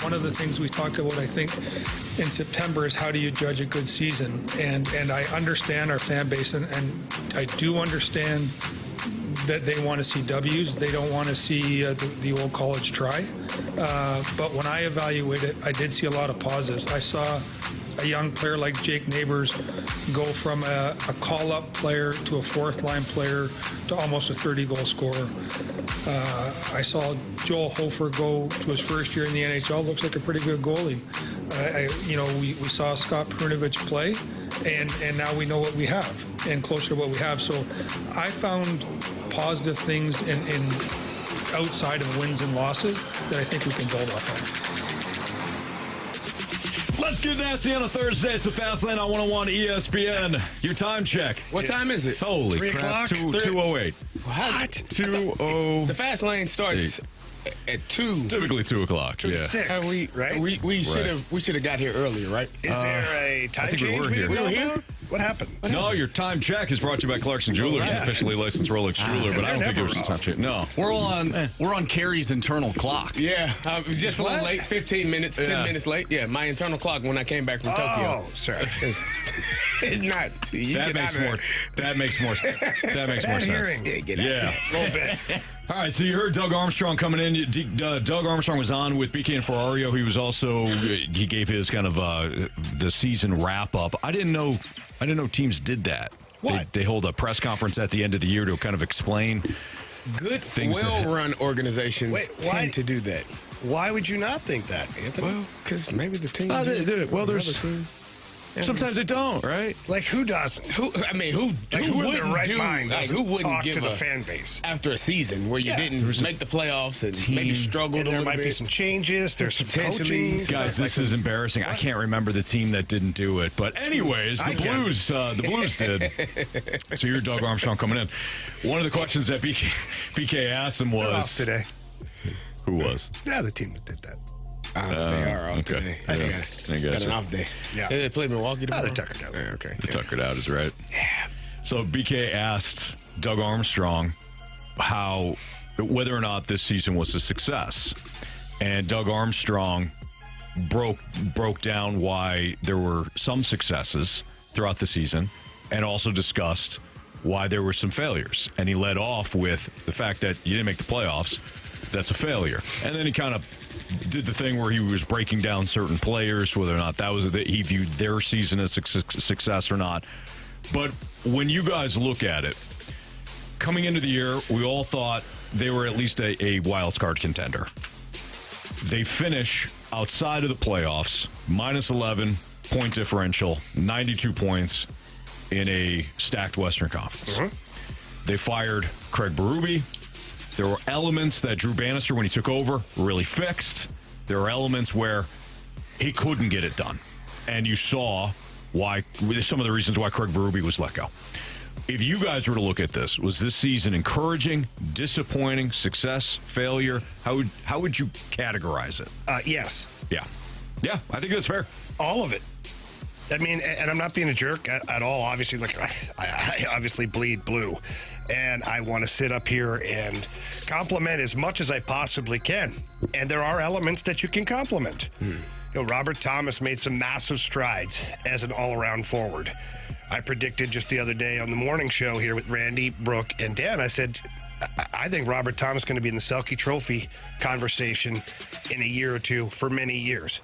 one of the things we talked about, I think, in September is how do you judge a good season? And I understand our fan base, and I do understand that they want to see W's. They don't want to see the old college try. But when I evaluate it, I did see a lot of positives. I saw a young player like Jake Neighbors go from a call-up player to a fourth-line player to almost a 30-goal scorer. I saw Joel Hofer go to his first year in the NHL. Looks like a pretty good goalie. We saw Scott Perunovich play, and now we know what we have, and closer to what we have. So I found positive things in outside of wins and losses that I think we can build off of. Let's get nasty on a Thursday. It's the Fast Lane on 101 ESPN. Your time check. What time is it? Holy 3 crap. o'clock? 2:08. What? 2:08. The Fast Lane starts at 2. Typically 2 o'clock. Yeah. 6, Right? We should have got here earlier, right? Is there a time think we change? were here. We were here? What happened? No, your time check is brought to you by Clarkson Jewelers, an officially licensed Rolex jeweler, but I don't think there was a time check. No. We're on Carey's internal clock. Yeah, I was just a little late, 15 minutes, 10 minutes late. Yeah, my internal clock when I came back from Tokyo. Oh, sorry. It's not. See, you That get makes out of more. there. That makes more sense. hearing. Yeah, get out. Yeah. A little bit. All right, so you heard Doug Armstrong coming in. Doug Armstrong was on with BK and Ferrario. He was also he gave his kind of the season wrap up. I didn't know teams did that. What? They hold a press conference at the end of the year to kind of explain Good, things that- well-run organizations Wait, why- tend to do that. Why would you not think that, Anthony? Well, because maybe the team. Sometimes they don't, right? Like, who doesn't? Who in their wouldn't right do, mind? Like, who wouldn't talk give to the a fan base? after a season where you didn't make the playoffs and maybe struggled And a there little might be bit? some changes. There's some Potentially. coaching. Guys, this is embarrassing. I can't remember the team that didn't do it. But anyways, the Blues did. So you're Doug Armstrong coming in. One of the questions that BK asked him Off was, today. who was? Yeah, the team that did that. They are off okay. today. Yeah. They got an off day. Yeah. They play Milwaukee tomorrow. they're tuckered out. Yeah, okay. The tuckered out is right. Yeah. So BK asked Doug Armstrong whether or not this season was a success. And Doug Armstrong broke down why there were some successes throughout the season and also discussed why there were some failures. And he led off with the fact that you didn't make the playoffs. That's a failure. And then he kind of did the thing where he was breaking down certain players, whether or not he viewed their season as a success or not. But when you guys look at it, coming into the year, we all thought they were at least a wild card contender. They finish outside of the playoffs, minus 11 point differential, 92 points in a stacked Western Conference. Mm-hmm. They fired Craig Berube. There were elements that Drew Bannister, when he took over, really fixed. There were elements where he couldn't get it done. And you saw some of the reasons why Craig Berube was let go. If you guys were to look at this, was this season encouraging, disappointing, success, failure? How would you categorize it? Yes. Yeah, I think that's fair. All of it. I mean, and I'm not being a jerk at all. Obviously, look, I obviously bleed blue. And I want to sit up here and compliment as much as I possibly can. And there are elements that you can compliment. You know, Robert Thomas made some massive strides as an all-around forward. I predicted just the other day on the morning show here with Randy, Brooke, and Dan, I said, I think Robert Thomas is going to be in the Selke Trophy conversation in a year or two for many years.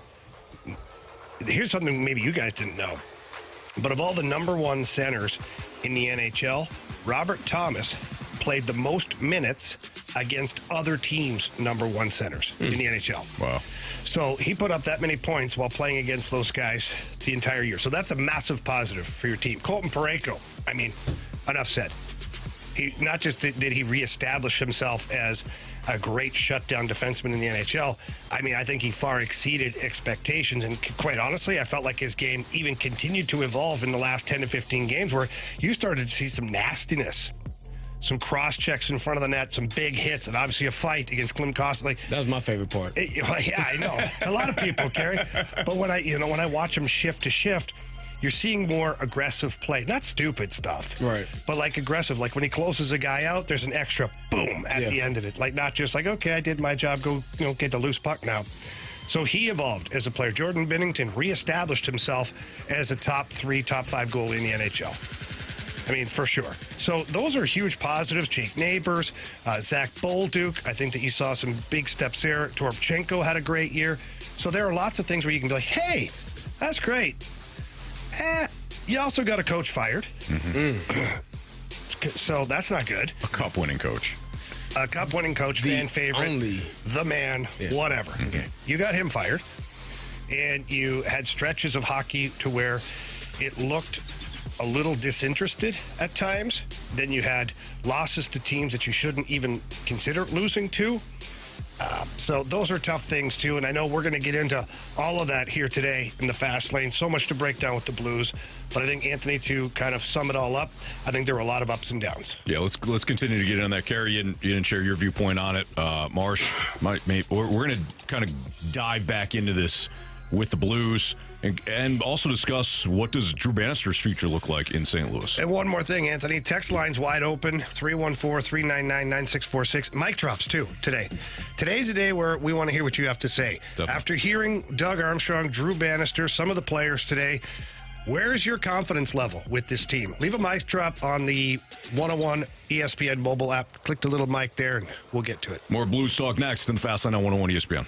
Here's something maybe you guys didn't know. But of all the number one centers in the NHL, Robert Thomas played the most minutes against other teams' number one centers in the NHL. Wow. So he put up that many points while playing against those guys the entire year. So that's a massive positive for your team. Colton Parayko, I mean, enough said. He not just did he reestablish himself as a great shutdown defenseman in the NHL, I mean, I think he far exceeded expectations. And quite honestly, I felt like his game even continued to evolve in the last 10 to 15 games where you started to see some nastiness, some cross checks in front of the net, some big hits, and obviously a fight against Klim Kostley. That was my favorite part. Yeah, I know. A lot of people, Carey. But when I watch him shift to shift, you're seeing more aggressive play. Not stupid stuff. Right. But like aggressive. Like when he closes a guy out, there's an extra boom at the end of it. Like not just like, okay, I did my job, go get the loose puck now. So he evolved as a player. Jordan Binnington reestablished himself as a top 3, top 5 goalie in the NHL. I mean, for sure. So those are huge positives. Jake Neighbors, Zach Bolduc. I think that you saw some big steps there. Toropchenko had a great year. So there are lots of things where you can be like, hey, that's great. You also got a coach fired. So that's not good. A cup-winning coach. A cup-winning coach, fan favorite, the man, whatever. Okay. You got him fired, and you had stretches of hockey to where it looked a little disinterested at times. Then you had losses to teams that you shouldn't even consider losing to. So those are tough things, too. And I know we're going to get into all of that here today in the Fast Lane. So much to break down with the Blues. But I think, Anthony, to kind of sum it all up, I think there were a lot of ups and downs. Yeah, let's continue to get in that. Carey, you didn't share your viewpoint on it. Marsh, we're going to kind of dive back into this with the Blues and also discuss what does Drew Bannister's future look like in St. Louis. And one more thing, Anthony. Text line's wide open, 314-399-9646. Mic drops, too, today. Today's a day where we want to hear what you have to say. Definitely. After hearing Doug Armstrong, Drew Bannister, some of the players today, where is your confidence level with this team? Leave a mic drop on the 101 ESPN mobile app. Click the little mic there, and we'll get to it. More Blues talk next in the Fast Lane on 101 ESPN.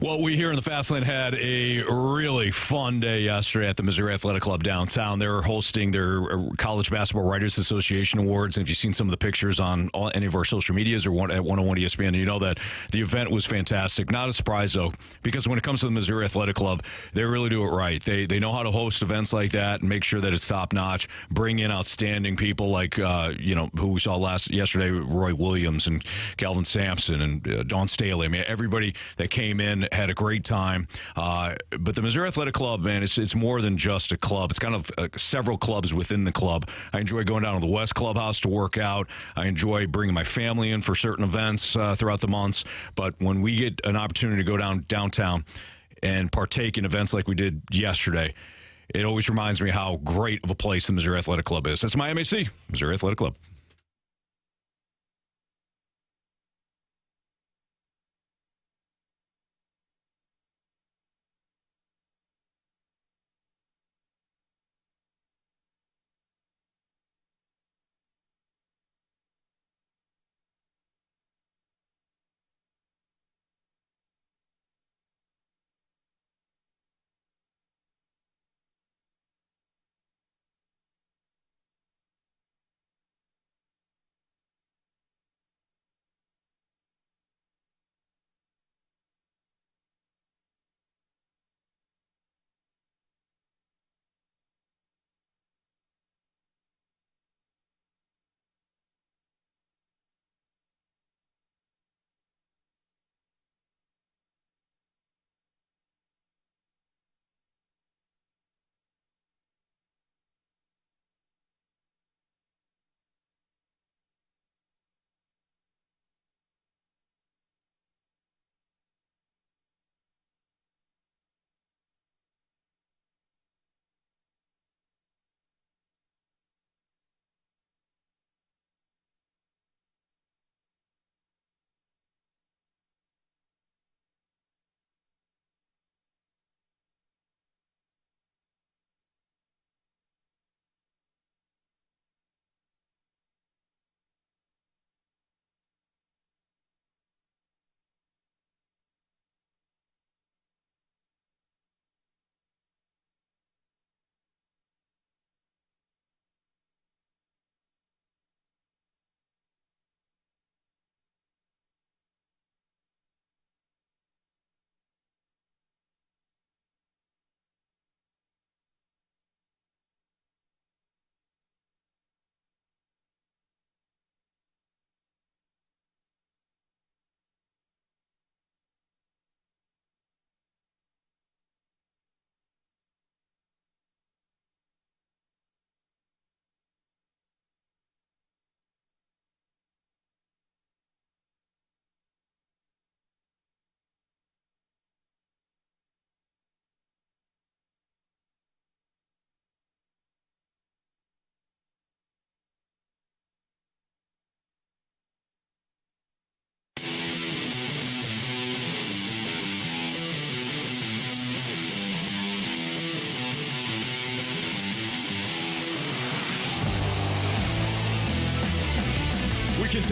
Well, we here in the Fast Lane had a really fun day yesterday at the Missouri Athletic Club downtown. They're hosting their College Basketball Writers Association Awards. And if you've seen some of the pictures on any of our social medias or at 101 ESPN, you know that the event was fantastic. Not a surprise, though, because when it comes to the Missouri Athletic Club, they really do it right. They know how to host events like that and make sure that it's top-notch, bring in outstanding people like, who we saw yesterday, Roy Williams and Calvin Sampson and Dawn Staley. I mean, everybody that came in had a great time. But the Missouri Athletic Club, man, it's more than just a club. It's kind of several clubs within the club. I enjoy going down to the West Clubhouse to work out. I enjoy bringing my family in for certain events throughout the months. But when we get an opportunity to go downtown and partake in events like we did yesterday, it always reminds me how great of a place the Missouri Athletic Club is. That's my MAC, Missouri Athletic Club.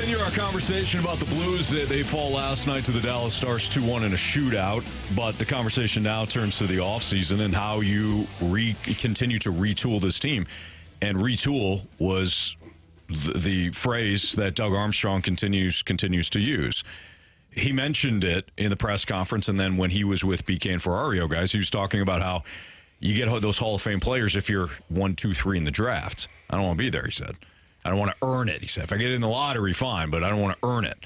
continue our conversation about the Blues. They fall last night to the Dallas Stars 2-1 in a shootout, but the conversation now turns to the offseason and how you continue to retool this team. And retool was the phrase that Doug Armstrong continues to use. He mentioned it in the press conference, and then when he was with BK and Ferrario guys, he was talking about how you get those Hall of Fame players if you're 1, 2, 3 in the draft. I don't want to be there, he said. I don't want to earn it, he said. If I get in the lottery, fine, but I don't want to earn it.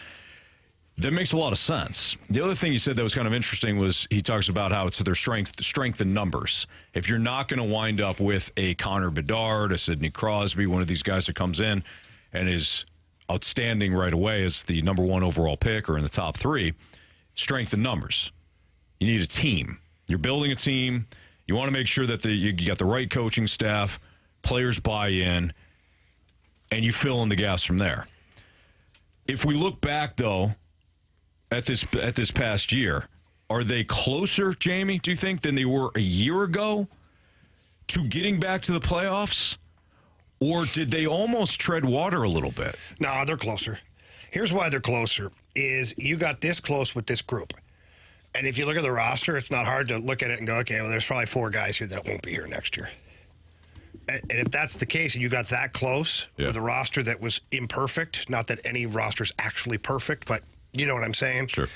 That makes a lot of sense. The other thing he said that was kind of interesting was he talks about how it's their strength in numbers. If you're not going to wind up with a Connor Bedard, a Sidney Crosby, one of these guys that comes in and is outstanding right away as the number 1 overall pick or in the top 3, strength in numbers. You need a team. You're building a team. You want to make sure that you got the right coaching staff, players buy in, and you fill in the gaps from there. If we look back, though, at this past year, are they closer, Jamie, do you think, than they were a year ago to getting back to the playoffs? Or did they almost tread water a little bit? No, they're closer. Here's why they're closer, is you got this close with this group. And if you look at the roster, it's not hard to look at it and go, okay, well, there's probably 4 guys here that won't be here next year. And if that's the case, and you got that close with a roster that was imperfect, not that any roster's actually perfect, but you know what I'm saying? Sure.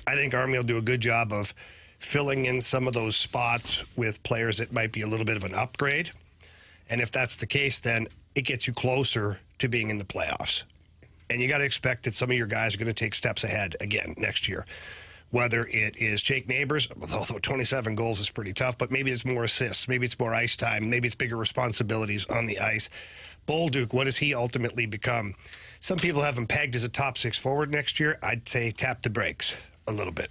I think Army will do a good job of filling in some of those spots with players that might be a little bit of an upgrade. And if that's the case, then it gets you closer to being in the playoffs. And you got to expect that some of your guys are going to take steps ahead again next year. Whether it is Jake Neighbors, although 27 goals is pretty tough, but maybe it's more assists, maybe it's more ice time, maybe it's bigger responsibilities on the ice. Bolduc, what does he ultimately become? Some people have him pegged as a top 6 forward next year. I'd say tap the brakes a little bit.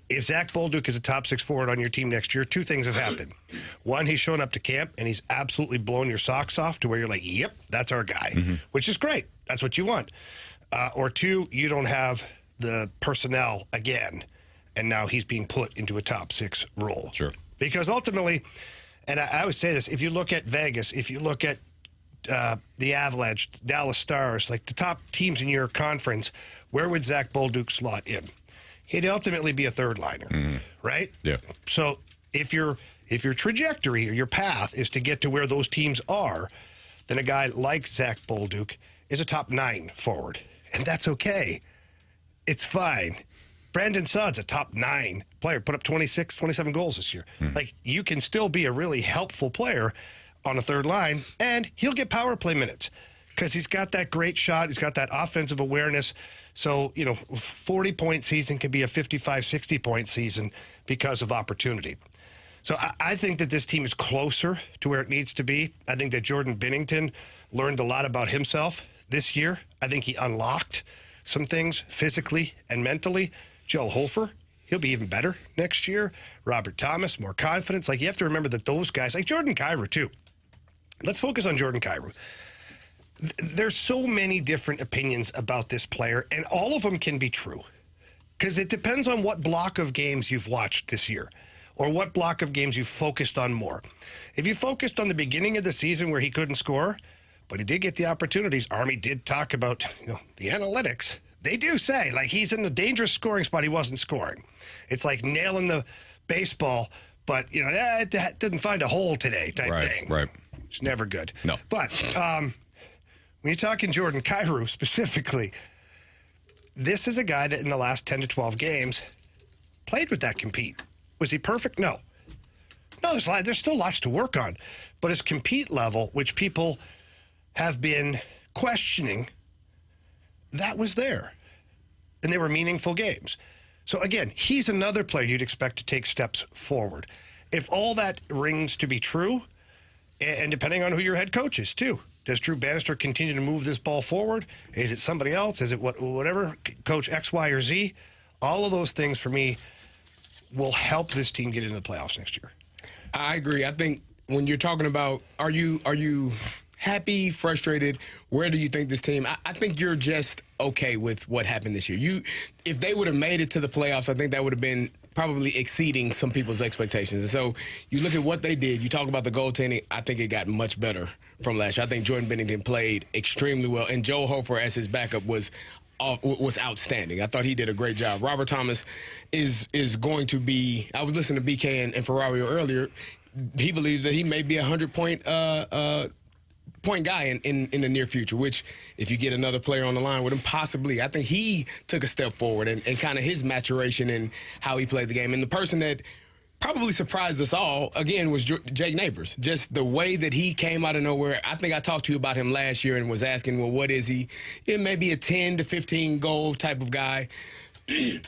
If Zach Bolduc is a top 6 forward on your team next year, 2 things have happened. One, he's shown up to camp, and he's absolutely blown your socks off to where you're like, yep, that's our guy, which is great. That's what you want. Or 2, you don't have the personnel again, and now he's being put into a top 6 role. Sure. Because ultimately, and I would say this, if you look at Vegas, if you look at the Avalanche, Dallas Stars, like the top teams in your conference, where would Zach Bolduc slot in? He'd ultimately be a third liner, right? Yeah. So if your trajectory or your path is to get to where those teams are, then a guy like Zach Bolduc is a top 9 forward, and that's okay. It's fine. Brandon Saad's a top 9 player, put up 26, 27 goals this year. Like, you can still be a really helpful player on a third line, and he'll get power play minutes because he's got that great shot. He's got that offensive awareness. So, 40-point season can be a 55, 60-point season because of opportunity. So I think that this team is closer to where it needs to be. I think that Jordan Binnington learned a lot about himself this year. I think he unlocked some things physically and mentally. Joel Hofer, he'll be even better next year. Robert Thomas, more confidence. Like, you have to remember that those guys, like Jordan Kyrou too. Let's focus on Jordan Kyrou. There's so many different opinions about this player, and all of them can be true. Because it depends on what block of games you've watched this year or what block of games you've focused on more. If you focused on the beginning of the season where he couldn't score, but he did get the opportunities. Army did talk about the analytics. They do say, like, he's in a dangerous scoring spot, he wasn't scoring. It's like nailing the baseball, but, it didn't find a hole today type thing. Right. It's never good. No. But when you're talking Jordan Kyrou specifically, this is a guy that in the last 10 to 12 games played with that compete. Was he perfect? No. No, there's still lots to work on. But his compete level, which people have been questioning, that was there. And they were meaningful games. So again, he's another player you'd expect to take steps forward. If all that rings to be true, and depending on who your head coach is too, does Drew Bannister continue to move this ball forward? Is it somebody else? Is it whatever, coach X, Y, or Z? All of those things for me will help this team get into the playoffs next year. I agree. I think when you're talking about are you happy, frustrated, where do you think this team I think you're just okay with what happened this year. If they would have made it to the playoffs, I think that would have been probably exceeding some people's expectations. And so you look at what they did. You talk about the goaltending. I think it got much better from last year. I think Jordan Bennington played extremely well, and Joe Hofer as his backup was outstanding. I thought he did a great job. Robert Thomas is going to be. I was listening to BK and Ferrario earlier. He believes that he may be a 100-point point guy in the near future, which if you get another player on the line with him, possibly. I think he took a step forward and kind of his maturation and how he played the game. And the person that probably surprised us all, again, was Jake Neighbors. Just the way that he came out of nowhere. I think I talked to you about him last year and was asking, well, what is he? It may be a 10 to 15 goal type of guy.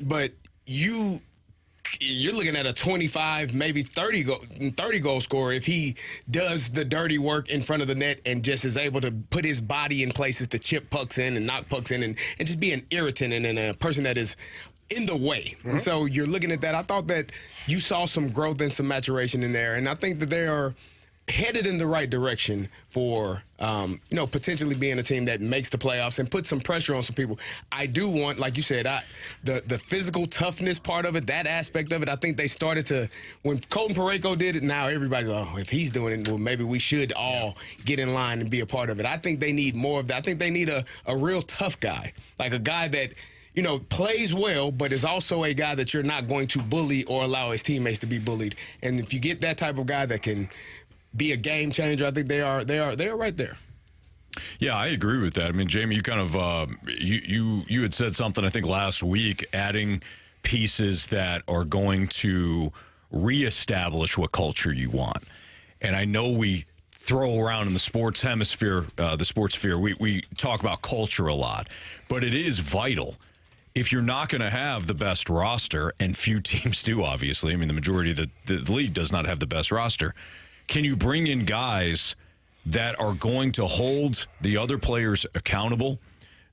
But you're looking at a 25, maybe 30 goal scorer if he does the dirty work in front of the net and just is able to put his body in places to chip pucks in and knock pucks in and just be an irritant and a person that is in the way. Mm-hmm. And so you're looking at that. I thought that you saw some growth and some maturation in there, and I think that they are headed in the right direction for, potentially being a team that makes the playoffs and puts some pressure on some people. I do want, like you said, the physical toughness part of it, that aspect of it, I think they started to, when Colton Parayko did it, now everybody's like, oh, if he's doing it, well, maybe we should all get in line and be a part of it. I think they need more of that. I think they need a real tough guy, like a guy that, plays well, but is also a guy that you're not going to bully or allow his teammates to be bullied. And if you get that type of guy that can be a game changer, I think they are right there. Yeah, I agree with that. I mean, Jamie, you kind of you had said something I think last week, adding pieces that are going to reestablish what culture you want. And I know we throw around in the sports hemisphere, the sports sphere, we talk about culture a lot, but it is vital. If you're not going to have the best roster, and few teams do, obviously, I mean, the majority of the league does not have the best roster, can you bring in guys that are going to hold the other players accountable,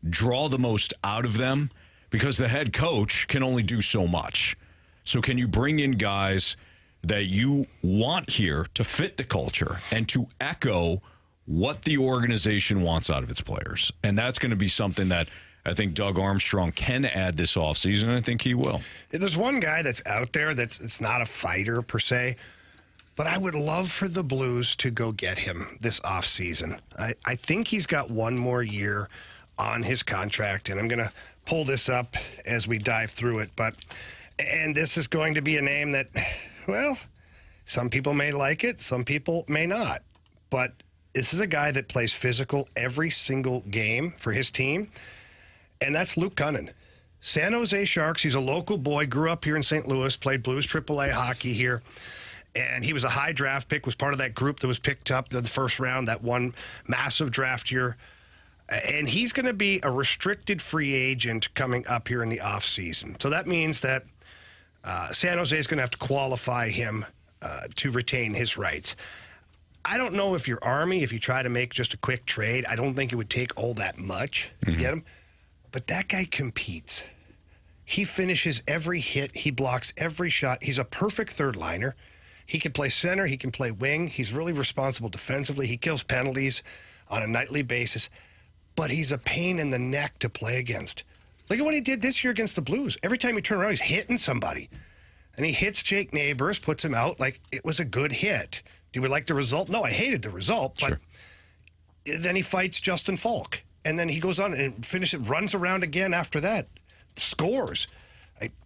draw the most out of them? Because the head coach can only do so much. So can you bring in guys that you want here to fit the culture and to echo what the organization wants out of its players? And that's going to be something that I think Doug Armstrong can add this offseason, and I think he will. There's one guy that's out there it's not a fighter per se, but I would love for the Blues to go get him this offseason. I think he's got one more year on his contract, and I'm going to pull this up as we dive through it. And this is going to be a name that, well, some people may like it, some people may not. But this is a guy that plays physical every single game for his team, and that's Luke Cunnin. San Jose Sharks, he's a local boy, grew up here in St. Louis, played Blues AAA hockey here. And he was a high draft pick, was part of that group that was picked up in the first round, that one massive draft year. And he's going to be a restricted free agent coming up here in the offseason. So that means that San Jose is going to have to qualify him to retain his rights. I don't know if you're Army, if you try to make just a quick trade, I don't think it would take all that much to get him. But that guy competes. He finishes every hit. He blocks every shot. He's a perfect third liner. He can play center. He can play wing. He's really responsible defensively. He kills penalties on a nightly basis. But he's a pain in the neck to play against. Look at what he did this year against the Blues. Every time you turn around, he's hitting somebody. And he hits Jake Neighbors, puts him out like it was a good hit. Do we like the result? No, I hated the result. But then he fights Justin Falk. And then he goes on and finishes, runs around again after that, scores.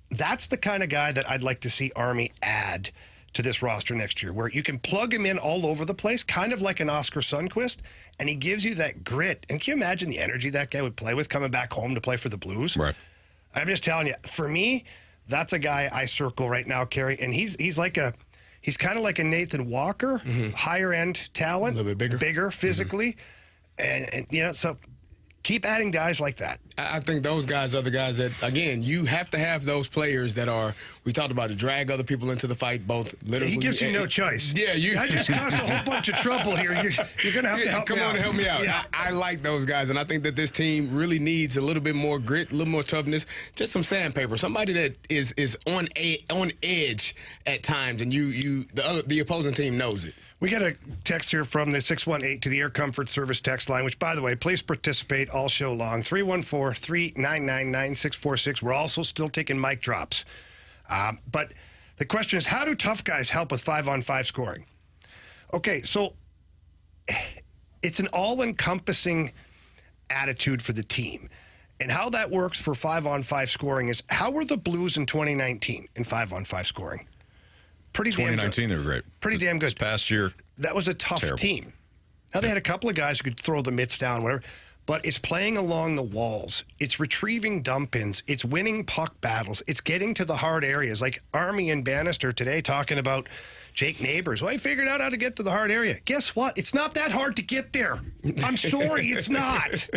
That's the kind of guy that I'd like to see Army add to this roster next year, where you can plug him in all over the place, kind of like an Oscar Sundqvist, and he gives you that grit. And can you imagine the energy that guy would play with coming back home to play for the Blues? Right. I'm just telling you, for me, that's a guy I circle right now, Carey, and he's kind of like a Nathan Walker, higher end talent, a little bit bigger physically, and so keep adding guys like that. I think those guys are the guys that, again, you have to have those players that are, we talked about, to drag other people into the fight, both literally. He gives you no choice. Yeah, I just caused a whole bunch of trouble here. You're going to have to help me out. Come on and help me out. Yeah. I like those guys, and I think that this team really needs a little bit more grit, a little more toughness, just some sandpaper, somebody that is on edge at times, and the opposing team knows it. We got a text here from the 618 to the Air Comfort Service text line, which, by the way, please participate all show long. 314-399-9646. We're also still taking mic drops. But the question is, how do tough guys help with 5-on-5 scoring? Okay, so it's an all-encompassing attitude for the team. And how that works for 5-on-5 scoring is, how were the Blues in 2019 in 5-on-5 scoring? Pretty damn good. 2019, they were great. Pretty damn good. This past year, that was a tough terrible. team. Now, they had a couple of guys who could throw the mitts down, whatever, but it's playing along the walls. It's retrieving dump-ins. It's winning puck battles. It's getting to the hard areas. Like Army and Bannister today talking about Jake Neighbors. Well, he figured out how to get to the hard area. Guess what? It's not that hard to get there. I'm sorry, it's not.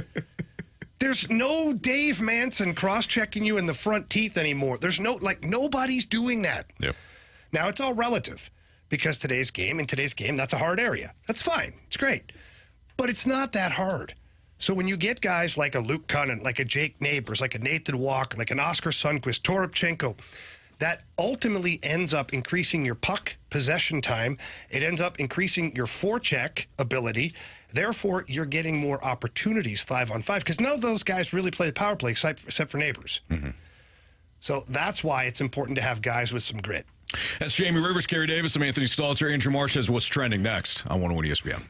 There's no Dave Manson cross-checking you in the front teeth anymore. There's nobody's doing that. Yep. Now, it's all relative, because in today's game, that's a hard area. That's fine. It's great. But it's not that hard. So when you get guys like a Luke Cunnin, like a Jake Neighbors, like a Nathan Walker, like an Oscar Sundquist, Toropchenko, that ultimately ends up increasing your puck possession time. It ends up increasing your forecheck ability. Therefore, you're getting more opportunities 5-on-5, because none of those guys really play the power play except for Neighbors. Mm-hmm. So that's why it's important to have guys with some grit. That's Jamie Rivers, Carey Davis. I'm Anthony Stalter. Andrew Marsh has what's trending next on 101 ESPN.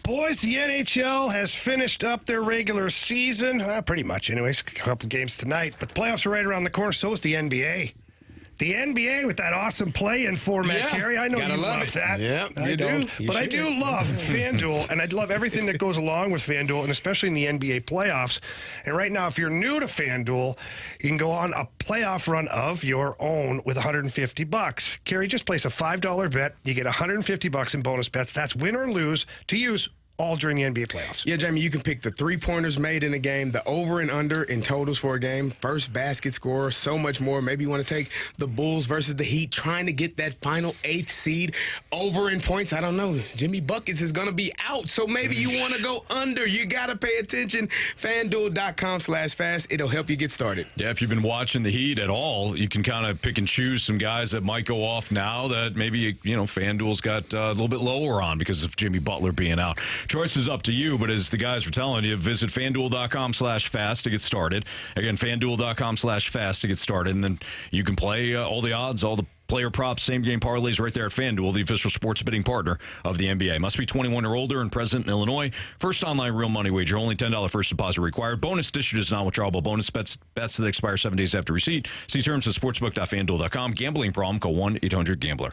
Boys, the NHL has finished up their regular season. Pretty much, anyways. A couple games tonight. But playoffs are right around the corner. So is the NBA. The NBA with that awesome play-in format, Carey. I know you love that. Yeah, I don't. But I do love FanDuel, and I love everything that goes along with FanDuel, and especially in the NBA playoffs. And right now, if you're new to FanDuel, you can go on a playoff run of your own with $150. Carey, just place a $5 bet. You get $150 in bonus bets. That's win or lose to use all during the NBA playoffs. Yeah, Jamie, you can pick the three-pointers made in a game, the over and under in totals for a game, first basket scorer, so much more. Maybe you want to take the Bulls versus the Heat, trying to get that final 8th seed over in points. I don't know. Jimmy Buckets is going to be out, so maybe you want to go under. You got to pay attention. FanDuel.com/fast. It'll help you get started. Yeah, if you've been watching the Heat at all, you can kind of pick and choose some guys that might go off now that maybe, FanDuel's got a little bit lower on because of Jimmy Butler being out. Choice is up to you, but as the guys were telling you, visit FanDuel.com/fast to get started. Again, FanDuel.com/fast to get started, and then you can play all the odds, all the player props, same game parlays right there at FanDuel, the official sports betting partner of the NBA. Must be 21 or older and present in Illinois. First online real money wager, only $10 first deposit required. Bonus issued is non-withdrawable bonus bets that expire 7 days after receipt. See terms at sportsbook.fanduel.com. Gambling problem, call 1-800-GAMBLER.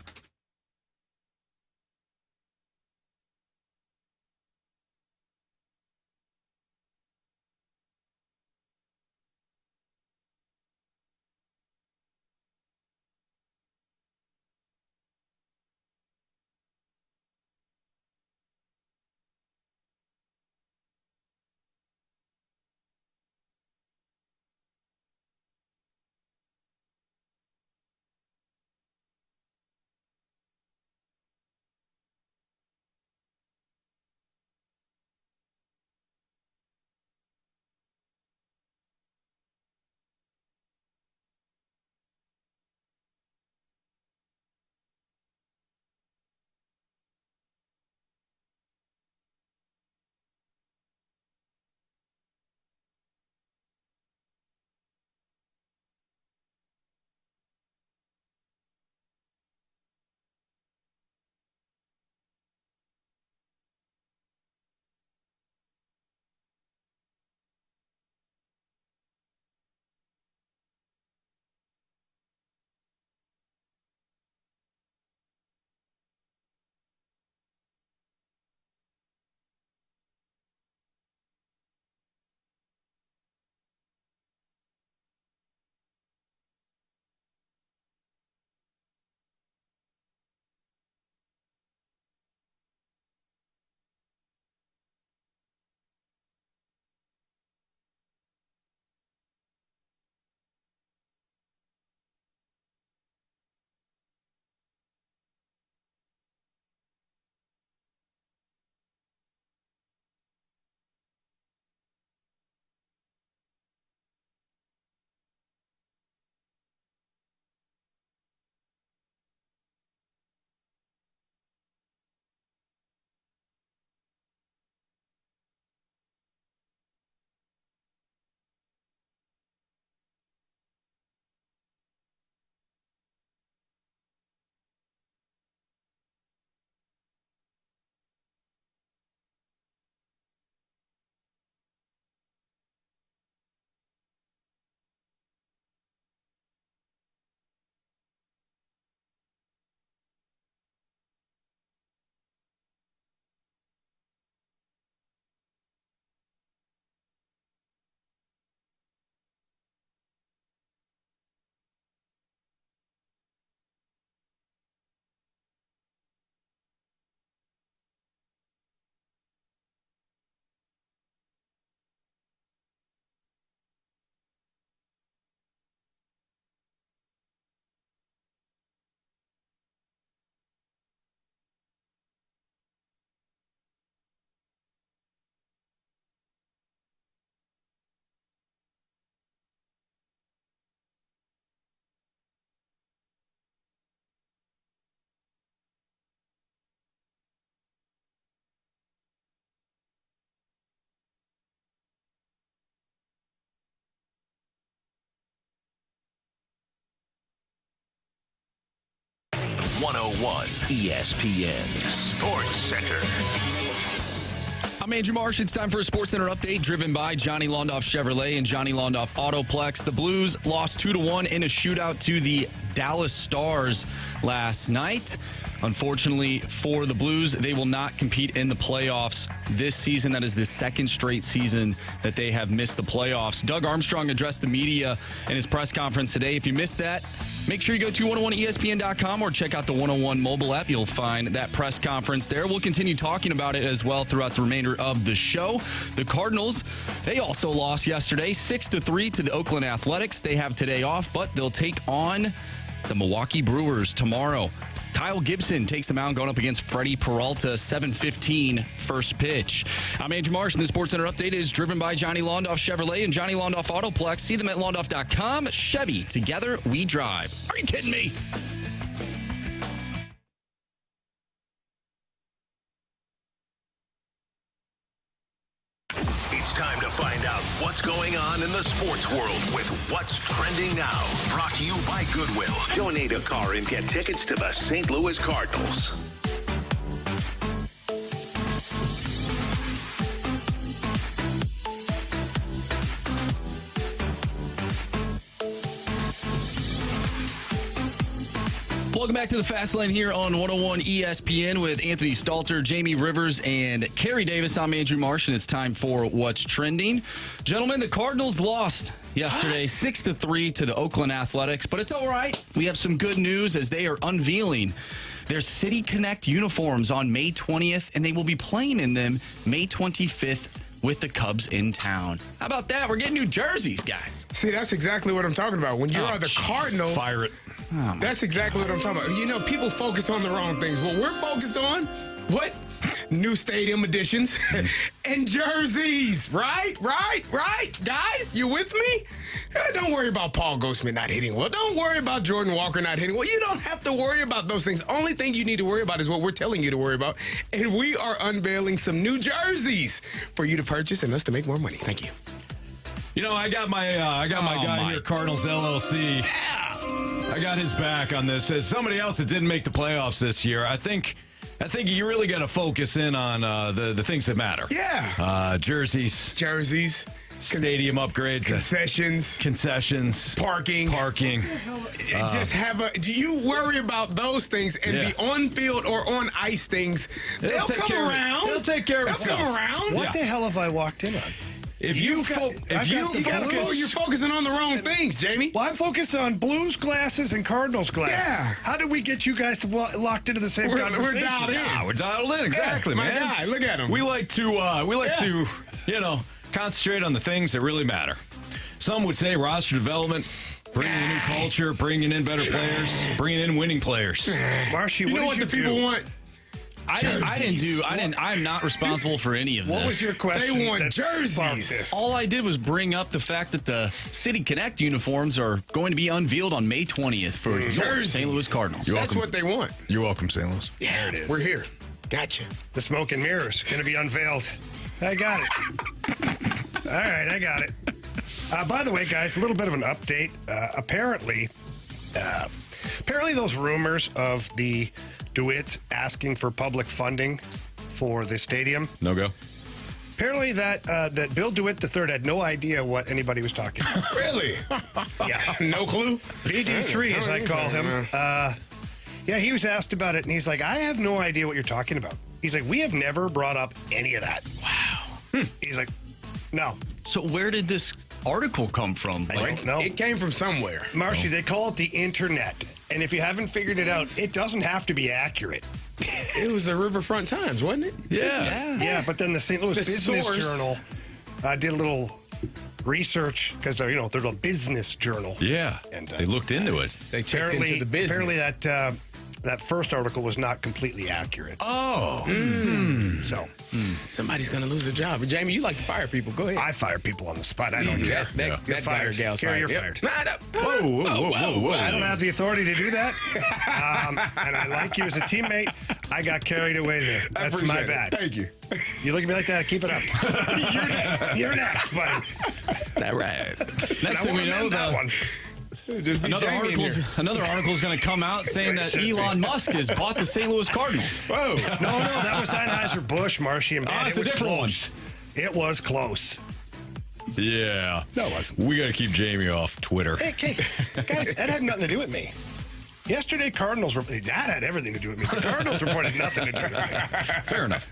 101 ESPN Sports Center. I'm Andrew Marsh. It's time for a Sports Center update driven by Johnny Londoff Chevrolet and Johnny Londoff Autoplex. The Blues lost 2-1 in a shootout to the Dallas Stars last night. Unfortunately for the Blues, they will not compete in the playoffs this season. That is the second straight season that they have missed the playoffs. Doug Armstrong addressed the media in his press conference today. If you missed that, make sure you go to 101ESPN.com or check out the 101 mobile app. You'll find that press conference there. We'll continue talking about it as well throughout the remainder of the show. The Cardinals, they also lost yesterday 6-3 to the Oakland Athletics. They have today off, but they'll take on the Milwaukee Brewers tomorrow. Kyle Gibson takes the mound going up against Freddie Peralta, 7:15 first pitch. I'm Andrew Marsh, and the Sports Center update is driven by Johnny Londoff Chevrolet and Johnny Londoff Autoplex. See them at londoff.com. Chevy, together we drive. Are you kidding me? It's time to find out what's going on in the sports world with What's Trending Now. Brought to you by Goodwill. Donate a car and get tickets to the St. Louis Cardinals. Welcome back to the Fast Lane here on 101 ESPN with Anthony Stalter, Jamie Rivers, and Carey Davis. I'm Andrew Marsh, and it's time for What's Trending. Gentlemen, the Cardinals lost yesterday 6-3 to the Oakland Athletics, but it's all right. We have some good news as they are unveiling their City Connect uniforms on May 20th, and they will be playing in them May 25th with the Cubs in town. How about that? We're getting new jerseys, guys. See, that's exactly what I'm talking about. When you are the Cardinals, Fire it. that's exactly what I'm talking about. You know, people focus on the wrong things. What we're focused on, what? New stadium additions and jerseys, right? Guys, you with me? Don't worry about Paul Goldschmidt not hitting well. Don't worry about Jordan Walker not hitting well. You don't have to worry about those things. Only thing you need to worry about is what we're telling you to worry about. And we are unveiling some new jerseys for you to purchase and us to make more money. Thank you. You know, I got my guy here, Cardinals LLC. Yeah. I got his back on this. As somebody else that didn't make the playoffs this year, I think you really got to focus in on the things that matter. Yeah. Jerseys, stadium upgrades, concessions, parking. Just do you worry about those things and the on-field or on-ice things? They'll come around. They'll take care of itself. They'll come around. What the hell have I walked in on? If you focus, you're focusing on the wrong things, Jamie. Well, I'm focused on Blues glasses and Cardinals glasses. Yeah. How did we get you guys to locked into the same conversation? We're dialed in. We're dialed in, exactly, my man. guy, look at him. We like to concentrate on the things that really matter. Some would say roster development, bringing in a new culture, bringing in better players, bringing in winning players. Marshy, you know what the people want? I'm not responsible for any of this. What was your question? They want jerseys. All I did was bring up the fact that the City Connect uniforms are going to be unveiled on May 20th for the St. Louis Cardinals. That's what they want. You're welcome, St. Louis. Yeah, there it is. We're here. Gotcha. The smoke and mirrors going to be unveiled. I got it. All right, I got it. By the way, guys, a little bit of an update. Apparently those rumors of the DeWitts asking for public funding for the stadium. No go. Apparently that Bill DeWitt III had no idea what anybody was talking about. Really? Yeah. No clue? BD3, as I call him. Yeah, he was asked about it, and he's like, I have no idea what you're talking about. He's like, we have never brought up any of that. Wow. He's like, no. So where did this article come from? I don't know. It came from somewhere. Marshy, they call it the internet. And if you haven't figured it out, it doesn't have to be accurate. It was the Riverfront Times, wasn't it? Yeah, but then the St. Louis Business source. Journal did a little research because they're a business journal. Yeah, and they looked into it. They checked into the business. Apparently that first article was not completely accurate. Oh. So somebody's going to lose a job. But Jamie, you like to fire people. Go ahead. I fire people on the spot. I don't care. That guy or gal's Carey, fired. you're fired. Whoa. I don't have the authority to do that. And I like you as a teammate. I got carried away there. That's my bad. Thank you. You look at me like that, keep it up. You're next, buddy. That right. Next thing we know, Just be Jamie in here. Another article is going to come out saying that Elon Musk has bought the St. Louis Cardinals. Whoa. No, that was Anheuser-Busch, Marshy, and man, it's it a was different close. It was close. Yeah. No, it wasn't. We got to keep Jamie off Twitter. Hey, guys, that had nothing to do with me. Yesterday, that had everything to do with me. The Cardinals reported nothing to do with me. Fair enough.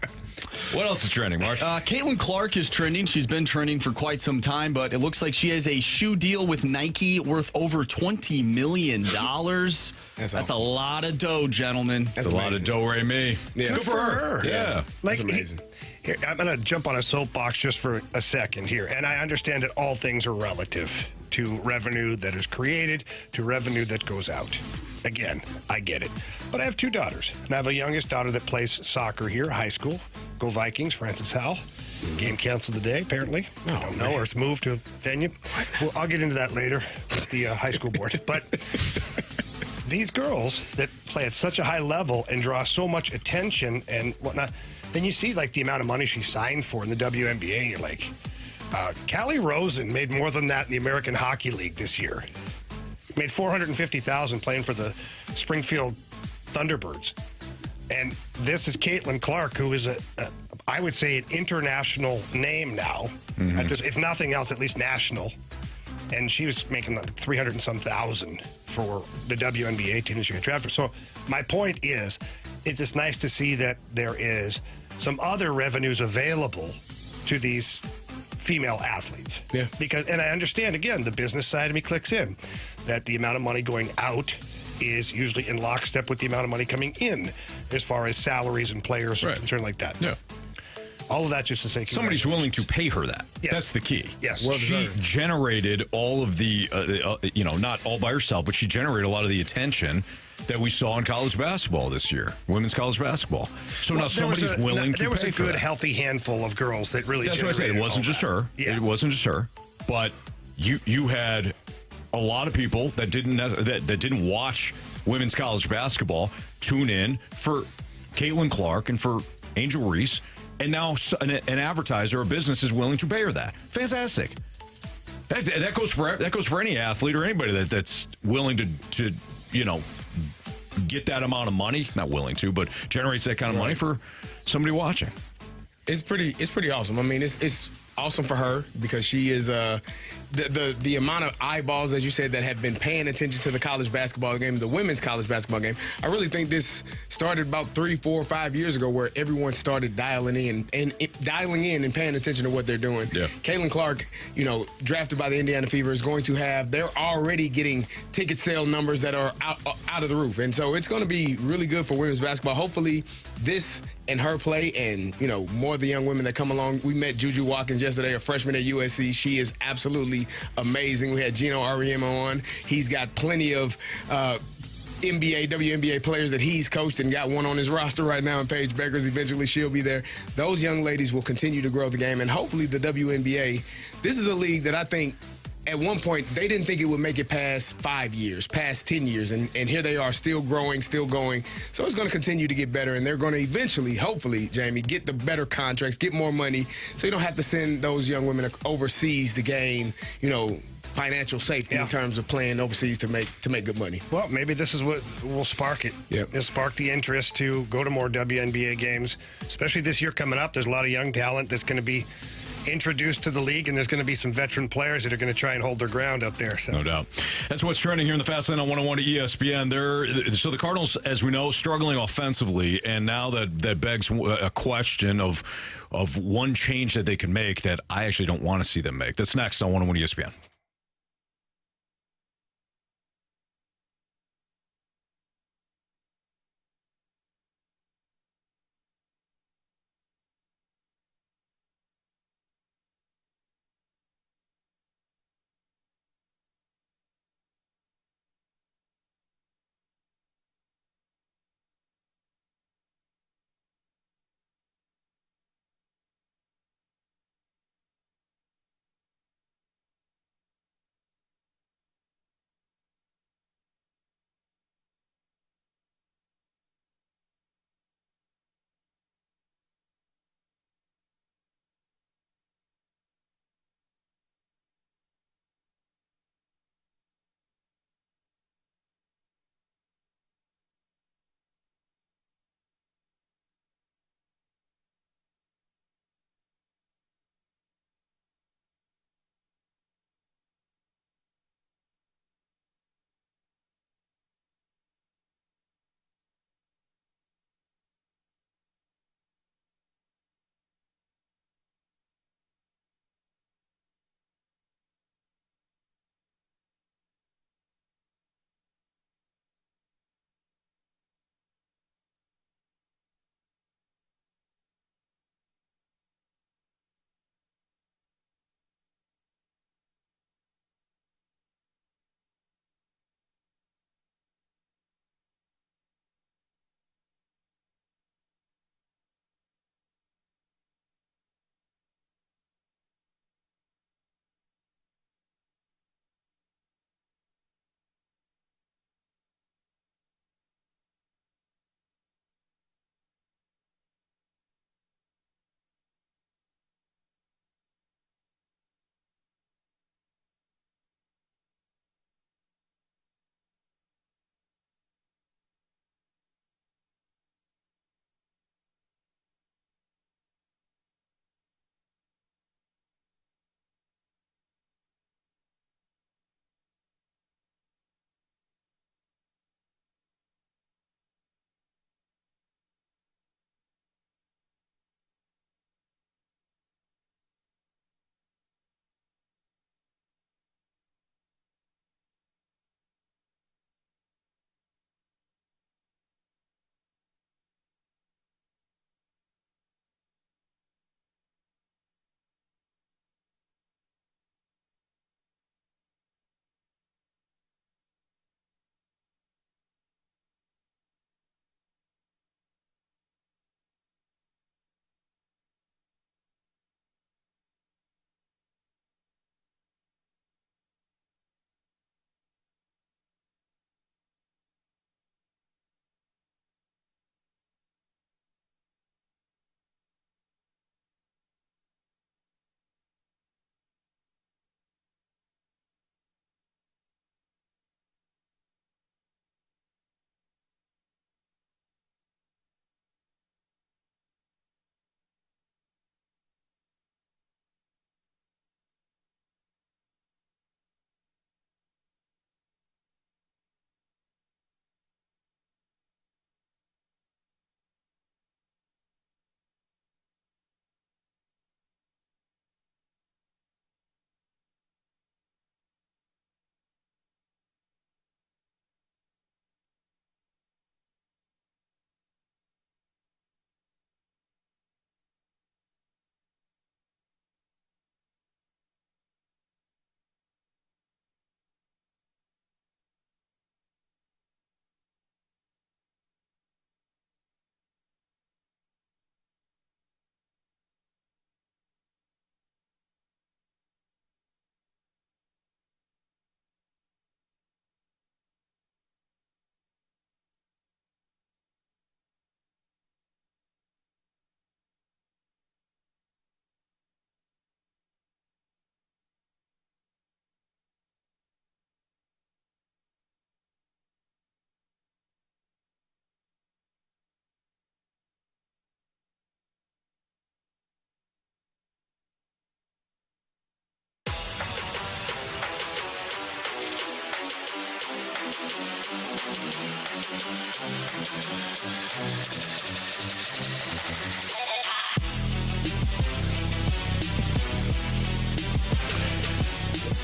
What else is trending, Mark? Caitlin Clark is trending. She's been trending for quite some time, but it looks like she has a shoe deal with Nike worth over $20 million. That's awesome. a lot of dough, gentlemen. That's a lot of do-re mi. Yeah. Good for her. Yeah. That's amazing. Here, I'm going to jump on a soapbox just for a second here. And I understand that all things are relative to revenue that is created, to revenue that goes out. Again, I get it. But I have two daughters. And I have a youngest daughter that plays soccer here, high school. Go Vikings, Francis Howell. Game canceled today, apparently. I don't know, or it's moved to a venue. Well, I'll get into that later with the high school board. But these girls that play at such a high level and draw so much attention and whatnot, then you see like the amount of money she signed for in the WNBA, and you're like, Callie Rosen made more than that in the American Hockey League this year. Made $450,000 playing for the Springfield Thunderbirds. And this is Caitlin Clark, who is I would say an international name now. At this, if nothing else, at least national. And she was making like 300 and some thousand for the WNBA team that she got drafted. So my point is, it's just nice to see that there is some other revenues available to these female athletes. Yeah. And I understand, again, the business side of me clicks in, that the amount of money going out is usually in lockstep with the amount of money coming in as far as salaries and players are concerned like that. Yeah. All of that just to say Somebody's willing to pay her that. Yes. That's the key. Yes. Well She deserved. generated all of the, not all by herself, but she generated a lot of the attention that we saw in college basketball this year, women's college basketball. So now somebody's willing to There was pay a for good, that. healthy handful of girls that really That's what I said. It generated wasn't all just that. her. Yeah. It wasn't just her. But you had a lot of people that didn't watch women's college basketball tune in for Caitlin Clark and for Angel Reese, and now an advertiser or business is willing to pay her that. Fantastic. That goes for any athlete or anybody that's willing to get that amount of money. Not willing to, but generates that kind of money for somebody watching. It's pretty awesome. I mean, it's awesome for her because she is the amount of eyeballs, as you said, that have been paying attention to the college basketball game, the women's college basketball game. I really think this started about 3, 4, 5 years ago, where everyone started dialing in and paying attention to what they're doing. Yeah. Caitlin Clark, drafted by the Indiana Fever, is going to have. They're already getting ticket sale numbers that are out of the roof, and so it's going to be really good for women's basketball. Hopefully, this and her play, and more of the young women that come along. We met Juju Watkins yesterday, a freshman at USC. She is absolutely amazing. We had Gino Ariemo on. He's got plenty of NBA, WNBA players that he's coached and got one on his roster right now in Paige Beckers. Eventually she'll be there. Those young ladies will continue to grow the game, and hopefully the WNBA, this is a league that I think at one point they didn't think it would make it past 5 years, past 10 years, and here they are still growing, still going. So it's going to continue to get better, and they're going to eventually, hopefully, Jamie, get the better contracts, get more money, so you don't have to send those young women overseas to gain, financial safety in terms of playing overseas to make good money. Well, maybe this is what will spark it. Yep. It'll spark the interest to go to more WNBA games, especially this year coming up. There's a lot of young talent that's going to be introduced to the league, and there's going to be some veteran players that are going to try and hold their ground up there. So. No doubt. That's what's trending here in the Fast Lane on 101 to ESPN. So the Cardinals, as we know, struggling offensively, and now that begs a question of one change that they can make that I actually don't want to see them make. That's next on 101 ESPN.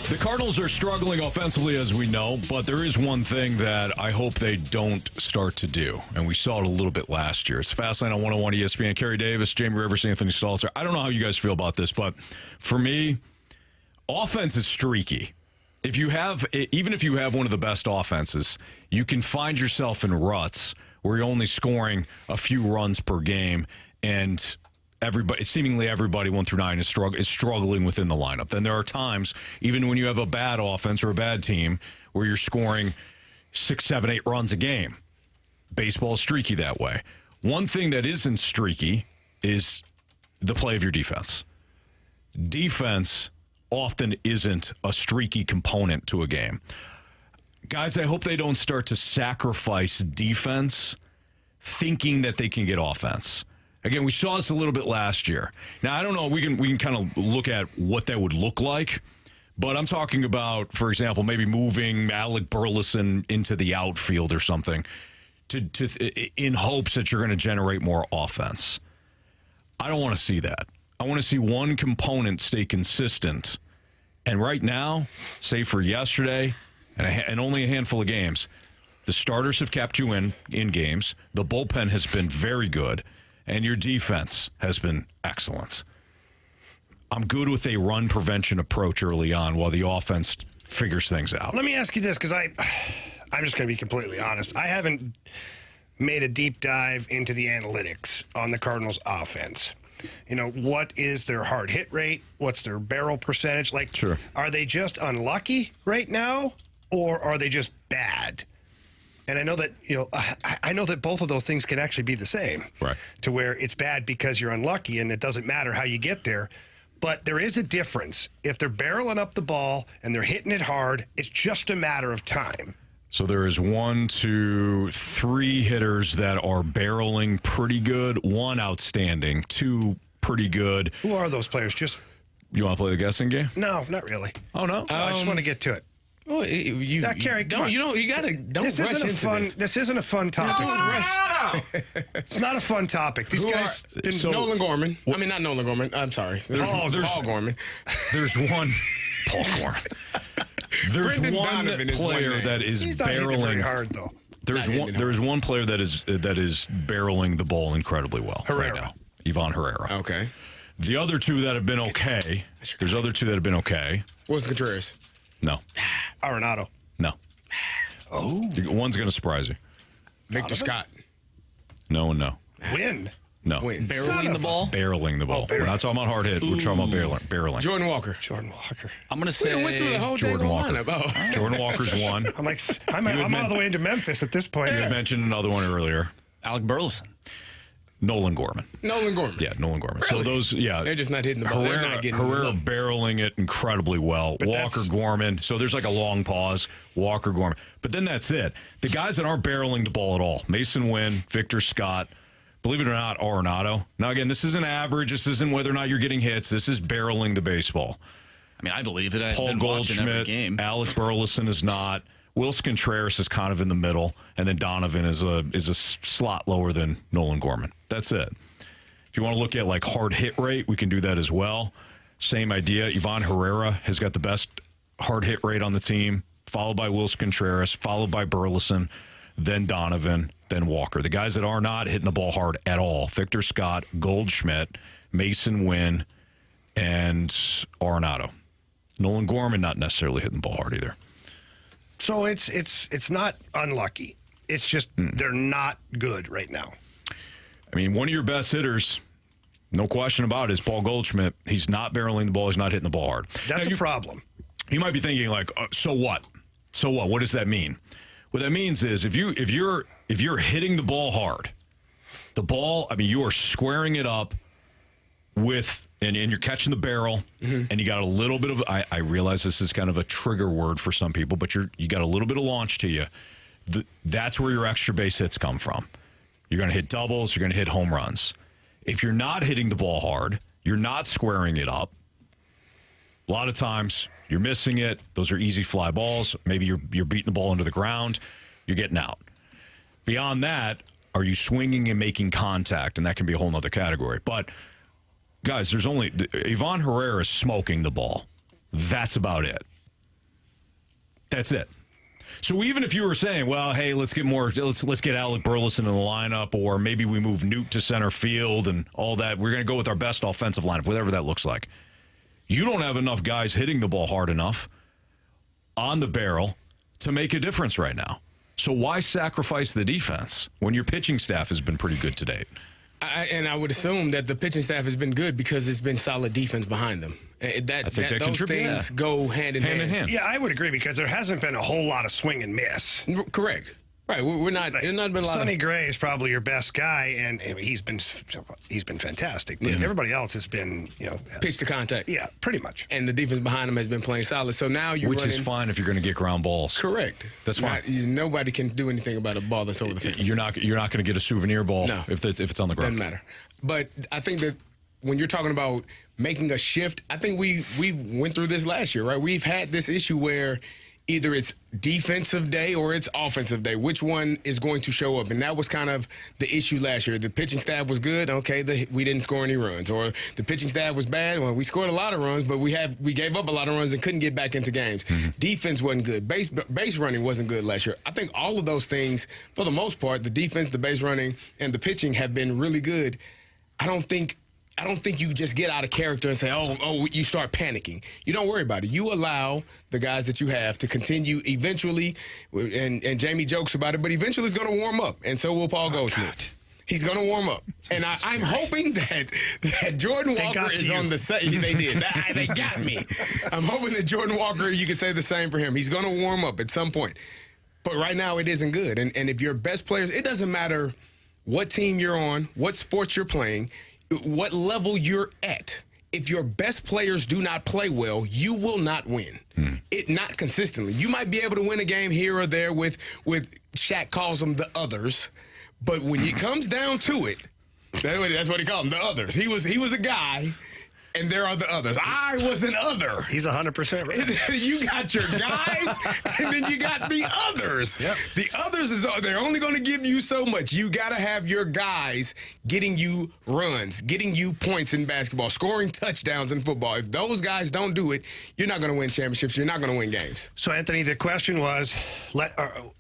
The Cardinals are struggling offensively, as we know, but there is one thing that I hope they don't start to do, and we saw it a little bit last year. It's Fastlane on 101 ESPN. Carey Davis, Jamie Rivers, Anthony Stalter. I don't know how you guys feel about this, but for me, offense is streaky. Even if you have one of the best offenses, you can find yourself in ruts where you're only scoring a few runs per game, and seemingly everybody 1 through 9 is struggling within the lineup. Then there are times, even when you have a bad offense or a bad team, where you're scoring 6, 7, 8 runs a game. Baseball is streaky that way. One thing that isn't streaky is the play of your defense. Defense often isn't a streaky component to a game. Guys, I hope they don't start to sacrifice defense thinking that they can get offense. Again, we saw this a little bit last year. Now, I don't know. We can kind of look at what that would look like, but I'm talking about, for example, maybe moving Alec Burleson into the outfield or something in hopes that you're going to generate more offense. I don't want to see that. I want to see one component stay consistent. And right now, save for yesterday and only a handful of games, the starters have kept you in games. The bullpen has been very good. And your defense has been excellent. I'm good with a run prevention approach early on while the offense figures things out. Let me ask you this, because I'm just going to be completely honest. I haven't made a deep dive into the analytics on the Cardinals offense. You know, what is their hard hit rate? What's their barrel percentage? Like, sure. Are they just unlucky right now, or are they just bad? And I know that, I know that both of those things can actually be the same. Right. To where it's bad because you're unlucky and it doesn't matter how you get there. But there is a difference. If they're barreling up the ball and they're hitting it hard, it's just a matter of time. So there is 1, 2, 3 hitters that are barreling pretty good, 1 outstanding, 2 pretty good. Who are those players? You want to play the guessing game? No, not really. Oh, no? I just want to get to it. Oh, Carey, don't rush into this. This isn't a fun topic. No. It's not a fun topic. These guys. Nolan Gorman. I mean, not Nolan Gorman. I'm sorry. There's Paul Gorman. There's one Paul Gorman. There's Brendan one Donovan is player one that is He's not hitting it very barreling hard, though. There's one player that is barreling the ball incredibly well. Herrera. Right now. Ivan Herrera. Okay. The other 2 that have been okay. There's other 2 that have been okay. What's Contreras? No. Arenado. No. Oh. One's going to surprise you. Victor Scott. No and no. Win. No. Win. Barreling the ball? Barreling the ball. We're not talking about hard hit. We're talking about barreling. Jordan Walker. I'm going to say We went through the whole Jordan Walker. lineup. Oh. Jordan Walker's one. I'm all the way into Memphis at this point. You had mentioned another one earlier. Alec Burleson. Nolan Gorman. Nolan Gorman. Yeah, Nolan Gorman. Really? So those, They're just not hitting the ball. They're not getting Herrera barreling it incredibly well. Walker Gorman. So there's like a long pause. Walker Gorman. But then that's it. The guys that aren't barreling the ball at all. Mason Wynn, Victor Scott, believe it or not, Arenado. Now, again, this isn't average. This isn't whether or not you're getting hits. This is barreling the baseball. I mean, I believe it. I've Paul been watching every Goldschmidt, game. Alec Burleson is not. Wilson Contreras is kind of in the middle. And then Donovan is a slot lower than Nolan Gorman. That's it. If you want to look at like hard hit rate, we can do that as well. Same idea. Ivan Herrera has got the best hard hit rate on the team, followed by Wilson Contreras, followed by Burleson, then Donovan, then Walker. The guys that are not hitting the ball hard at all, Victor Scott, Goldschmidt, Mason Wynn, and Arenado. Nolan Gorman not necessarily hitting the ball hard either. So it's not unlucky. It's just they're not good right now. I mean, one of your best hitters, no question about it, is Paul Goldschmidt. He's not barreling the ball. He's not hitting the ball hard. That's a problem. You might be thinking like, so what? So what? What does that mean? What that means is if you're hitting the ball hard, the ball, I mean, you are squaring it up with, and you're catching the barrel, and you got a little bit of, I realize this is kind of a trigger word for some people, but you got a little bit of launch to you. That's where your extra base hits come from. You're going to hit doubles. You're going to hit home runs. If you're not hitting the ball hard, you're not squaring it up. A lot of times you're missing it. Those are easy fly balls. Maybe you're beating the ball into the ground. You're getting out. Beyond that, are you swinging and making contact? And that can be a whole other category. But, guys, there's only Ivan Herrera is smoking the ball. That's about it. That's it. So even if you were saying, well, hey, let's get Alec Burleson in the lineup, or maybe we move Newt to center field and all that, we're going to go with our best offensive lineup, whatever that looks like. You don't have enough guys hitting the ball hard enough on the barrel to make a difference right now. So why sacrifice the defense when your pitching staff has been pretty good to date? And I would assume that the pitching staff has been good because it's been solid defense behind them. I think that those things go hand in hand. Yeah, I would agree because there hasn't been a whole lot of swing and miss. Correct. Right, we're not. There's not been a lot. Sonny Gray is probably your best guy, and he's been fantastic. But everybody else has been, pitch to contact. Yeah, pretty much. And the defense behind him has been playing solid. So now you're which running, is fine if you're going to get ground balls. Correct. That's fine. Nobody can do anything about a ball that's over the fence. You're not going to get a souvenir ball if it's on the ground. Doesn't matter. But I think that when you're talking about making a shift, I think we went through this last year, right? We've had this issue where either it's defensive day or it's offensive day. Which one is going to show up? And that was kind of the issue last year. The pitching staff was good. Okay, we didn't score any runs. Or the pitching staff was bad. Well, we scored a lot of runs, but we gave up a lot of runs and couldn't get back into games. Mm-hmm. Defense wasn't good. Base running wasn't good last year. I think all of those things, for the most part, the defense, the base running, and the pitching have been really good. I don't think you just get out of character and say, oh, you start panicking. You don't worry about it. You allow the guys that you have to continue eventually, and Jamie jokes about it, but eventually it's going to warm up, and so will Paul Goldschmidt. He's going to warm up. And I'm hoping that Jordan Walker is on the same. They did. They got me. I'm hoping that Jordan Walker, you can say the same for him. He's going to warm up at some point. But right now it isn't good. And if your best players, it doesn't matter what team you're on, what sports you're playing, what level you're at. If your best players do not play well, you will not win. It not consistently. You might be able to win a game here or there with Shaq calls them the others, but when it comes down to it, that's what he called them, the others. He was a guy. And there are the others. I was an other. He's 100% right. You got your guys, and then you got the others. Yep. The others, they're only going to give you so much. You got to have your guys getting you runs, getting you points in basketball, scoring touchdowns in football. If those guys don't do it, you're not going to win championships. You're not going to win games. So, Anthony, the question was,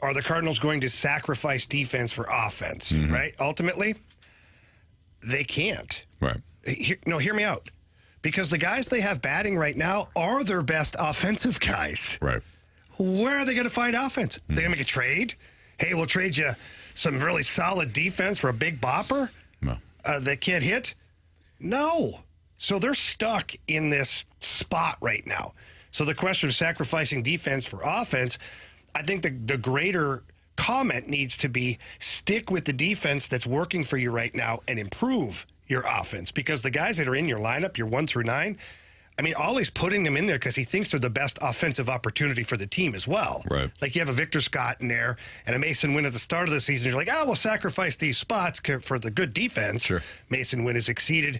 are the Cardinals going to sacrifice defense for offense, right? Ultimately, they can't. Right. Hear me out. Because the guys they have batting right now are their best offensive guys. Right. Where are they going to find offense? They're going to make a trade? Hey, we'll trade you some really solid defense for a big bopper No. That can't hit? No. So they're stuck in this spot right now. So the question of sacrificing defense for offense, I think the greater comment needs to be stick with the defense that's working for you right now and improve your offense, because the guys that are in your lineup, your 1 through 9, I mean, Ollie's putting them in there because he thinks they're the best offensive opportunity for the team as well. Right. Like you have a Victor Scott in there and a Mason Wynn at the start of the season. You're like, we'll sacrifice these spots for the good defense. Sure. Mason Wynn has exceeded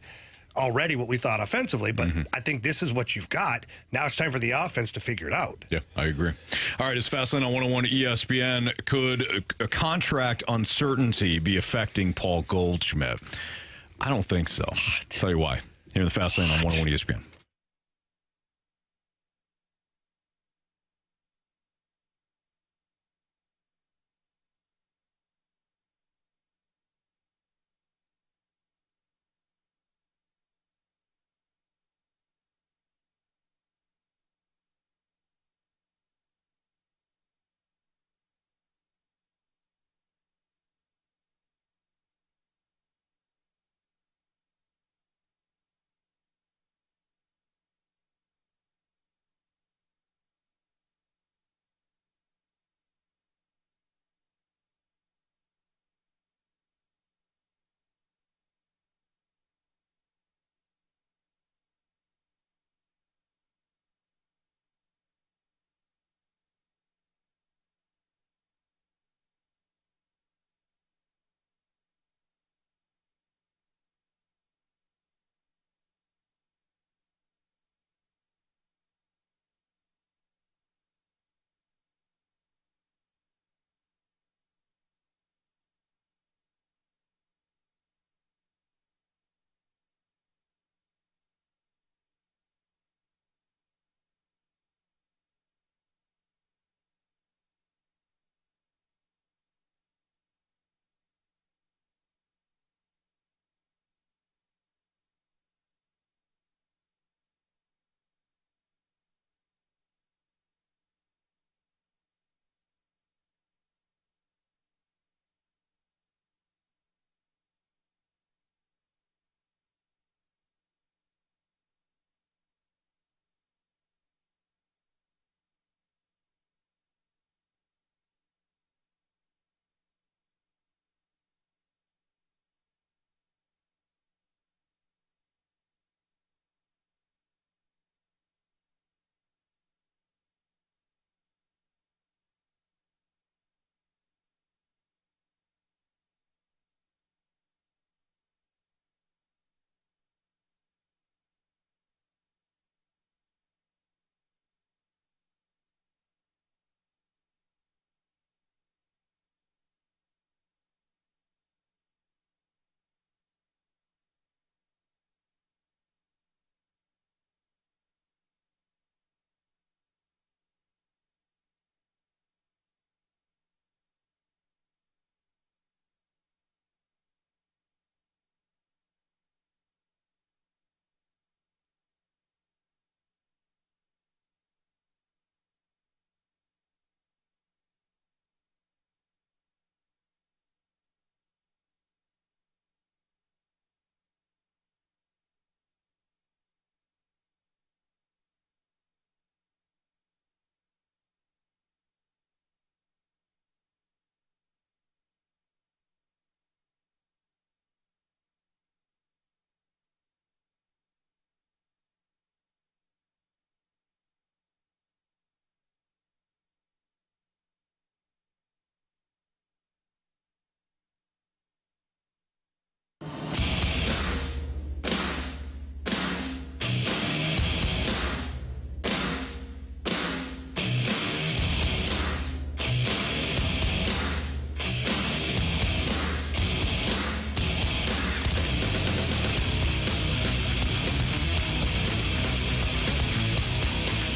already what we thought offensively, but I think this is what you've got. Now it's time for the offense to figure it out. Yeah, I agree. All right, it's Fastlane on 101 ESPN. Could a contract uncertainty be affecting Paul Goldschmidt? I don't think so. I'll tell you why. Here in the Fastlane on 101 ESPN.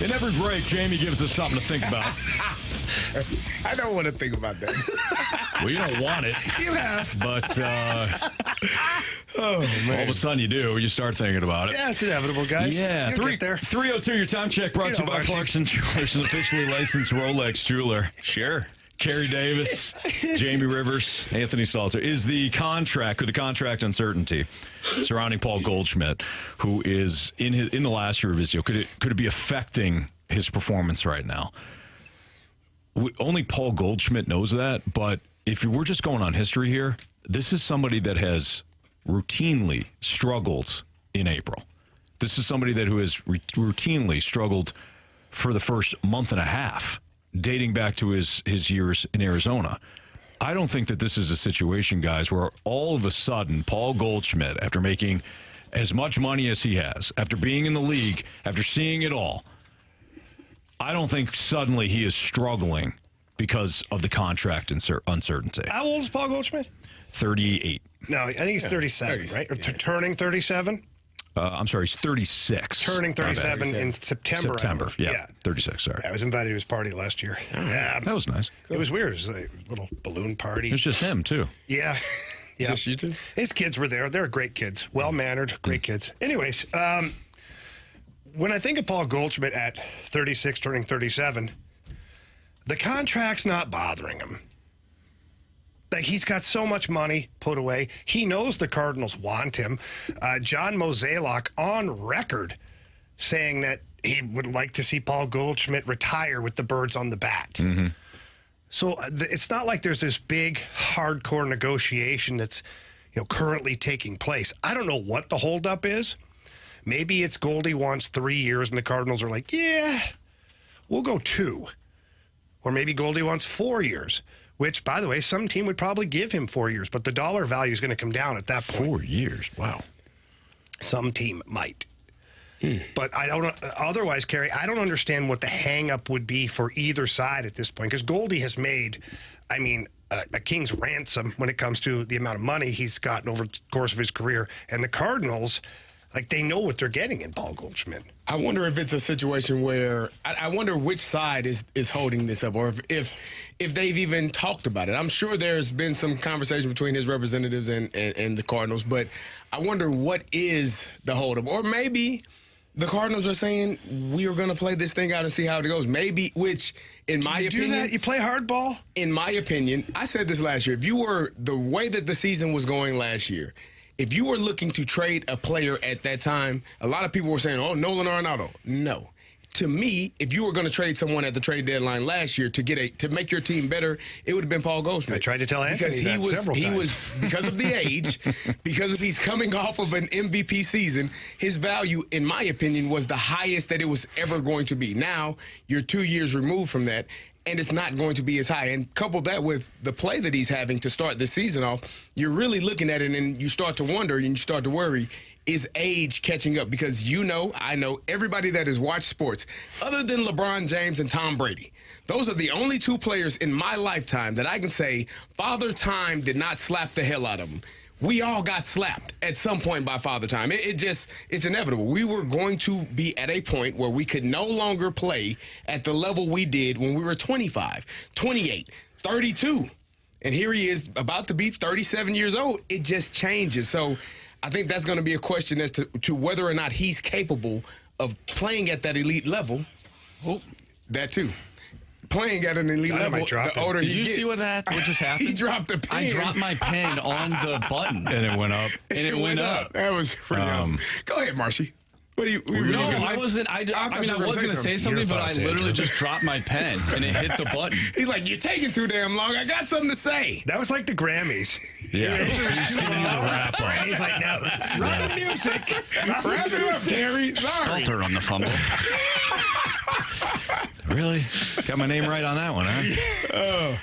In every break, Jamie gives us something to think about. I don't want to think about that. Well, you don't want it. You have. But all of a sudden you do. You start thinking about it. Yeah, it's inevitable, guys. Yeah. You'll get there. 302, your time check brought to you by Marcy. Clarkson Jewelers, an officially licensed Rolex jeweler. Sure. Carey Davis, Jamie Rivers, Anthony Stalter. Is the contract uncertainty surrounding Paul Goldschmidt, who is in the last year of his deal, could it be affecting his performance right now? Only Paul Goldschmidt knows that, but if we're just going on history here, this is somebody that has routinely struggled in April. This is somebody who has routinely struggled for the first month and a half, dating back to his years in Arizona. I don't think that this is a situation, guys, where all of a sudden Paul Goldschmidt, after making as much money as he has, after being in the league, after seeing it all, I don't think suddenly he is struggling because of the contract uncertainty. How old is Paul Goldschmidt? 38. No, I think he's 37, right? Or turning 37? I'm sorry, he's 36. Turning 37 in September. Yeah, 36, sorry. I was invited to his party last year. Yeah, That was nice. it was weird. It was a little balloon party. It was just him, too. Yeah. Yeah. Just you two? His kids were there. They're great kids. Well-mannered, great kids. Anyways, when I think of Paul Goldschmidt at 36, turning 37, the contract's not bothering him. Like, he's got so much money put away. He knows the Cardinals want him. John Mozeliak on record saying that he would like to see Paul Goldschmidt retire with the birds on the bat. Mm-hmm. So it's not like there's this big, hardcore negotiation that's currently taking place. I don't know what the holdup is. Maybe it's Goldie wants 3 years, and the Cardinals are like, yeah, we'll go 2. Or maybe Goldie wants 4 years. Which, by the way, some team would probably give him 4 years, but the dollar value is going to come down at that point. 4 years, wow. Some team might. But I don't. Otherwise, Carey, I don't understand what the hang-up would be for either side at this point, because Goldie has made, a king's ransom when it comes to the amount of money he's gotten over the course of his career. And the Cardinals, they know what they're getting in Paul Goldschmidt. I wonder if it's a situation where I wonder which side is holding this up, or if they've even talked about it. I'm sure there's been some conversation between his representatives and the Cardinals, but I wonder what is the holdup, or maybe the Cardinals are saying we are going to play this thing out and see how it goes. Maybe, which in my opinion, do that? You play hardball? In my opinion, I said this last year. If you were the way that the season was going last year, if you were looking to trade a player at that time, a lot of people were saying, oh, Nolan Arenado. No. To me, if you were going to trade someone at the trade deadline last year to make your team better, it would have been Paul Goldschmidt. I tried to tell Anthony several times. He was, because of the age, because he's coming off of an MVP season, his value, in my opinion, was the highest that it was ever going to be. Now, you're 2 years removed from that, and it's not going to be as high. And couple that with the play that he's having to start the season off, you're really looking at it and you start to wonder and you start to worry, is age catching up? Because I know everybody that has watched sports, other than LeBron James and Tom Brady, those are the only 2 players in my lifetime that I can say Father Time did not slap the hell out of them. We all got slapped at some point by Father Time. It's inevitable. We were going to be at a point where we could no longer play at the level we did when we were 25, 28, 32. And here he is about to be 37 years old. It just changes. So I think that's going to be a question as to whether or not he's capable of playing at that elite level. Oh, that too. Playing at an elite level, the older you get. Did you see what just happened? He dropped the pen. I dropped my pen on the button. And it went up. And it went up. That was pretty awesome. Go ahead, Marshy. What do you? No, I wasn't. I was going to say something, but I literally just dropped my pen and it hit the button. He's like, "You're taking too damn long. I got something to say." That was like the Grammys. Yeah. He's giving you the wrap up. And he's like, "Now, run the music. Wrap it up, Carey." Sorry. Stalter on the fumble. Really? Got my name right on that one, huh?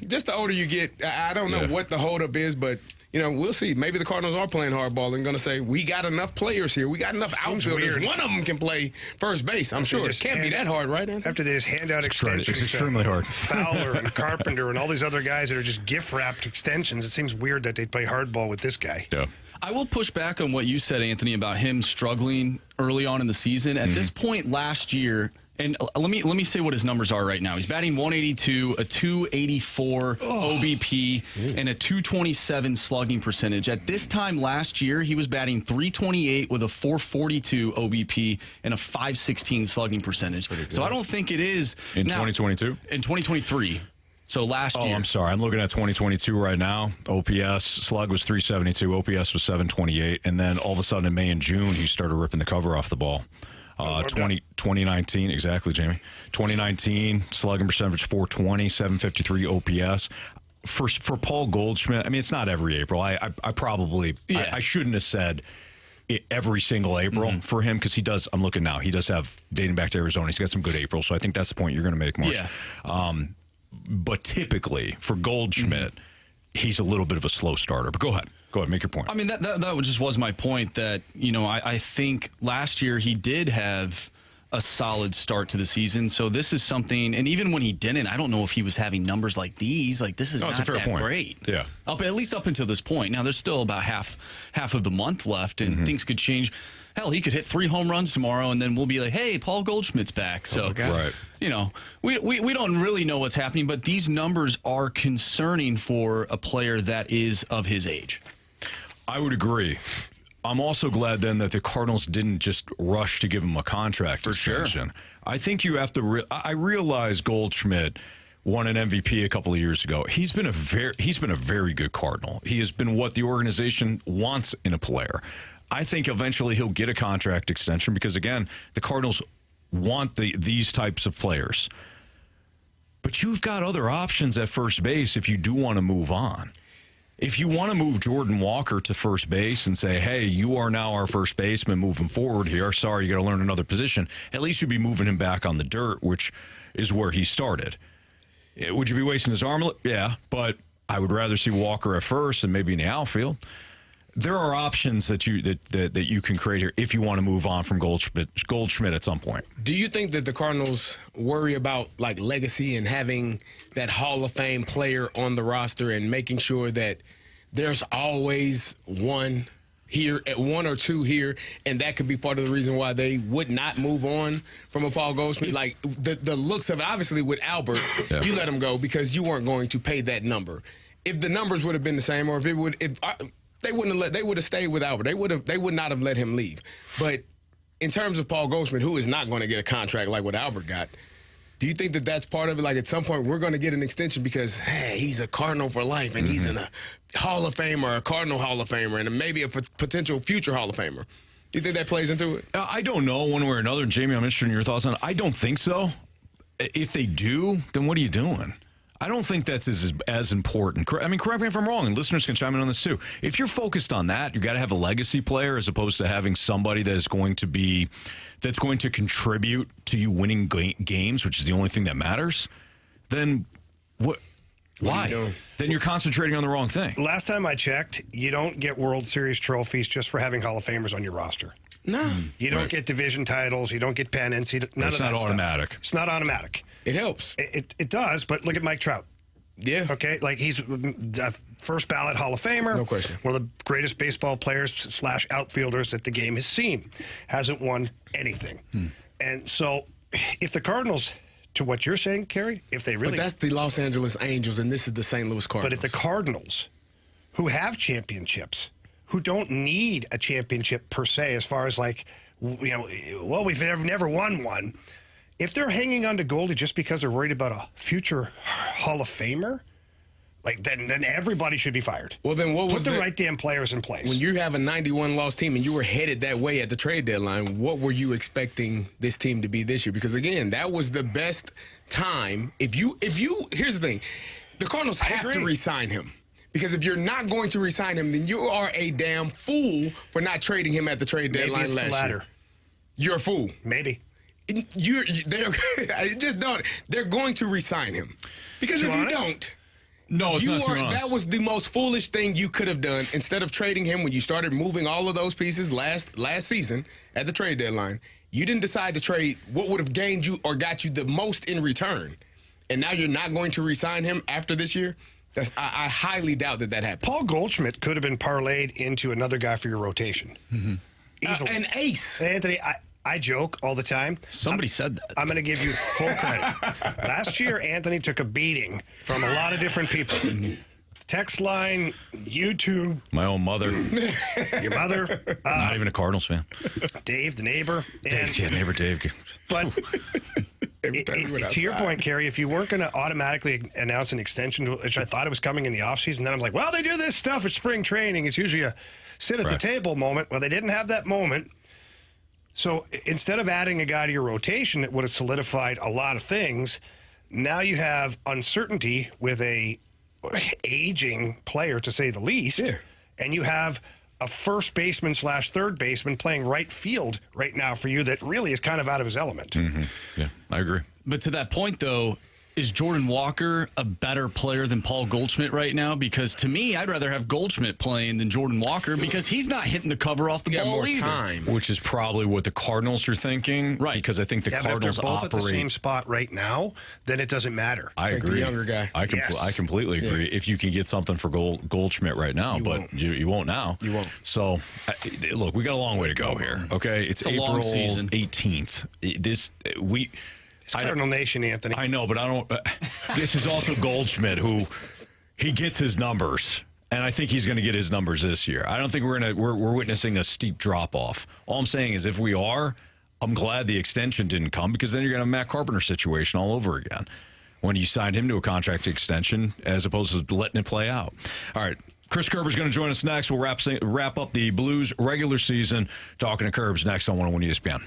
Just the older you get, I don't know what the holdup is, but we'll see. Maybe the Cardinals are playing hardball and going to say, we got enough players here. We got enough outfielders. Weird. One of them can play first base. I'm sure. It can't be that hard, right, Anthony? After they just hand out extensions. It's extremely hard. Fowler and Carpenter and all these other guys that are just gift-wrapped extensions, it seems weird that they'd play hardball with this guy. Yeah. I will push back on what you said, Anthony, about him struggling early on in the season. At this point last year, and let me say what his numbers are right now. He's batting 182, a 284 OBP, and a 227 slugging percentage. At this time last year, he was batting 328 with a 442 OBP and a 516 slugging percentage. So I don't think it is in 2022? In 2023. So last year. Oh, I'm sorry. I'm looking at 2022 right now. OPS, slug was 372. OPS was 728. And then all of a sudden in May and June, he started ripping the cover off the ball. 2019, exactly, Jamie. 2019, slugging percentage 420, 753 OPS. For Paul Goldschmidt, I mean, it's not every April. I probably, I shouldn't have said every single April for him because he does, I'm looking now, he does have, dating back to Arizona, he's got some good April. So I think that's the point you're going to make, Marsh. Yeah. But typically, for Goldschmidt, he's a little bit of a slow starter. But go ahead, make your point. I mean, that just was my point. That I think last year he did have a solid start to the season. So this is something, and even when he didn't, I don't know if he was having numbers like these. Like this is not that great. Yeah, at least up until this point. Now there's still about half of the month left, and things could change. Hell, he could hit 3 home runs tomorrow, and then we'll be like, "Hey, Paul Goldschmidt's back." So, right. We don't really know what's happening, but these numbers are concerning for a player that is of his age. I would agree. I'm also glad then that the Cardinals didn't just rush to give him a contract extension. Sure. I think you have to. I realize Goldschmidt won an MVP a couple of years ago. He's been a very good Cardinal. He has been what the organization wants in a player. I think eventually he'll get a contract extension because, again, the Cardinals want these types of players. But you've got other options at first base if you do want to move on. If you want to move Jordan Walker to first base and say, hey, you are now our first baseman moving forward here. Sorry, you got to learn another position. At least you'd be moving him back on the dirt, which is where he started. Would you be wasting his arm? Yeah, but I would rather see Walker at first and maybe in the outfield. There are options that you can create here if you want to move on from Goldschmidt at some point. Do you think that the Cardinals worry about like legacy and having that Hall of Fame player on the roster and making sure that there's always one here, at 1 or 2 here, and that could be part of the reason why they would not move on from a Paul Goldschmidt? Like the looks of it, obviously with Albert, you let him go because you weren't going to pay that number. If the numbers would have been the same, or they would have stayed with Albert. They would not have let him leave. But in terms of Paul Goldschmidt, who is not going to get a contract like what Albert got, do you think that that's part of it? Like at some point we're going to get an extension because, hey, he's a Cardinal for life and he's in a Hall of Famer, a Cardinal Hall of Famer, and maybe a potential future Hall of Famer. Do you think that plays into it? I don't know one way or another. Jamie, I'm interested in your thoughts on it. I don't think so. If they do, then what are you doing? I don't think that's as important. I mean, correct me if I'm wrong, and listeners can chime in on this too. If you're focused on that, you got to have a legacy player as opposed to having somebody that's going to contribute to you winning games, which is the only thing that matters. Then what? Why? Then you're concentrating on the wrong thing. Last time I checked, you don't get World Series trophies just for having Hall of Famers on your roster. No. You don't get division titles. You don't get pennants. None of that stuff. It's not automatic. It's not automatic. It helps. It does, but look at Mike Trout. Yeah. Okay, like he's a first ballot Hall of Famer. No question. One of the greatest baseball players / outfielders that the game has seen. Hasn't won anything. And so if the Cardinals, to what you're saying, Carey, if they really... But that's the Los Angeles Angels, and this is the St. Louis Cardinals. But if the Cardinals, who have championships, who don't need a championship per se, as far as like, we've never won one. If they're hanging on to Goldie just because they're worried about a future Hall of Famer, like then everybody should be fired. Well, then what was Put the right damn players in place. When you have a 91-loss team and you were headed that way at the trade deadline, what were you expecting this team to be this year? Because again, that was the best time. If you here's the thing, the Cardinals have to re-sign him. Because if you're not going to re-sign him, then you are a damn fool for not trading him at the trade deadline last year. You're a fool. Maybe. They're going to re-sign him. Because if you don't, no, it's not too honest. That was the most foolish thing you could have done. Instead of trading him when you started moving all of those pieces last season at the trade deadline, you didn't decide to trade what would have gained you or got you the most in return. And now you're not going to re-sign him after this year? I highly doubt that happens. Paul Goldschmidt could have been parlayed into another guy for your rotation. Easily. An ace. Anthony, I joke all the time. Somebody said that. I'm going to give you full credit. Last year, Anthony took a beating from a lot of different people. Text line, YouTube. My own mother. Your mother. Not even a Cardinals fan. Dave, the neighbor. Neighbor Dave. But to your point, Carey, if you weren't going to automatically announce an extension, which I thought it was coming in the offseason, then I'm like, well, they do this stuff at spring training. It's usually a sit at the table moment. Well, they didn't have that moment. So instead of adding a guy to your rotation that would have solidified a lot of things, now you have uncertainty with a aging player, to say the least, and you have a first baseman / third baseman playing right field right now for you that really is kind of out of his element. Yeah, I agree. But to that point, though, is Jordan Walker a better player than Paul Goldschmidt right now? Because to me, I'd rather have Goldschmidt playing than Jordan Walker because he's not hitting the cover off the ball more either. time. Which is probably what the Cardinals are thinking. Right. Because I think the But if Cardinals they're both operate. at the same spot right now, then it doesn't matter. I Take the agree. younger guy. I Yes. completely agree. If you can get something for Goldschmidt right now, you won't now. You won't. So, look, we got a long way to go here. Okay, it's a April long season. 18th. It's Cardinal Nation, Anthony. I know, but I don't. This is also Goldschmidt, who he gets his numbers, and I think he's going to get his numbers this year. I don't think we're witnessing a steep drop off. All I'm saying is, if we are, I'm glad the extension didn't come because then you're going to have a Matt Carpenter situation all over again when you signed him to a contract extension as opposed to letting it play out. All right. Chris Kerber's going to join us next. We'll wrap up the Blues regular season. Talking to Kerbs next on 101 ESPN.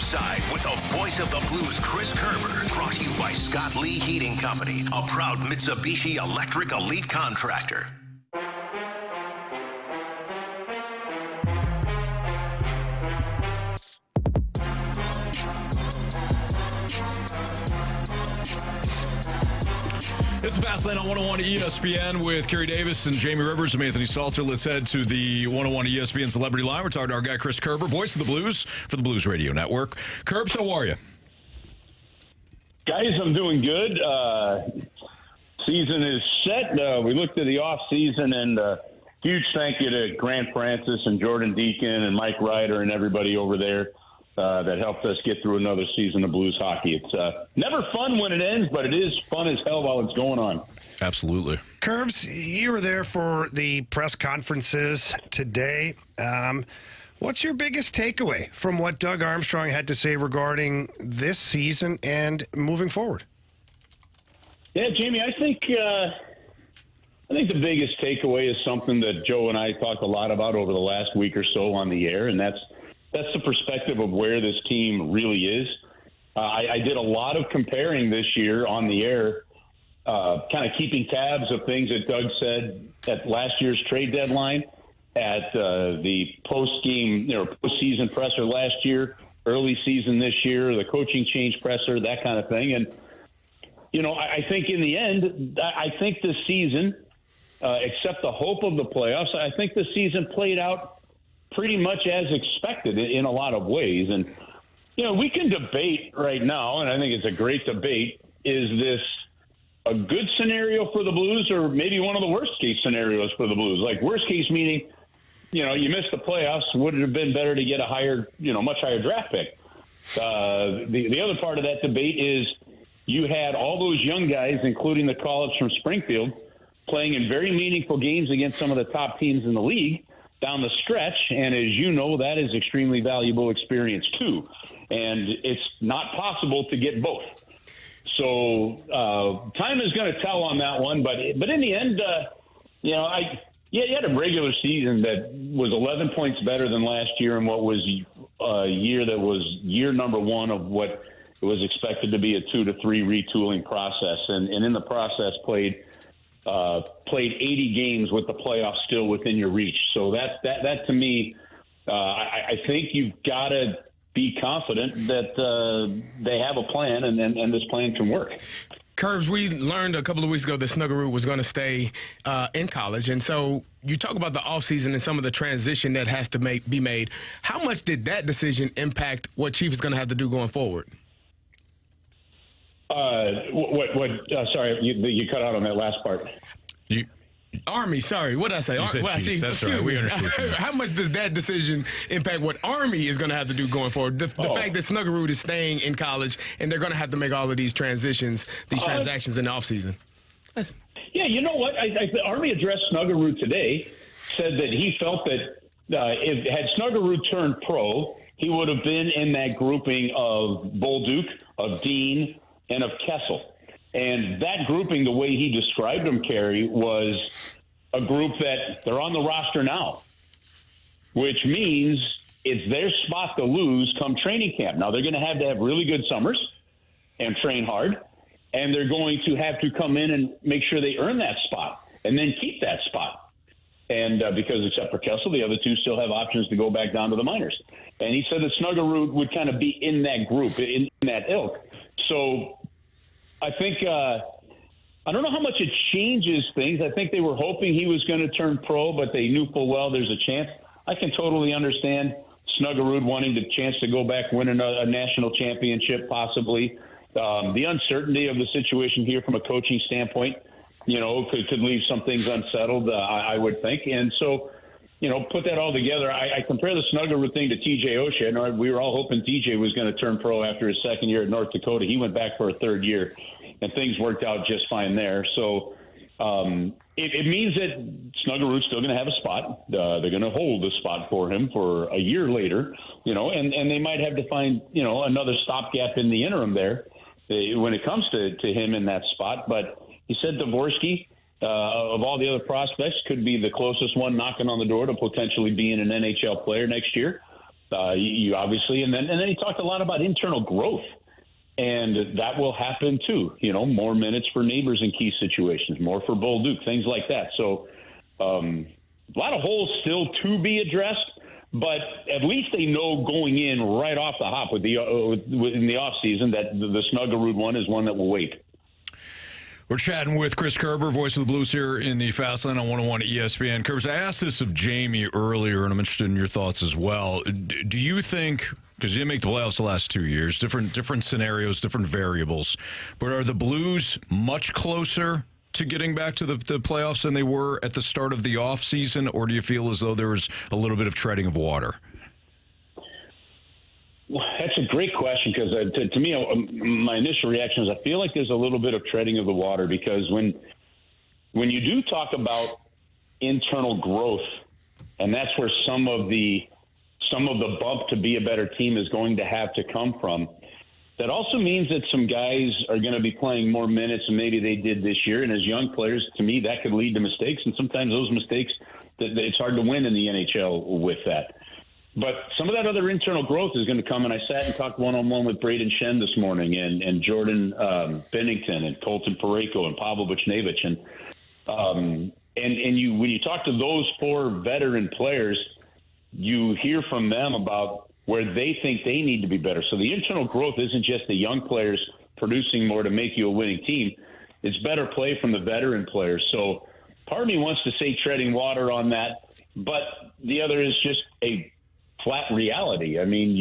side with the voice of the Blues, Chris Kerber. Brought to you by Scott Lee Heating Company, a proud Mitsubishi Electric Elite contractor. It's a Fast Lane on 101 ESPN with Carey Davis and Jamie Rivers. I'm Anthony Stalter. Let's head to the 101 ESPN Celebrity Line. We're talking to our guy, Chris Kerber, voice of the Blues for the Blues Radio Network. Kerbs, how are you? Guys, I'm doing good. Season is set. We looked at the off season, and huge thank you to Grant Francis and Jordan Deacon and Mike Ryder and everybody over there that helped us get through another season of Blues hockey. It's never fun when it ends, but it is fun as hell while it's going on. Absolutely. Kerbs, you were there for the press conferences today. What's your biggest takeaway from what Doug Armstrong had to say regarding this season and moving forward? Yeah, Jamie, I think the biggest takeaway is something that Joe and I talked a lot about over the last week or so on the air, and that's the perspective of where this team really is. I did a lot of comparing this year on the air, kind of keeping tabs of things that Doug said at last year's trade deadline, at the postseason presser last year, early season this year, the coaching change presser, that kind of thing. And, I think in the end, I think this season, except the hope of the playoffs, I think the season played out pretty much as expected in a lot of ways. And, we can debate right now, and I think it's a great debate, is this a good scenario for the Blues or maybe one of the worst case scenarios for the Blues? Like worst case meaning, you missed the playoffs, would it have been better to get a higher, much higher draft pick? The other part of that debate is you had all those young guys, including the call-ups from Springfield, playing in very meaningful games against some of the top teams in the league down the stretch, and as you know, that is extremely valuable experience too. And it's not possible to get both. So time is going to tell on that one, but in the end, you had a regular season that was 11 points better than last year in what was a year that was year number one of what was expected to be a 2 to 3 retooling process, and in the process played 80 games with the playoffs still within your reach. So that to me, I think you've got to be confident that they have a plan and this plan can work. Kerbs, we learned a couple of weeks ago that Snuggerud was going to stay in college. And so you talk about the offseason and some of the transition that has to be made. How much did that decision impact what Chief is going to have to do going forward? Sorry, you cut out on that last part. Army, sorry. What did I say? You said Chiefs. That's right. We understood what you meant. How much does that decision impact what Army is going to have to do going forward? The fact that Snuggerud is staying in college and they're going to have to make all of these transactions in the offseason. Yeah, you know what? Army addressed Snuggerud today, said that he felt that had Snuggerud turned pro, he would have been in that grouping of Bolduc, of Dean, and of Kessel. And that grouping, the way he described them, Carey, was a group that they're on the roster now, which means it's their spot to lose come training camp. Now, they're going to have really good summers and train hard, and they're going to have to come in and make sure they earn that spot and then keep that spot. And because except for Kessel, the other two still have options to go back down to the minors. And he said that Snuggerud would kind of be in that group, in that ilk. So I think I don't know how much it changes things. I think they were hoping he was going to turn pro, but they knew full well there's a chance. I can totally understand Snuggerud wanting the chance to go back, win a national championship, possibly. The uncertainty of the situation here from a coaching standpoint, could leave some things unsettled, I would think. And so, put that all together. I compare the Snuggerud thing to TJ Oshie. We were all hoping TJ was going to turn pro after his second year at North Dakota. He went back for a third year, and things worked out just fine there. So it means that Snuggerud's still going to have a spot. They're going to hold the spot for him for a year later, and they might have to find, another stopgap in the interim there when it comes to him in that spot. But he said Dvorsky, of all the other prospects, could be the closest one knocking on the door to potentially being an NHL player next year. You obviously, and then he talked a lot about internal growth, and that will happen too. More minutes for neighbors in key situations, more for Bolduc, things like that. So a lot of holes still to be addressed, but at least they know going in right off the hop in the offseason that the Snuggerud one is one that will wait. We're chatting with Chris Kerber, voice of the Blues here in the Fastlane on 101 ESPN. Kerbs, I asked this of Jamie earlier, and I'm interested in your thoughts as well. Do you think, because you didn't make the playoffs the last 2 years, different scenarios, different variables, but are the Blues much closer to getting back to the playoffs than they were at the start of the offseason, or do you feel as though there was a little bit of treading of water? Well, that's a great question because to me, my initial reaction is I feel like there's a little bit of treading of the water because when you do talk about internal growth, and that's where some of the bump to be a better team is going to have to come from, that also means that some guys are going to be playing more minutes than maybe they did this year. And as young players, to me, that could lead to mistakes. And sometimes those mistakes, it's hard to win in the NHL with that. But some of that other internal growth is going to come, and I sat and talked one-on-one with Braden Shen this morning and Jordan Bennington and Colton Parayko and Pavel Buchnevich. And when you talk to those four veteran players, you hear from them about where they think they need to be better. So the internal growth isn't just the young players producing more to make you a winning team. It's better play from the veteran players. So part of me wants to say treading water on that, but the other is just a flat reality. I mean,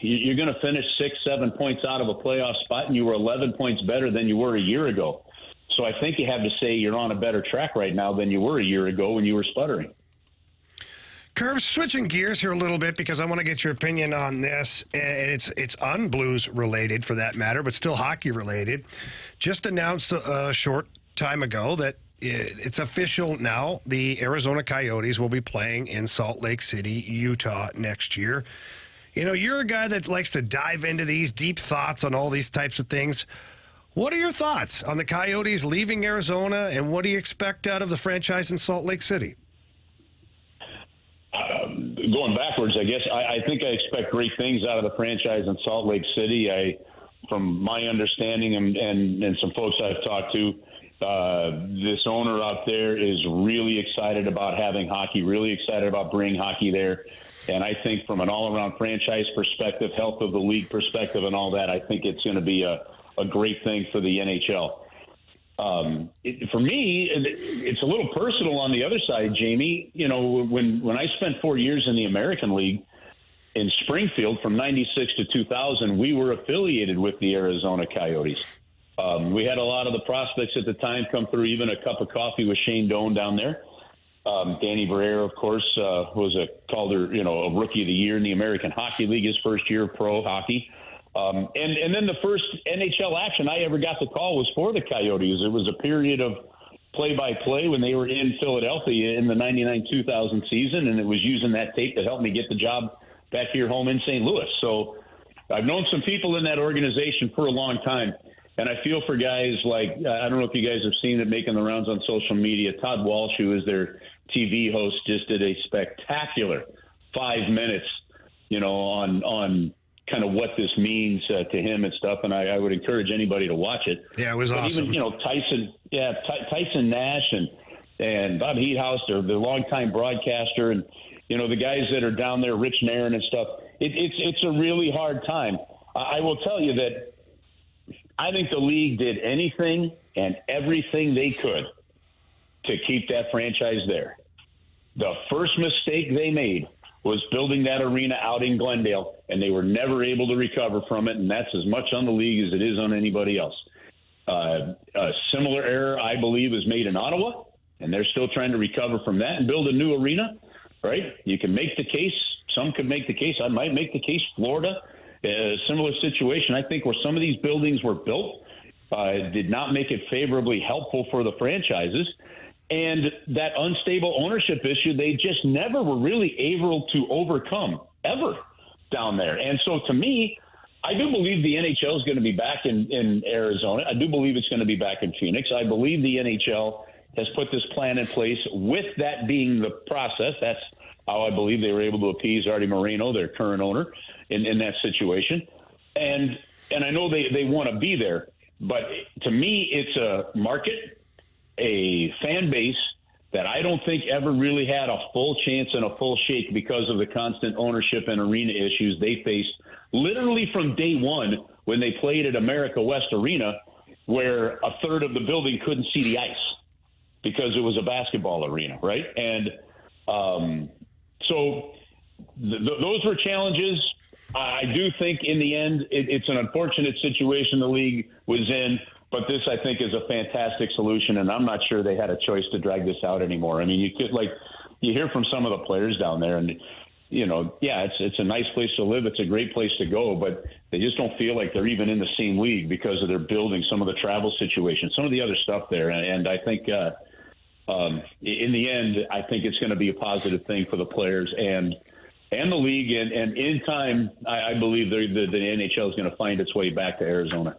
you're going to finish 6-7 points out of a playoff spot, and you were 11 points better than you were a year ago. So I think you have to say you're on a better track right now than you were a year ago when you were sputtering. Curb, switching gears here a little bit because I want to get your opinion on this, and it's un-Blues related for that matter, but still hockey related. Just announced a short time ago that it's official now. The Arizona Coyotes will be playing in Salt Lake City, Utah next year. You're a guy that likes to dive into these deep thoughts on all these types of things. What are your thoughts on the Coyotes leaving Arizona, and what do you expect out of the franchise in Salt Lake City? Going backwards, I guess, I think I expect great things out of the franchise in Salt Lake City. From my understanding and some folks I've talked to, this owner out there is really excited about having hockey, really excited about bringing hockey there. And I think from an all-around franchise perspective, health of the league perspective and all that, I think it's going to be a great thing for the NHL. For me, it's a little personal on the other side, Jamie. When I spent 4 years in the American League in Springfield from 96 to 2000, we were affiliated with the Arizona Coyotes. We had a lot of the prospects at the time come through, even a cup of coffee with Shane Doan down there. Danny Barrera, of course, was a Rookie of the Year in the American Hockey League, his first year of pro hockey. And then the first NHL action I ever got to call was for the Coyotes. It was a period of play-by-play when they were in Philadelphia in the 99-2000 season, and it was using that tape to help me get the job back here home in St. Louis. So I've known some people in that organization for a long time. And I feel for guys like, I don't know if you guys have seen it making the rounds on social media. Todd Walsh, who is their TV host, just did a spectacular 5 minutes, on kind of what this means to him and stuff. And I would encourage anybody to watch it. Yeah, it was awesome. Even, Tyson Nash and Bob Heathouse, the longtime broadcaster, and, the guys that are down there, Rich Nairn and stuff. It's a really hard time. I will tell you that I think the league did anything and everything they could to keep that franchise there. The first mistake they made was building that arena out in Glendale, and they were never able to recover from it, and that's as much on the league as it is on anybody else. A similar error, I believe, was made in Ottawa, and they're still trying to recover from that and build a new arena, right? You can make the case. Some could make the case. I might make the case Florida. A similar situation. I think where some of these buildings were built did not make it favorably helpful for the franchises. And that unstable ownership issue, they just never were really able to overcome, ever, down there. And so to me, I do believe the NHL is going to be back in Arizona. I do believe it's going to be back in Phoenix. I believe the NHL has put this plan in place with that being the process. That's how I believe they were able to appease Artie Moreno, their current owner, in that situation. And I know they want to be there, but to me, it's a market, a fan base that I don't think ever really had a full chance and a full shake because of the constant ownership and arena issues they faced literally from day one when they played at America West Arena, where a third of the building couldn't see the ice because it was a basketball arena, right? And so those were challenges. I do think in the end it's an unfortunate situation the league was in, but this, I think, is a fantastic solution, and I'm not sure they had a choice to drag this out anymore. I mean, you hear from some of the players down there, and, it's a nice place to live. It's a great place to go, but they just don't feel like they're even in the same league because of their building, some of the travel situations, some of the other stuff there. And I think in the end, I think it's going to be a positive thing for the players and the league. And in time, I believe the NHL is going to find its way back to Arizona.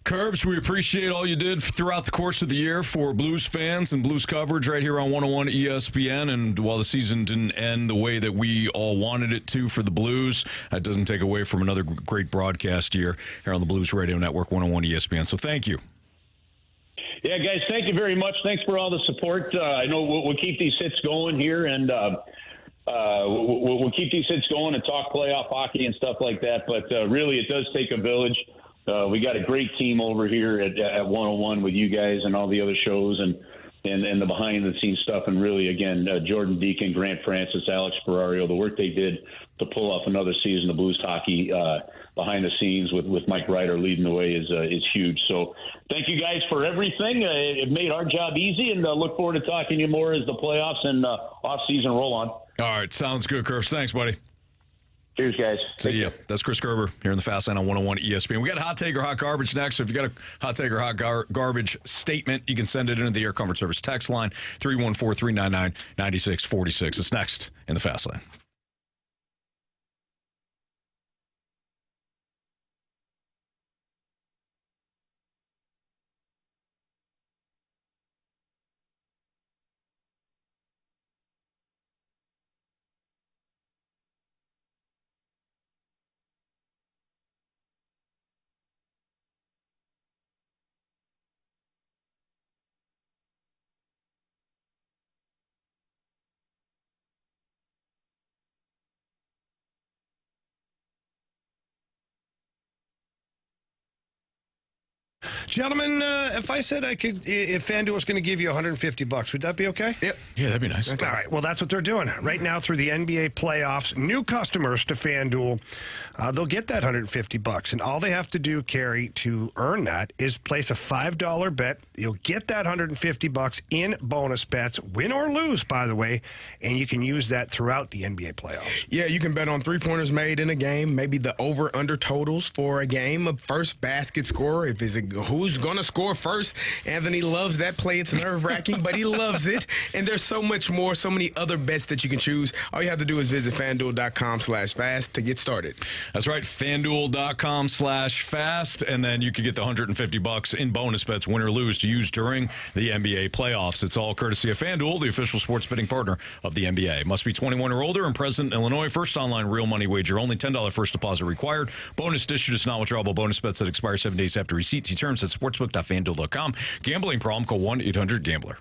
Kerbs, we appreciate all you did throughout the course of the year for Blues fans and Blues coverage right here on 101 ESPN. And while the season didn't end the way that we all wanted it to for the Blues, that doesn't take away from another great broadcast year here on the Blues Radio Network, 101 ESPN. So thank you. Yeah, guys, thank you very much. Thanks for all the support. I know we'll keep these hits going here, and we'll keep these hits going and talk playoff hockey and stuff like that. But really, it does take a village. We got a great team over here at 101 with you guys and all the other shows and the behind-the-scenes stuff. And really, again, Jordan Deacon, Grant Francis, Alex Ferrario, the work they did to pull off another season of Blues hockey behind the scenes with Mike Ryder leading the way is huge. So thank you guys for everything. It made our job easy, and look forward to talking to you more as the playoffs and off-season roll on. All right, sounds good, Chris. Thanks, buddy. Cheers, guys. See ya. That's Chris Kerber here in the Fast Line on 101 ESPN. We got hot take or hot garbage next. So if you got a hot take or hot garbage statement, you can send it into the Air Comfort Service text line 314-399-9646. It's next in the Fast Line. Gentlemen, if I said if FanDuel was going to give you $150, would that be okay? Yep. Yeah, that'd be nice. All right. Well, that's what they're doing right now through the NBA playoffs. New customers to FanDuel, they'll get that $150, and all they have to do, Carey, to earn that is place a $5 bet. You'll get that $150 in bonus bets, win or lose, by the way, and you can use that throughout the NBA playoffs. Yeah, you can bet on three-pointers made in a game, maybe the over-under totals for a game, a first basket scorer, if it's who's going to score first. Anthony loves that play. It's nerve-wracking, but he loves it. And there's so much more, so many other bets that you can choose. All you have to do is visit FanDuel.com/fast to get started. That's right, FanDuel.com/fast, and then you can get the $150 in bonus bets, win or lose, to use during the NBA playoffs. It's all courtesy of FanDuel, the official sports betting partner of the NBA. Must be 21 or older and present in Illinois. First online real money wager only. $10 first deposit required. Bonus issued is not withdrawable bonus bets that expire 7 days after receipt. See terms at sportsbook.fanduel.com. Gambling problem? Call 1-800-GAMBLER.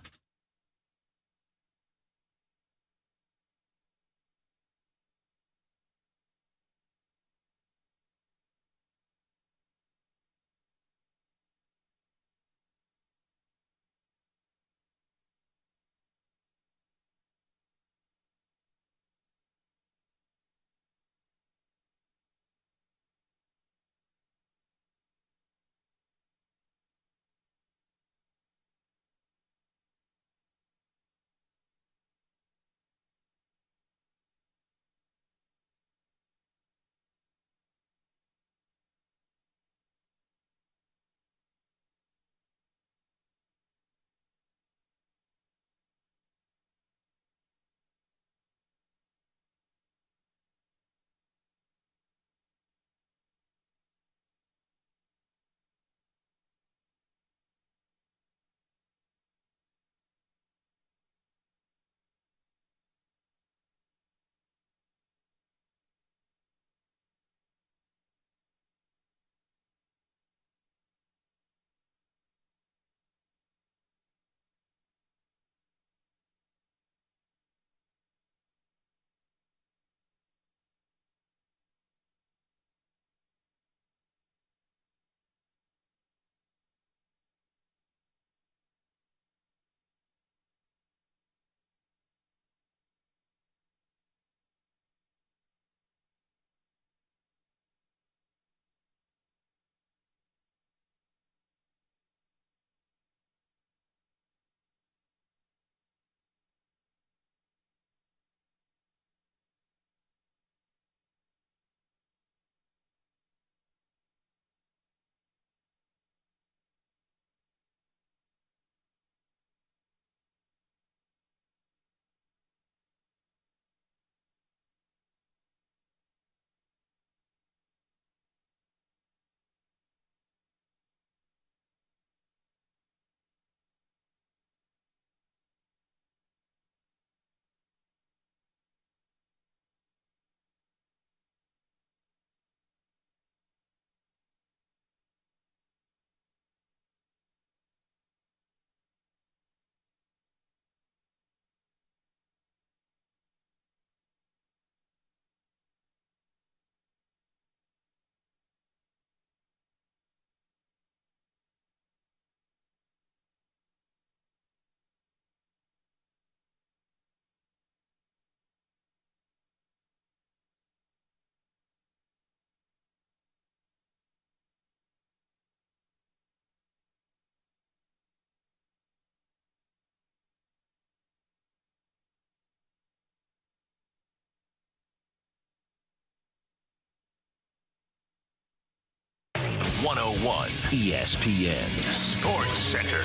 101 ESPN Sports Center.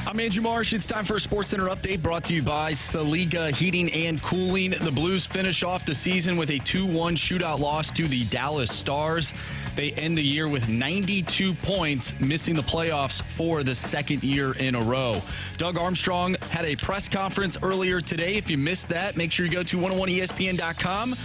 I'm Andrew Marsh. It's time for a Sports Center update brought to you by Saliga Heating and Cooling. The Blues finish off the season with a 2-1 shootout loss to the Dallas Stars. They end the year with 92 points, missing the playoffs for the second year in a row. Doug Armstrong had a press conference earlier today. If you missed that, make sure you go to 101ESPN.com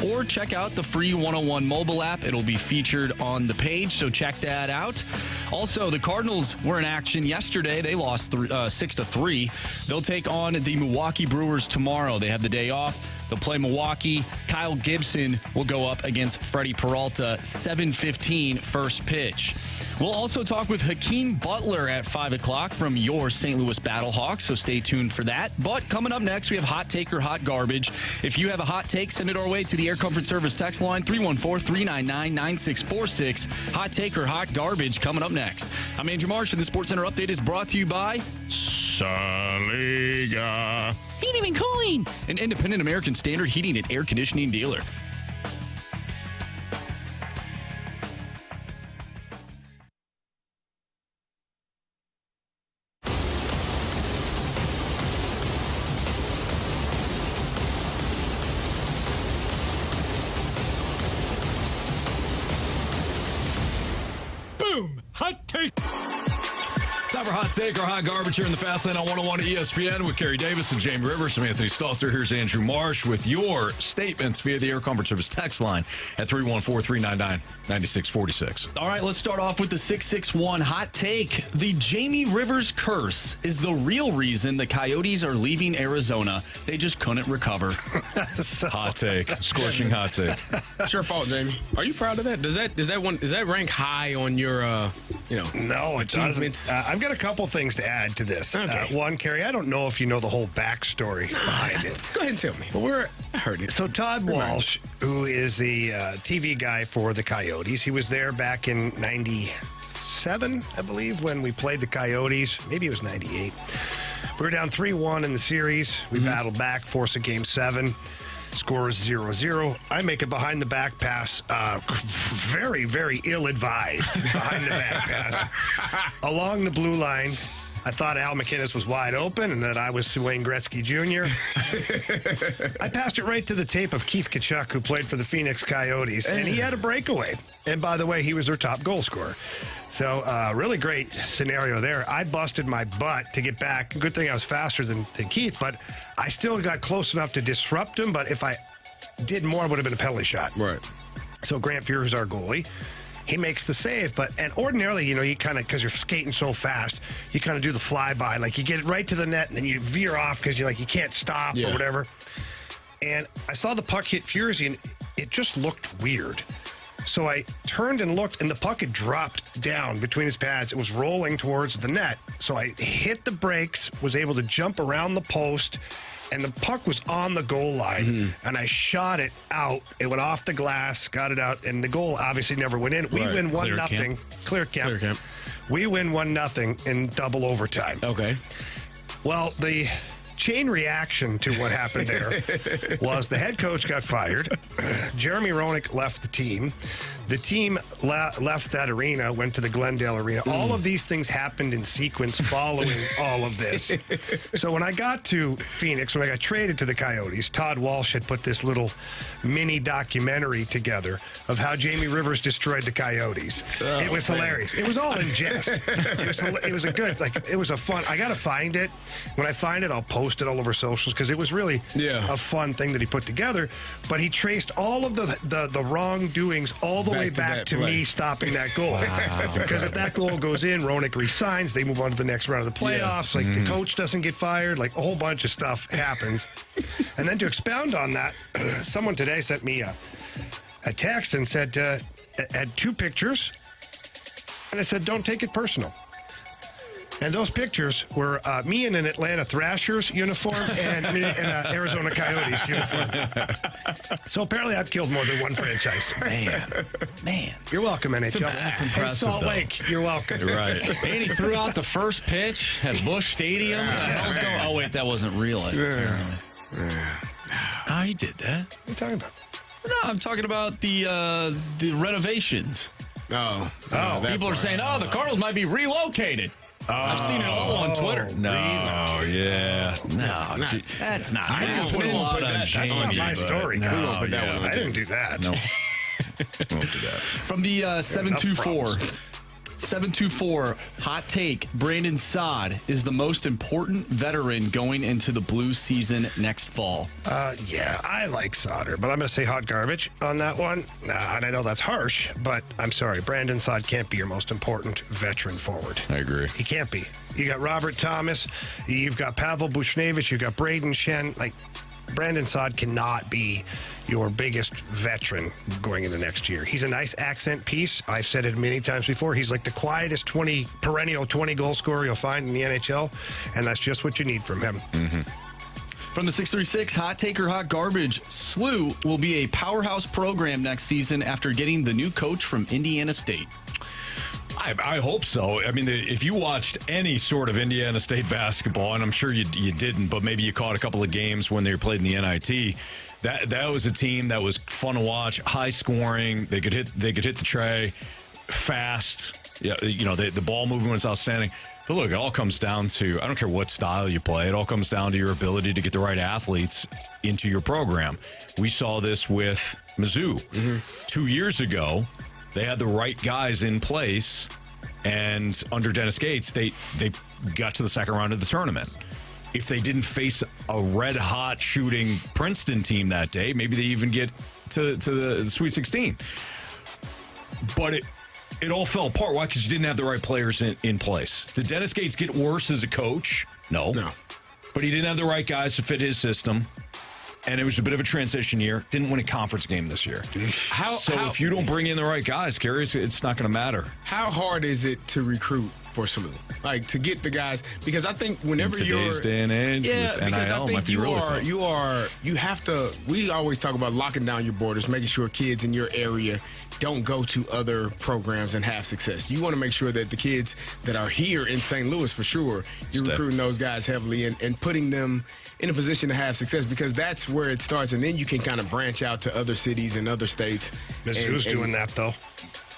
or check out the free 101 mobile app. It'll be featured on the page, so check that out. Also, the Cardinals were in action yesterday. They lost 6-3. They'll take on the Milwaukee Brewers tomorrow. They have the day off. They'll play Milwaukee. Kyle Gibson will go up against Freddie Peralta, 7:15 first pitch. We'll also talk with Hakeem Butler at 5 o'clock from your St. Louis Battlehawks, so stay tuned for that. But coming up next, we have Hot Take or Hot Garbage. If you have a hot take, send it our way to the Air Comfort Service text line, 314-399-9646. Hot Take or Hot Garbage coming up next. I'm Andrew Marsh, and the Sports Center update is brought to you by Saliga Heating and Cooling, an independent American Standard heating and air conditioning dealer. Boom! Hot take! Time for Hot Take or Hot Garbage here in the Fast Lane on 101 ESPN with Kerry Davis and Jamie Rivers. I'm Anthony Stalter. Here's Andrew Marsh with your statements via the Air Comfort Service text line at 314-399-9646. All right, let's start off with the 661 Hot Take. The Jamie Rivers curse is the real reason the Coyotes are leaving Arizona. They just couldn't recover. Hot take. Scorching hot take. It's your fault, Jamie. Are you proud of that? Does that rank high on your No, it doesn't. I've got a couple things to add to this. Okay. One, Carey, I don't know if you know the whole backstory behind it. Go ahead and tell me. But I heard it. So Todd Walsh, who is the TV guy for the Coyotes, he was there back in 97, I believe, when we played the Coyotes. Maybe it was 98. We were down 3-1 in the series. We battled back, forced a game 7. Score is 0-0. I make a behind-the-back pass, very, very ill-advised behind-the-back pass, along the blue line. I thought Al McInnes was wide open and that I was Wayne Gretzky Jr. I passed it right to the tape of Keith Tkachuk, who played for the Phoenix Coyotes, and he had a breakaway. And by the way, he was their top goal scorer. So really great scenario there. I busted my butt to get back. Good thing I was faster than Keith, but I still got close enough to disrupt him. But if I did more, it would have been a penalty shot. Right. So Grant Fuhr is our goalie. He makes the save, and ordinarily, you kind of, because you're skating so fast, you kind of do the flyby. Like, you get it right to the net, and then you veer off because you can't stop or whatever. And I saw the puck hit Furzy, and it just looked weird. So I turned and looked, and the puck had dropped down between his pads. It was rolling towards the net. So I hit the brakes, was able to jump around the post, and the puck was on the goal line, and I shot it out. It went off the glass, got it out, and the goal obviously never went in. We win 1-0. Clear camp. We win 1-0 in double overtime. Okay. Well, the chain reaction to what happened there was the head coach got fired. Jeremy Roenick left the team. The team left that arena, went to the Glendale Arena. All of these things happened in sequence following all of this. So when I got to Phoenix, when I got traded to the Coyotes, Todd Walsh had put this little mini documentary together of how Jamie Rivers destroyed the Coyotes. It was hilarious. It was all in jest. It was a good, it was a fun, I got to find it. When I find it, I'll post it all over socials because it was really a fun thing that he put together. But he traced all of the wrongdoings all the way back to me stopping that goal. Because if that goal goes in, Roenick resigns, they move on to the next round of the playoffs. The coach doesn't get fired. A whole bunch of stuff happens. And then to expound on that, someone today sent me a text and said, had 2 pictures. And I said, don't take it personal. And those pictures were me in an Atlanta Thrashers uniform and me in an Arizona Coyotes uniform. So apparently I've killed more than one franchise. Man. You're welcome, NHL. That's impressive, Hey, Salt though. Lake, you're welcome. Right. And he threw out the first pitch at Busch Stadium. What the hell's going on? Oh, wait, that wasn't real. Apparently. Oh, he did that. What are you talking about? No, I'm talking about the renovations. People are saying, the Cardinals might be relocated. I've seen it all on Twitter. No, yeah. No, that's not. That's not my story. No, I didn't do that. No. Won't do that. From the 724 hot take, Brandon Saad is the most important veteran going into the Blues season next fall. Yeah, I like Sauter, but I'm going to say hot garbage on that one. And I know that's harsh, but I'm sorry. Brandon Saad can't be your most important veteran forward. I agree. He can't be. You got Robert Thomas, you've got Pavel Buchnevich, you've got Braden Shen. Like, Brandon Saad cannot be your biggest veteran going into next year. He's a nice accent piece. I've said it many times before. He's like the quietest perennial 20-goal scorer you'll find in the NHL, and that's just what you need from him. Mm-hmm. From the 636, hot take or hot garbage, SLU will be a powerhouse program next season after getting the new coach from Indiana State. I hope so. I mean, if you watched any sort of Indiana State basketball, and I'm sure you didn't, but maybe you caught a couple of games when they played in the NIT, that was a team that was fun to watch, high scoring. They could hit the tray, fast. Yeah, the ball movement was outstanding. But look, it all comes down to, I don't care what style you play, it all comes down to your ability to get the right athletes into your program. We saw this with Mizzou 2 years ago. They had the right guys in place, and under Dennis Gates, they got to the second round of the tournament. If they didn't face a red-hot shooting Princeton team that day, maybe they even get to the Sweet 16. But it all fell apart. Why? Because you didn't have the right players in place. Did Dennis Gates get worse as a coach? No. But he didn't have the right guys to fit his system. And it was a bit of a transition year. Didn't win a conference game this year. If you don't bring in the right guys, Carey, it's not going to matter. How hard is it to recruit for SLU? Like, to get the guys, because I think whenever in today's day and age, yeah, with because NIL, I think might be really tough. you have to. We always talk about locking down your borders, making sure kids in your area don't go to other programs and have success. You want to make sure that the kids that are here in St. Louis, for sure, you're recruiting those guys heavily and putting them in a position to have success, because that's where it starts, and then you can kind of branch out to other cities and other states. Mizzou's doing that, though.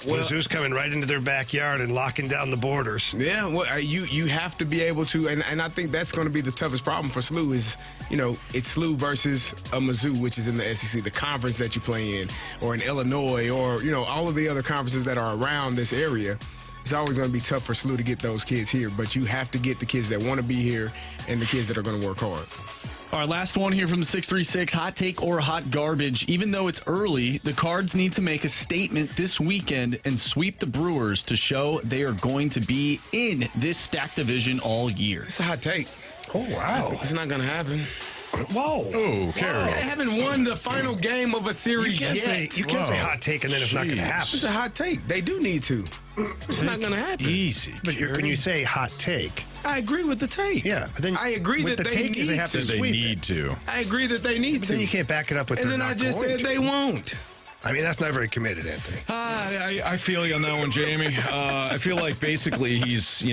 Mizzou's coming right into their backyard and locking down the borders. Yeah, well, you have to be able to, and I think that's going to be the toughest problem for SLU is, it's SLU versus a Mizzou, which is in the SEC, the conference that you play in, or in Illinois, or, all of the other conferences that are around this area. It's always going to be tough for SLU to get those kids here, but you have to get the kids that want to be here and the kids that are going to work hard. All right, last one here from the 636, hot take or hot garbage. Even though it's early, the Cards need to make a statement this weekend and sweep the Brewers to show they are going to be in this stacked division all year. It's a hot take. Oh, wow. It's not going to happen. Whoa. Oh, Carey. They haven't won the final game of a series You can't say hot take and then it's not going to happen. It's a hot take. They do need to. It's not going to happen. Easy. But when you say hot take, I agree with the take. yeah, but then I agree that they need they have to They sweep need it. to. I agree that they need But to. then you can't back it up with. And they're then I not just going said to. they won't. I mean, that's not very committed, Anthony. I feel you on that one, Jamie. I feel like basically he's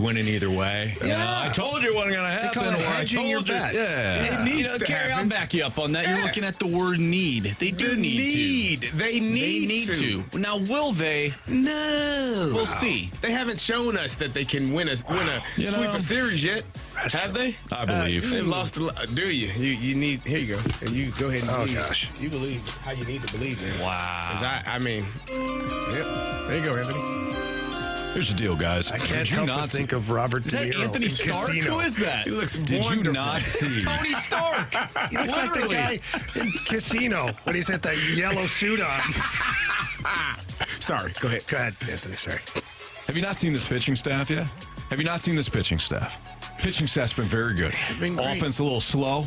winning either way. Yeah. I told you it wasn't going to happen. call it or I hedging your told you. bet. Yeah. It needs to Carey, I'll happen. back you up on that. You're looking at the word need. They do need to. They need to. Now, will they? No. We'll see. They haven't shown us that they can win a sweep a series yet. Have they? I believe. They've lost. Do you? You need. Here you go. And you go ahead and believe. Gosh. You believe how you need to believe in. Wow. 'Cause I mean, yep. There you go, Anthony. Here's the deal, guys. I can't Did you help not but think of Robert Is De that Niro Anthony in Stark? Casino. Who is that? He looks Did you wonderful. not see? Tony Stark. He looks like the guy in Casino when he's had that yellow suit on. Sorry. Go ahead. Go ahead, Anthony. Sorry. Have you not seen this pitching staff yet? Have you not seen this pitching staff? Pitching staff's been very good. been great. Offense a little slow,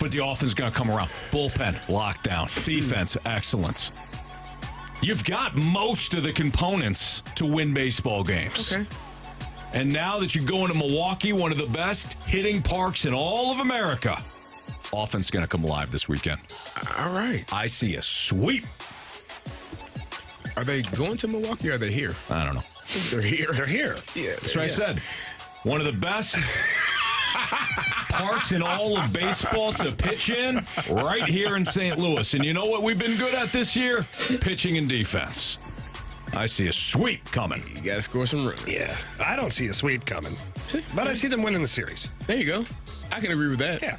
but the offense is going to come around. Bullpen, lockdown. Defense, excellence. You've got most of the components to win baseball games. Okay. And now that you go into Milwaukee, one of the best hitting parks in all of America, offense is going to come alive this weekend. All right. I see a sweep. Are they going to Milwaukee or are they here? I don't know. They're here. They're here. Yeah. That's what I said. One of the best parks in all of baseball to pitch in right here in St. Louis. And you know what we've been good at this year? Pitching and defense. I see a sweep coming. You got to score some runs. Yeah, I don't see a sweep coming, but I see them winning the series. There you go. I can agree with that. Yeah.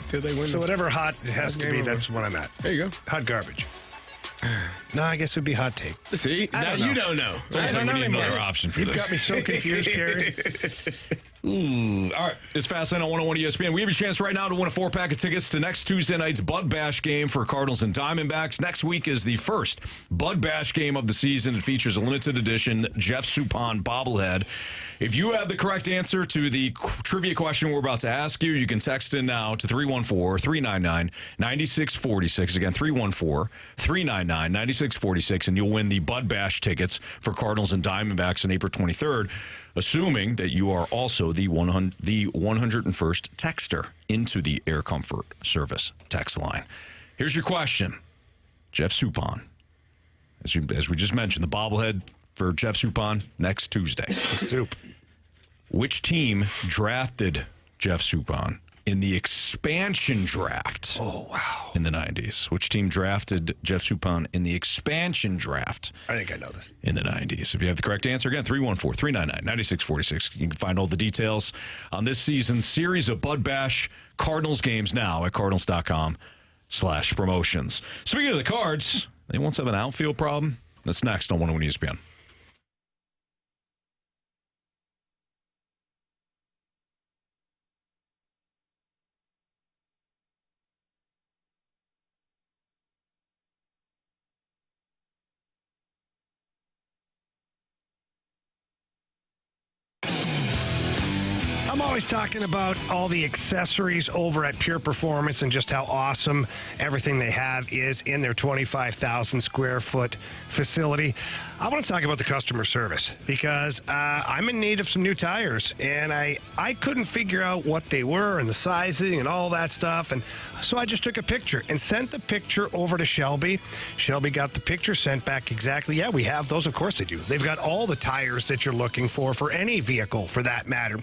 Till they win. So whatever hot it has to be, that's what I'm at. There you go. Hot garbage. No, I guess it would be hot take. See, now you don't know. It's almost like we need another option for You've this. got me so confused, Carey. All right, it's Fastlane on 101 ESPN. We have a chance right now to win a 4-pack of tickets to next Tuesday night's Bud Bash game for Cardinals and Diamondbacks. Next week is the first Bud Bash game of the season. It features a limited edition Jeff Suppan bobblehead. If you have the correct answer to the trivia question we're about to ask you, you can text in now to 314-399-9646. Again, 314-399-9646, and you'll win the Bud Bash tickets for Cardinals and Diamondbacks on April 23rd, assuming that you are also the 101st texter into the Air Comfort Service text line. Here's your question. Jeff Suppan, as we just mentioned, the bobblehead for Jeff Suppan next Tuesday. Soup. Which team drafted Jeff Suppan in the expansion draft? Oh, wow. In the 90s. Which team drafted Jeff Suppan in the expansion draft? I think I know this. In the 90s. If you have the correct answer, again, 314-399-9646. You can find all the details on this season's series of Bud Bash Cardinals games now at cardinals.com/promotions. Speaking of the Cards, they once have an outfield problem. That's next on 101 ESPN. I'm always talking about all the accessories over at Pure Performance and just how awesome everything they have is in their 25,000 square foot facility. I want to talk about the customer service because I'm in need of some new tires, and I couldn't figure out what they were and the sizing and all that stuff, and so I just took a picture and sent the picture over to Shelby. Shelby got the picture sent back exactly. Yeah, we have those. Of course they do. They've got all the tires that you're looking for any vehicle for that matter.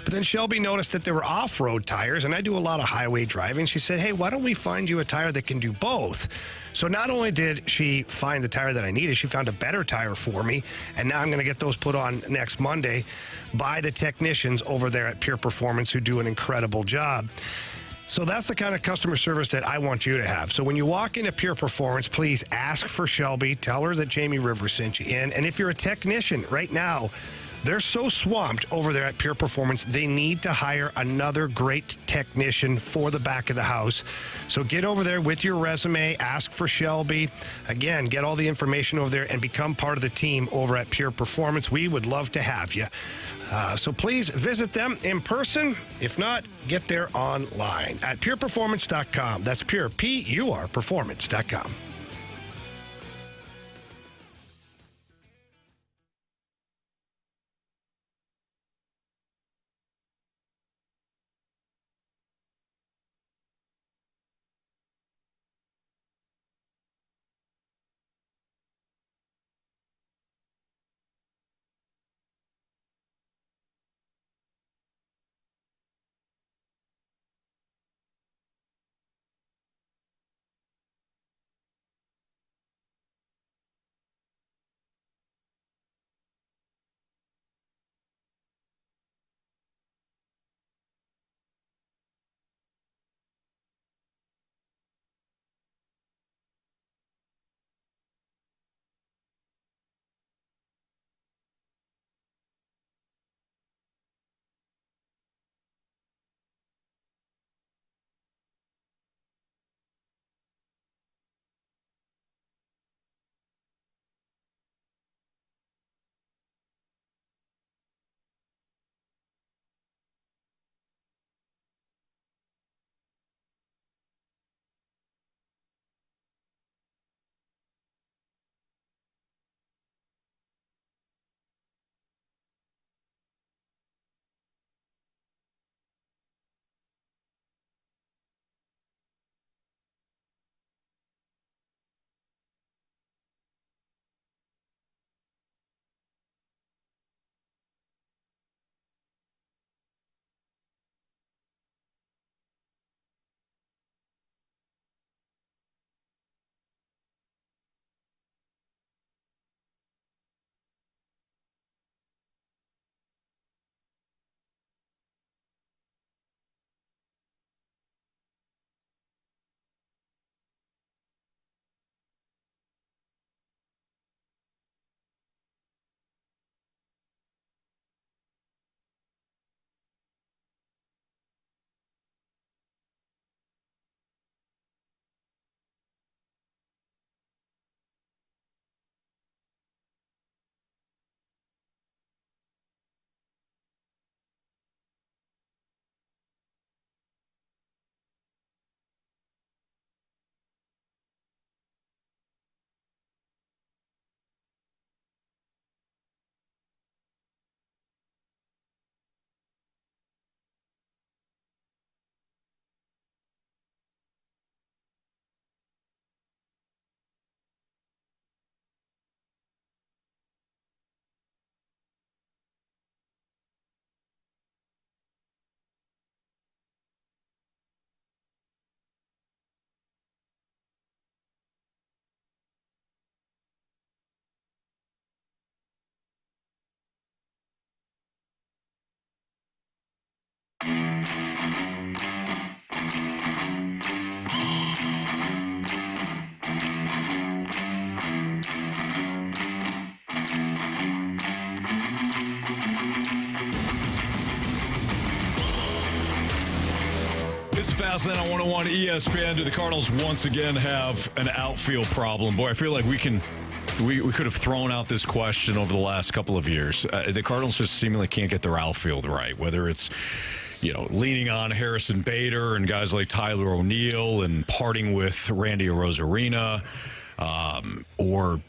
But then Shelby noticed that there were off-road tires, and I do a lot of highway driving. She said, hey, why don't we find you a tire that can do both? So not only did she find the tire that I needed, she found a better tire for me, and now I'm going to get those put on next Monday by the technicians over there at Pure Performance who do an incredible job. So that's the kind of customer service that I want you to have. So when you walk into Pure Performance, please ask for Shelby. Tell her that Jamie Rivers sent you in. And if you're a technician right now, they're so swamped over there at Pure Performance, they need to hire another great technician for the back of the house. So get over there with your resume, ask for Shelby. Again, get all the information over there and become part of the team over at Pure Performance. We would love to have you. So please visit them in person. If not, get there online at pureperformance.com. That's pure, P-U-R, performance.com. It's Fastlane on 101 ESPN. Do the Cardinals once again have an outfield problem? Boy, I feel like we could have thrown out this question over the last couple of years. The Cardinals just seemingly can't get their outfield right, whether it's leaning on Harrison Bader and guys like Tyler O'Neill and parting with Randy Arozarena, or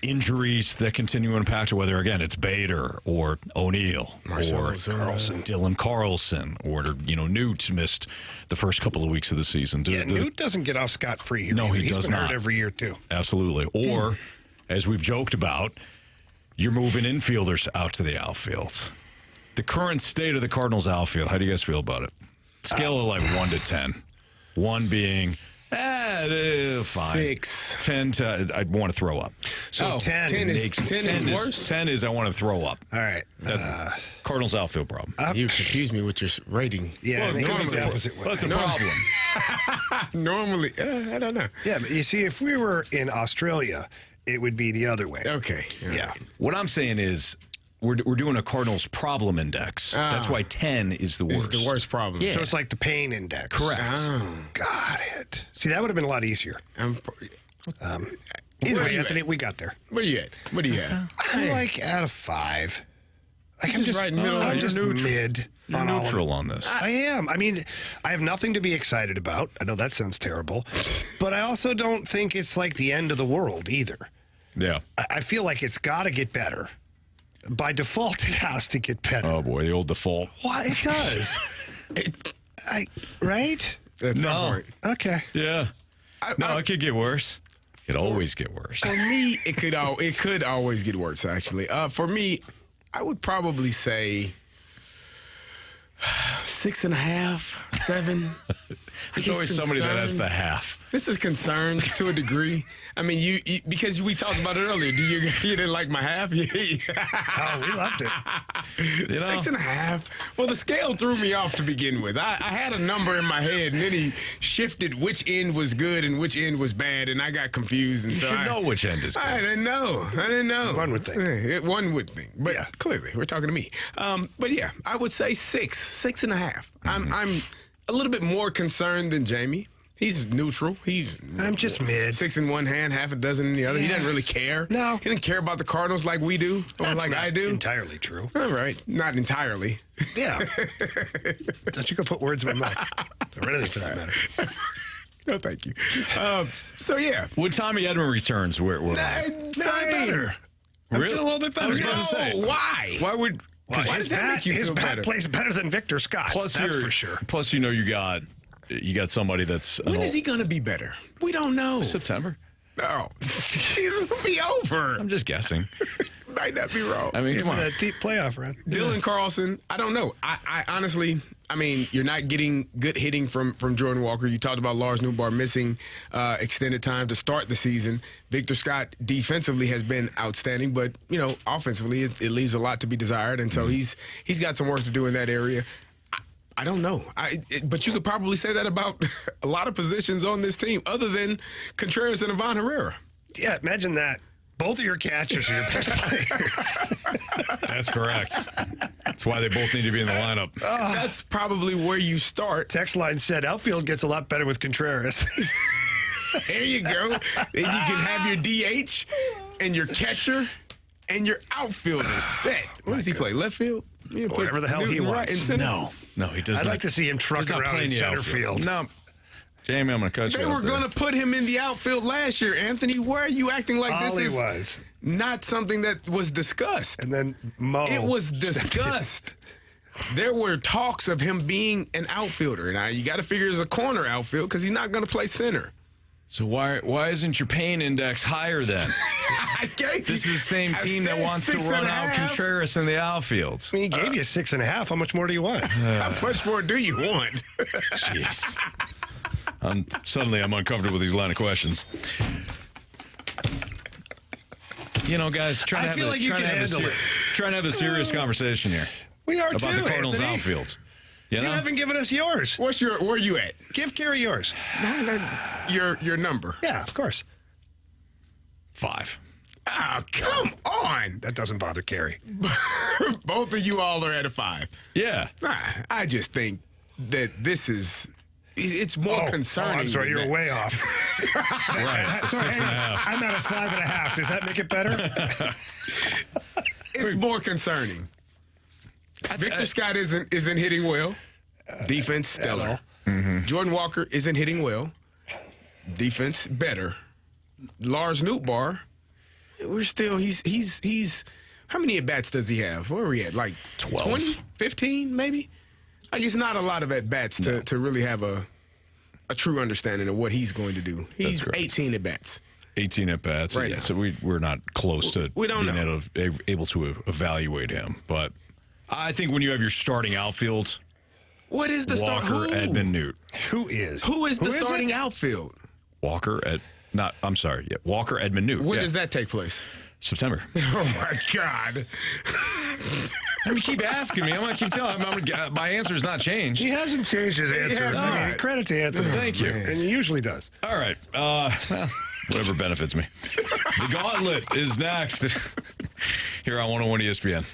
injuries that continue to impact, whether, again, it's Bader or O'Neill or Dylan Carlson or, Newt missed the first couple of weeks of the season. Newt doesn't get off scot-free here. No, He's does been not. hurt every year, too. Absolutely. Or, as we've joked about, you're moving infielders out to the outfield. The current state of the Cardinals outfield, how do you guys feel about it? Scale of 1 to 10. 1 being... fine. 6. 10 to I'd want to throw up. So 10 is worse. 10 is I want to throw up. All right. Cardinals outfield problem. You confuse me with your rating. Yeah, Well, it's it's the a- opposite way. Well, it's a problem. Normally, I don't know. Yeah, but you see, if we were in Australia, it would be the other way. Okay. Yeah. What I'm saying is we're doing a Cardinals problem index. That's why 10 is the worst. It's the worst problem. Yeah. So it's like the pain index. Correct. Got it. See, that would have been a lot easier. Either way, Anthony, we got there. Where you at? What do you have? I'm out of 5. I'm just right in the middle. I'm You're just neutral. mid. You're on all of neutral it. on this. I am. I mean, I have nothing to be excited about. I know that sounds terrible, but I also don't think it's like the end of the world either. Yeah. I feel like it's got to get better. By default, it has to get better. Oh, boy, the old default. Well, it does. Right? At some point. Okay. Yeah. It could get worse. It could always get worse. For me, it could always get worse, actually. For me, I would probably say 6.5, 7. There's always somebody that has the half. This is concerned to a degree. I mean, you because we talked about it earlier. You didn't like my half? Oh, we loved it. 6.5. Well, the scale threw me off to begin with. I had a number in my head, and then he shifted which end was good and which end was bad, and I got confused. And You so should know which end is good. I didn't know. One would think. One would think. But clearly, we're talking to me. But yeah, I would say 6.5. I'm a little bit more concerned than Jamie. He's neutral. I'm just mid. 6 in one hand, half a dozen in the other. He doesn't really care. No. He doesn't care about the Cardinals like we do, or That's like not I do. entirely true. All right, not entirely. Yeah. Don't you go put words in my mouth. Or anything for that matter. No, thank you. So yeah, When Tommy Edman returns, we're better. I Really? feel a little bit better. I was about to say. Why? Why would... Well, Why does that make you his feel bat better? plays better than Victor Scott's. That's for sure. Plus, you got somebody that's... When is he gonna be better? We don't know. September. Oh, season's gonna be over. I'm just guessing. Might not be wrong. I mean, Give come it on. a deep playoff run. Dylan Carlson, I don't know. I honestly, you're not getting good hitting from Jordan Walker. You talked about Lars Newbar missing extended time to start the season. Victor Scott defensively has been outstanding, but offensively it leaves a lot to be desired, and so he's got some work to do in that area. I don't know. But you could probably say that about a lot of positions on this team, other than Contreras and Ivan Herrera. Yeah, imagine that. Both of your catchers are your best players. That's correct. That's why they both need to be in the lineup. That's probably where you start. Text line said outfield gets a lot better with Contreras. There you go. Then you can have your DH and your catcher and your outfield is set. What does he play? Left field? Whatever the hell he Newton wants. in center? No, he does I'd not. like to see him does trucking not around play in the center outfield. field. No. Jamie, I'm going to cut you They off were there. going to put him in the outfield last year, Anthony. Why are you acting like this All he is was. not something that was discussed? And then Mo. It was stepped in. discussed. There were talks of him being an outfielder. Now, you got to figure it's a corner outfield because he's not going to play center. So why isn't your pain index higher then? This is the same team that wants to run out Contreras in the outfield. I mean, he gave you 6.5. How much more do you want? How much more do you want? Jeez. Suddenly I'm uncomfortable with these line of questions. Guys, I feel like you can handle it. trying to have a serious conversation here We are about too, the Cardinals Anthony. outfield. You haven't given us yours. Where are you at? Give Carey yours. Your number. Yeah, of course. 5. Oh, come on. That doesn't bother Carey. Both of you all are at a 5. Yeah. I just think that this is. It's more concerning. I'm sorry, you're way off. Right, Sorry, 6.5. I'm at a 5.5. Does that make it better? It's more concerning. Victor Scott isn't hitting well. Defense stellar. Jordan Walker isn't hitting well. Defense better. Lars Nootbaar, we're still he's how many at bats does he have? Where are we at? Like 12. 20, 15 maybe? Like it's not a lot of at bats to really have a true understanding of what he's going to do. He's 18 at bats. 18 at bats. Right yeah, now. so we're not close to We don't being able to evaluate him. But I think when you have your starting outfield, What is the Walker, start? Edmund Newt. Who is the starting it? outfield? Walker, Walker, Edmund Newt. When Yeah. does that take place? September. Oh my God! I mean, keep asking me. I'm going to keep telling him. My answer's not changed. He hasn't changed his answers. I mean, not. credit to Anthony. Thank you. And he usually does. All right. Well, whatever benefits me. The Gauntlet is next here on 101 ESPN.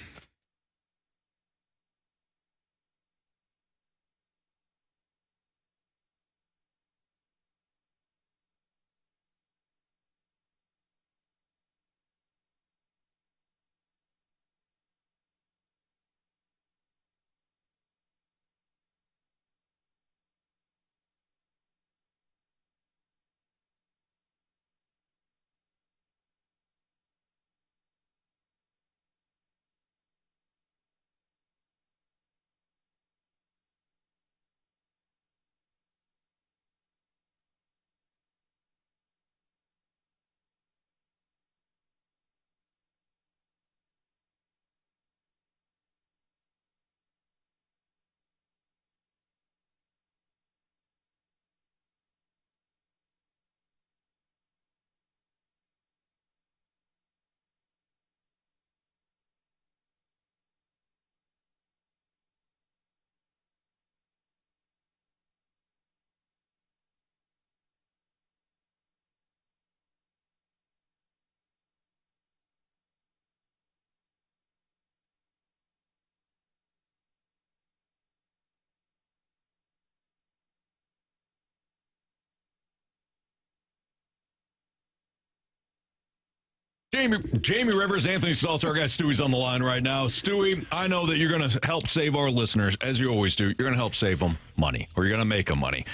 Jamie Rivers, Anthony Stalter, our guy Stewie's on the line right now. Stewie, I know that you're going to help save our listeners, as you always do. You're going to help save them money, or you're going to make them money.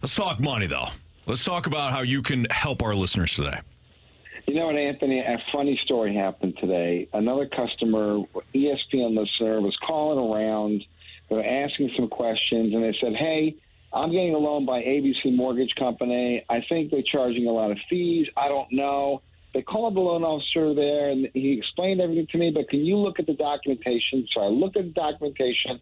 Let's talk money, though. Let's talk about how you can help our listeners today. You know what, Anthony? A funny story happened today. Another customer, ESPN listener, was calling around. They were asking some questions, and they said, hey, I'm getting a loan by ABC Mortgage Company. I think they're charging a lot of fees. I don't know. They called the loan officer there, and he explained everything to me, but can you look at the documentation? So I looked at the documentation,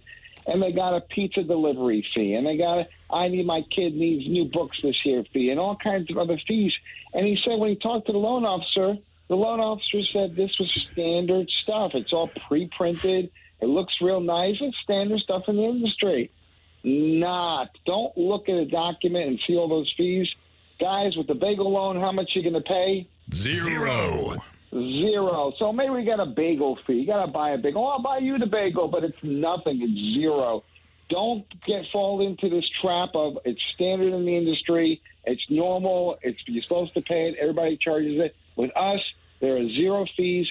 and they got a pizza delivery fee, and they got my kid needs new books this year fee, and all kinds of other fees. And he said when he talked to the loan officer said this was standard stuff. It's all pre-printed. It looks real nice. It's standard stuff in the industry. Don't look at a document and see all those fees. Guys, with the bagel loan, how much are you going to pay? Zero. So maybe we got a bagel fee. You got to buy a bagel. I'll buy you the bagel, but it's nothing. It's zero. Don't fall into this trap of it's standard in the industry. It's normal. You're supposed to pay it. Everybody charges it. With us, there are zero fees.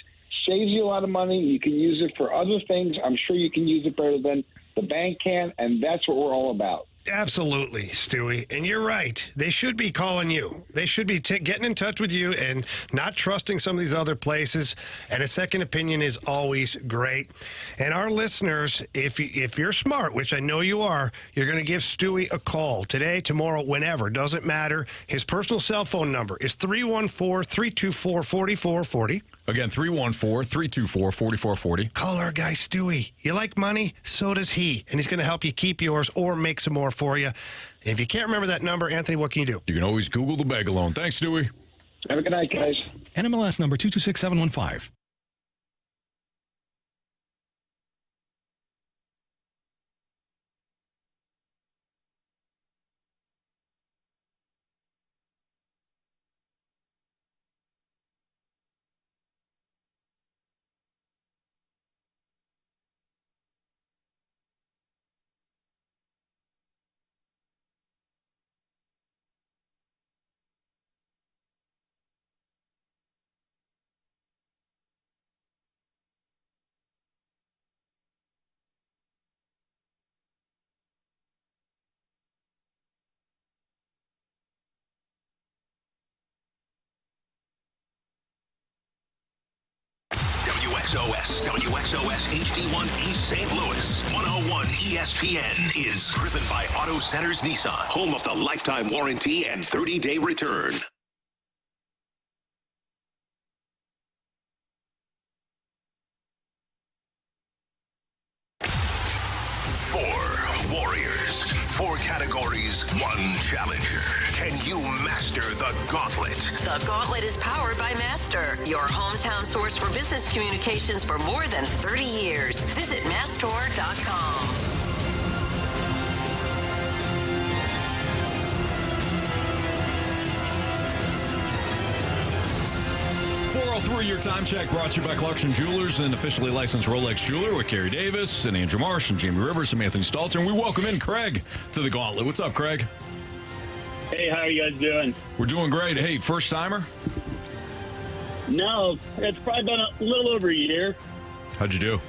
Saves you a lot of money. You can use it for other things. I'm sure you can use it better than the bank can, and that's what we're all about. Absolutely, Stewie. And you're right. They should be calling you. They should be getting in touch with you and not trusting some of these other places. And a second opinion is always great. And our listeners, if you're smart, which I know you are, you're going to give Stewie a call today, tomorrow, whenever. Doesn't matter. His personal cell phone number is 314-324-4440. Again, 314-324-4440. Call our guy Stewie. You like money? So does he. And he's going to help you keep yours or make some more for you. And if you can't remember that number, Anthony, what can you do? You can always Google the bagel loan. Thanks, Stewie. Have a good night, guys. NMLS number 226715. WXOS, WXOS HD1 East St. Louis. 101 ESPN is driven by Auto Centers Nissan, home of the lifetime warranty and 30-day return. Four warriors, 4 categories, 1 challenger. Can you master the Gauntlet? The Gauntlet is powered by Master, your hometown source for business communications for more than 30 years. Visit mastor.com. 403, your time check brought to you by Clarkson Jewelers, an officially licensed Rolex jeweler with Carey Davis and Andrew Marsh and Jamie Rivers and Anthony Stalter. And we welcome in Craig to the Gauntlet. What's up, Craig? Hey, how are you guys doing? We're doing great. Hey, first timer? No, it's probably been a little over a year. How'd you do?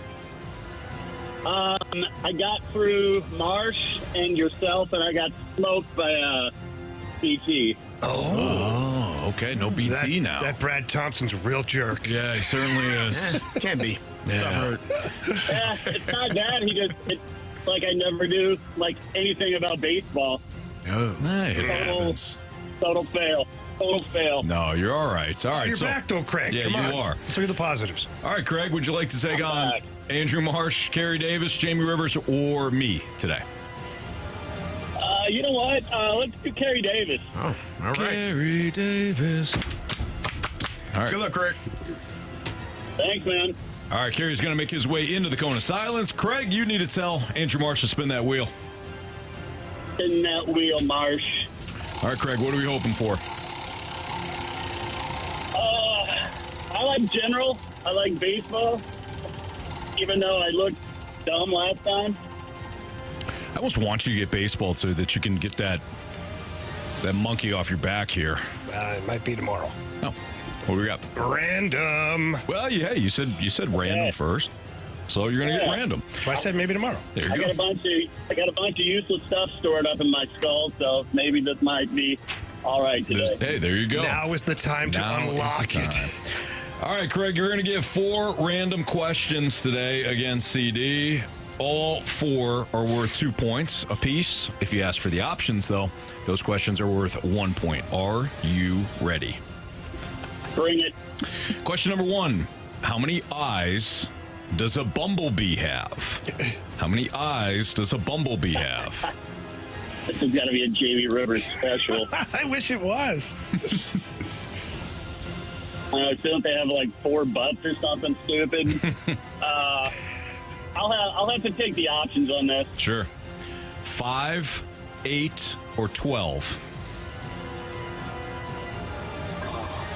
I got through Marsh and yourself, and I got smoked by BT. Oh, okay. No BT now. That Brad Thompson's a real jerk. Yeah, he certainly is. Can be. Yeah. Yeah, it's not bad. It's like I never knew like anything about baseball. Oh, it happens. Total fail. Total fail. No, you're all right. It's all right. You're back, though, Craig. Yeah, Come on. you are. Let's look at the positives. All right, Craig, would you like to take on back. Andrew Marsh, Carey Davis, Jamie Rivers, or me today? You know what? Let's do Carey Davis. Oh, all right. Carey Davis. All right. Good luck, Craig. Thanks, man. All right, Carey's going to make his way into the cone of silence. Craig, you need to tell Andrew Marsh to spin that wheel. In that wheel, Marsh. All right, Craig, what are we hoping for? I like general. I like baseball. Even though I looked dumb last time. I almost want you to get baseball so that you can get that monkey off your back here. It might be tomorrow. Oh, what do we got? Random. Well, yeah, you said random first, so you're gonna get random. So I said maybe tomorrow. There you I go. got a bunch of useless stuff stored up in my skull, so maybe this might be all right today. Hey, there you go. Now is the time to Now is unlock the it. time. All right, Craig, you're going to give 4 random questions today against CD. All 4 are worth 2 points apiece. If you ask for the options, though, those questions are worth 1 point. Are you ready? Bring it. Question number 1. How many eyes does a bumblebee have? How many eyes does a bumblebee have? This has got to be a Jamie Rivers special. I wish it was. Don't they have like 4 butts or something stupid? I'll have to take the options on this. Sure. 5, 8, or 12?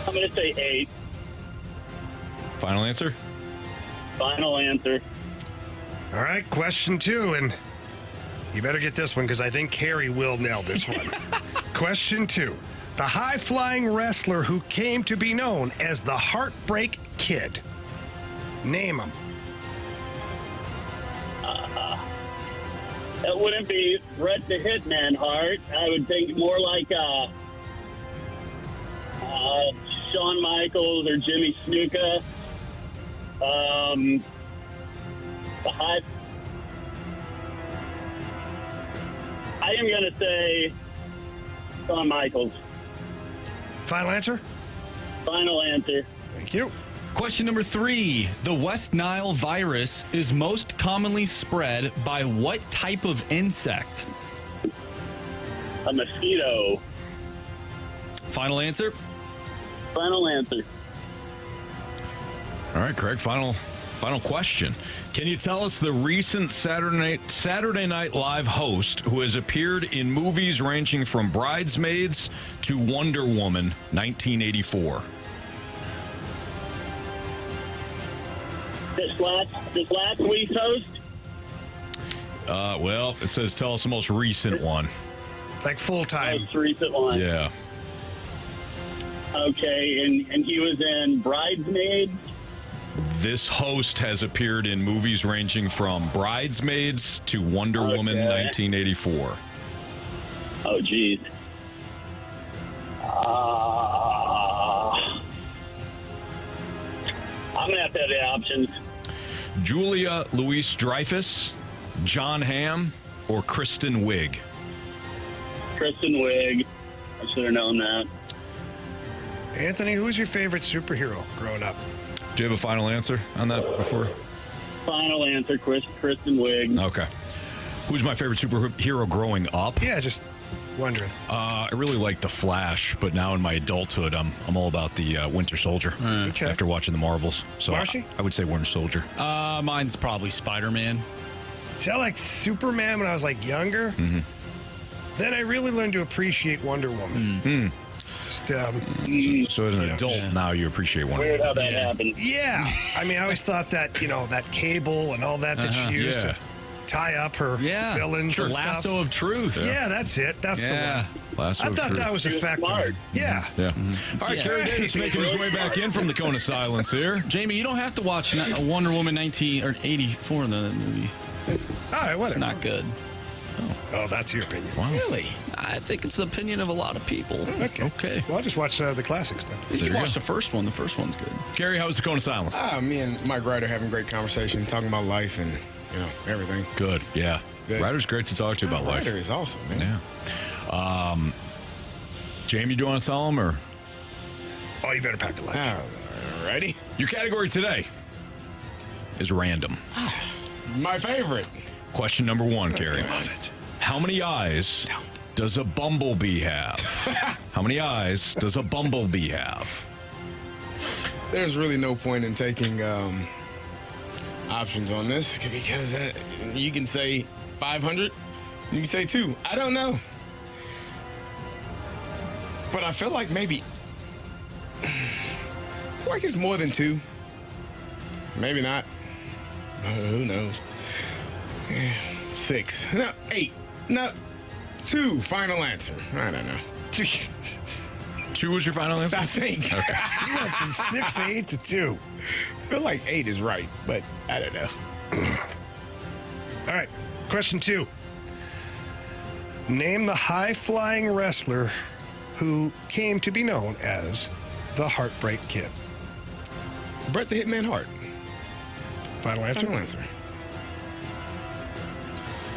I'm going to say 8. Final answer? Final answer. All right, question 2, and you better get this one because I think Carey will nail this one. Question 2. The high-flying wrestler who came to be known as the Heartbreak Kid. Name him. That wouldn't be Bret the Hitman Hart. I would think more like Shawn Michaels or Jimmy Snuka. The high. I am going to say Shawn Michaels. Final answer? Final answer. Thank you. Question number 3. The West Nile virus is most commonly spread by what type of insect? A mosquito. Final answer? Final answer. All right, Craig, final question. Can you tell us the recent Saturday Night Live host who has appeared in movies ranging from Bridesmaids to Wonder Woman 1984? This last week's host? Well, it says tell us the most recent one. Like full-time. Most recent one. Yeah. Okay, and he was in Bridesmaids? This host has appeared in movies ranging from Bridesmaids to Wonder Woman 1984. Oh, geez. I'm going to have the options. Julia Louis-Dreyfus, John Hamm, or Kristen Wiig? Kristen Wiig. I should have known that. Anthony, who was your favorite superhero growing up? Do you have a final answer on that before? Final answer, Kristen Wiig. Okay. Who's my favorite superhero growing up? Yeah, just wondering. I really like The Flash, but now in my adulthood, I'm all about the Winter Soldier. Okay. After watching the Marvels, so Marshy? I would say Winter Soldier. Mine's probably Spider-Man. See, I liked Superman when I was like younger. Mm-hmm. Then I really learned to appreciate Wonder Woman. Just, So as an adult, now you appreciate Wonder Weird Woman. how that happened. yeah. I mean, I always thought that, that cable and all that she used Yeah. to tie up her villains The and lasso stuff. of truth. Yeah, that's it. That's the one. Lasso I of thought Truth. that was effective. smart. Yeah. Yeah. All right, Yeah. Carey Davis making his way back in from the cone of silence here. Jamie, you don't have to watch Wonder Woman 1984, the movie. All right, It's whatever. not good. Oh, that's your opinion. Wow. Really? I think it's the opinion of a lot of people. Okay. Well, I'll just watch the classics then. You you can watch go. the first one. The first one's good. Carey, how was the cone of silence? Me and Mike Ryder having a great conversation, talking about life and everything. Good. Yeah. Good. Ryder's great to talk to about life. Ryder is awesome, man. Yeah. Jamie, do you want to tell him or? Oh, you better pack the lunch. Ready? Your category today is random. My favorite. Question number 1, Carey. Love it. How many eyes does a bumblebee have? How many eyes does a bumblebee have? There's really no point in taking options on this because you can say 500, you can say 2. I don't know. But I feel like maybe, it's more than 2. Maybe not. Who knows? 6. No, 8. No, 2. Final answer. I don't know. 2 was your final answer? I think. You went from 6 to 8 to 2. I feel like 8 is right, but I don't know. All right. Question 2. Name the high-flying wrestler who came to be known as the Heartbreak Kid. Bret the Hitman Hart. Final answer? Final answer.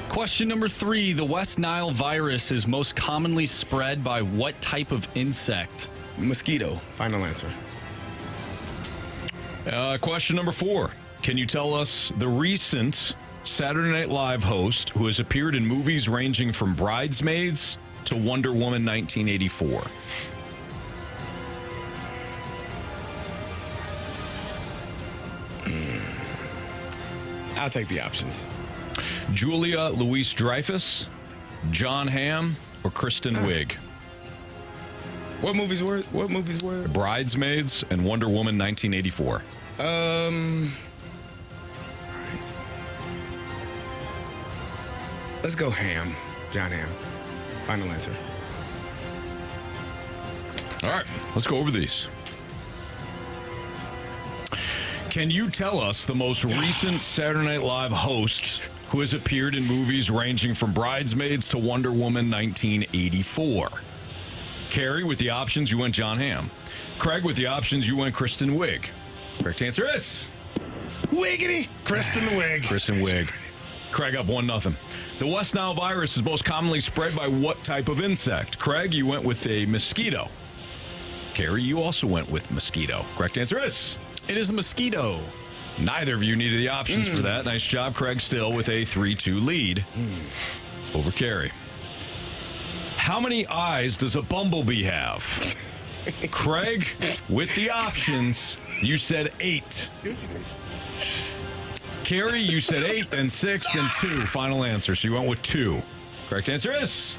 Question number 3. The West Nile virus is most commonly spread by what type of insect? Mosquito. Final answer. Question number 4. Can you tell us the recent Saturday Night Live host who has appeared in movies ranging from Bridesmaids to Wonder Woman 1984? I'll take the options. Julia Louis-Dreyfus, John Hamm, or Kristen Wiig? What movies were? Bridesmaids and Wonder Woman 1984. Let's go Hamm. John Hamm. Final answer. All right, let's go over these. Can you tell us the most recent Saturday Night Live host who has appeared in movies ranging from Bridesmaids to Wonder Woman 1984? Carey, with the options, you went John Hamm. Craig, with the options, you went Kristen Wiig. Correct answer is Wiggity! Kristen Wiig. Kristen Wiig. Craig up 1-0. The West Nile virus is most commonly spread by what type of insect? Craig, you went with a mosquito. Carey, you also went with mosquito. Correct answer is It is a mosquito. neither of you needed the options for that. Nice job, Craig, still with a 3-2 lead over Carey. How many eyes does a bumblebee have? Craig, with the options, you said 8. Carey, you said 8, then 6, then 2. Final answer. So you went with 2. Correct answer is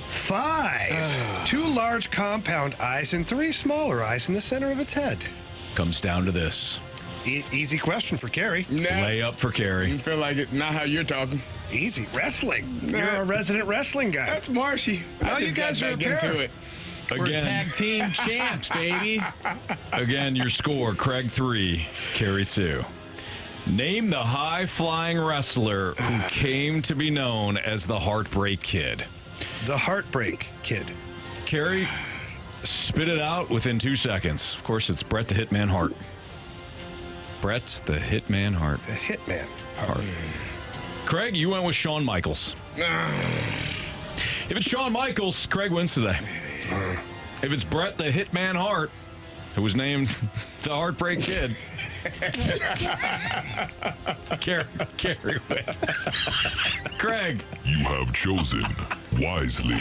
5. 2 large compound eyes and 3 smaller eyes in the center of its head. comes down to this. Easy question for Carey. Layup for Carey. You feel like it? Not how you're talking. Easy. Wrestling. You're a resident wrestling guy. That's Marshy. I you just guys got are back a pair. into it. We're tag team champs, baby. Again, your score, Craig 3, Carey 2. Name the high-flying wrestler who came to be known as the Heartbreak Kid. The Heartbreak Kid. Carey, spit it out within 2 seconds. Of course, it's Bret the Hitman Hart. Brett the Hitman Hart. The Hitman Hart. Craig, you went with Shawn Michaels. If it's Shawn Michaels, Craig wins today. If it's Brett the Hitman Hart, who was named the Heartbreak Kid, Carey wins. Craig. You have chosen wisely.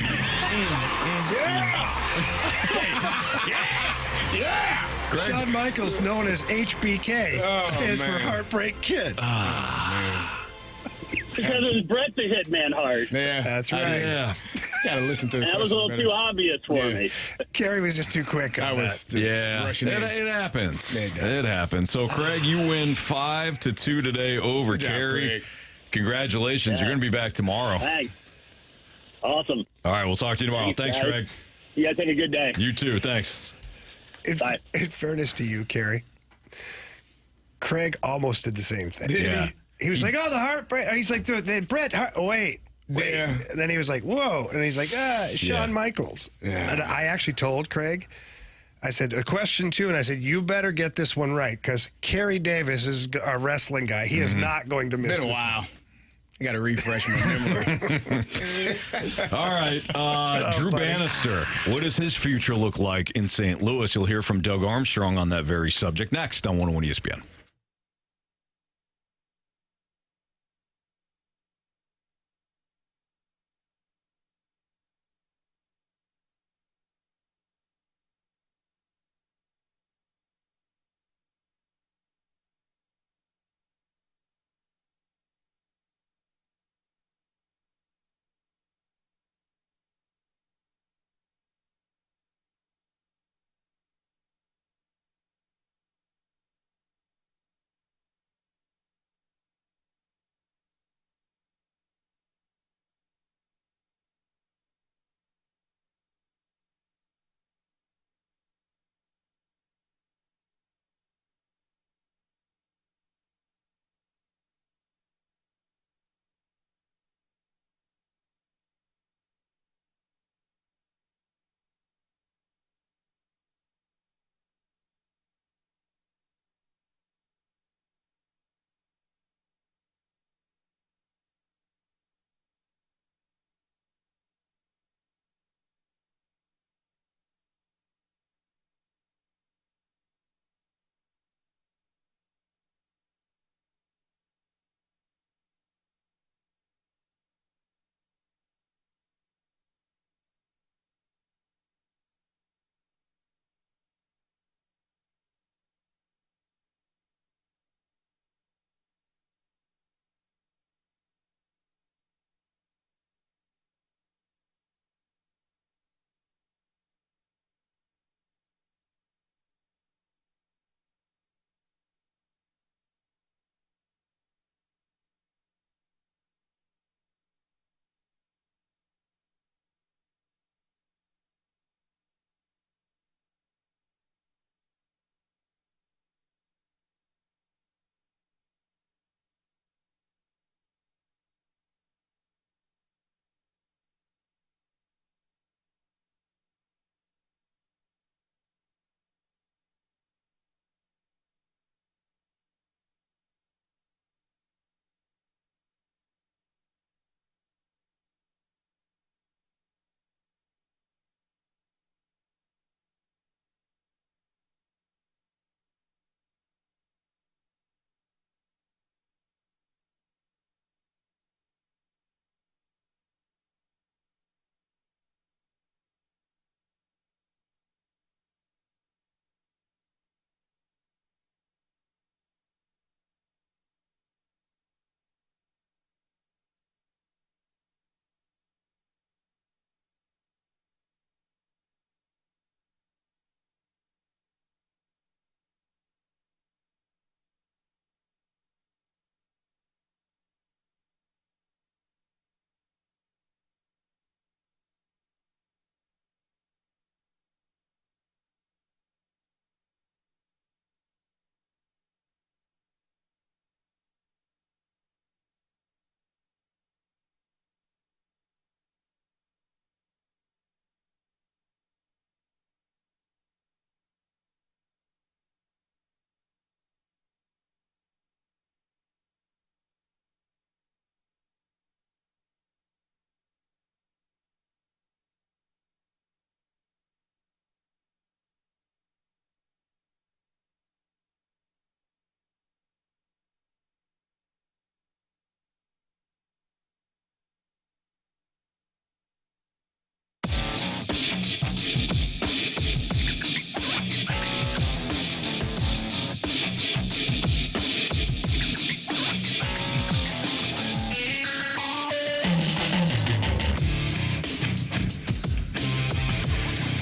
Yeah. Shawn Michaels, known as HBK, stands for Heartbreak Kid. Because it was Brett the Hitman Hart. Yeah, that's right. Yeah. Gotta listen to the That was a little too obvious for me. Carey was just too quick on that. It happens. It happens. So, Craig, you win 5-2 today over Carey. Congratulations. You're going to be back tomorrow. Thanks. Awesome. All right, we'll talk to you tomorrow. Thanks, guys. Craig. You guys have a good day. You too. Thanks. In fairness to you, Carey, Craig almost did the same thing. Yeah. He was like, "Oh, the heartbreak." He's like, "The Brett." Wait. Yeah. And then he was like, "Whoa!" And he's like, Shawn Michaels." Yeah. And I actually told Craig, I said, a question two, and I said, "You better get this one right because Kerry Davis is a wrestling guy. He is not going to miss Been a this while. one." I got to refresh my memory. All right. Drew Bannister. What does his future look like in St. Louis? You'll hear from Doug Armstrong on that very subject next on 101 ESPN.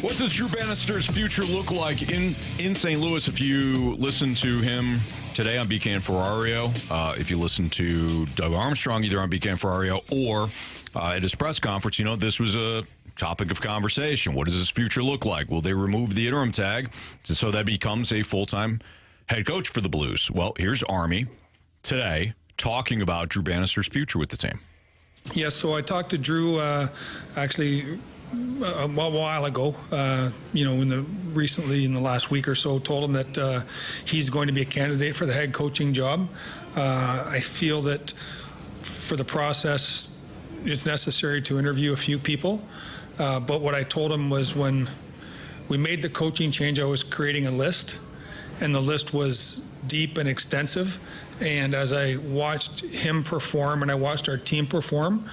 What does Drew Bannister's future look like in St. Louis? If you listen to him today on BK and Ferrario, if you listen to Doug Armstrong either on BK and Ferrario or at his press conference, this was a topic of conversation. What does his future look like? Will they remove the interim tag so that becomes a full-time head coach for the Blues? Well, here's Army today talking about Drew Bannister's future with the team. Yes, so I talked to Drew actually a while ago, recently in the last week or so, told him that he's going to be a candidate for the head coaching job. I feel that for the process, it's necessary to interview a few people. But what I told him was when we made the coaching change, I was creating a list, and the list was deep and extensive. And as I watched him perform and I watched our team perform,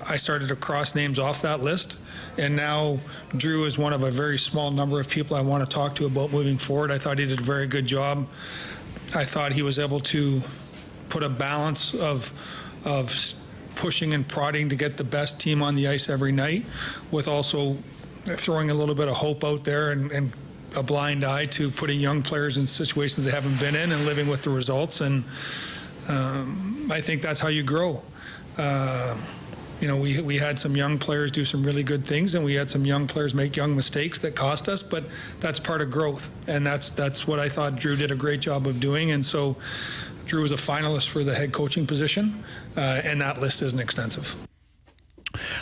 I started to cross names off that list. And now Drew is one of a very small number of people I want to talk to about moving forward. I thought he did a very good job. I thought he was able to put a balance of pushing and prodding to get the best team on the ice every night, with also throwing a little bit of hope out there and a blind eye to putting young players in situations they haven't been in and living with the results. And I think that's how you grow. We had some young players do some really good things, and we had some young players make young mistakes that cost us, but that's part of growth. And that's what I thought Drew did a great job of doing. And so Drew was a finalist for the head coaching position, and that list isn't extensive.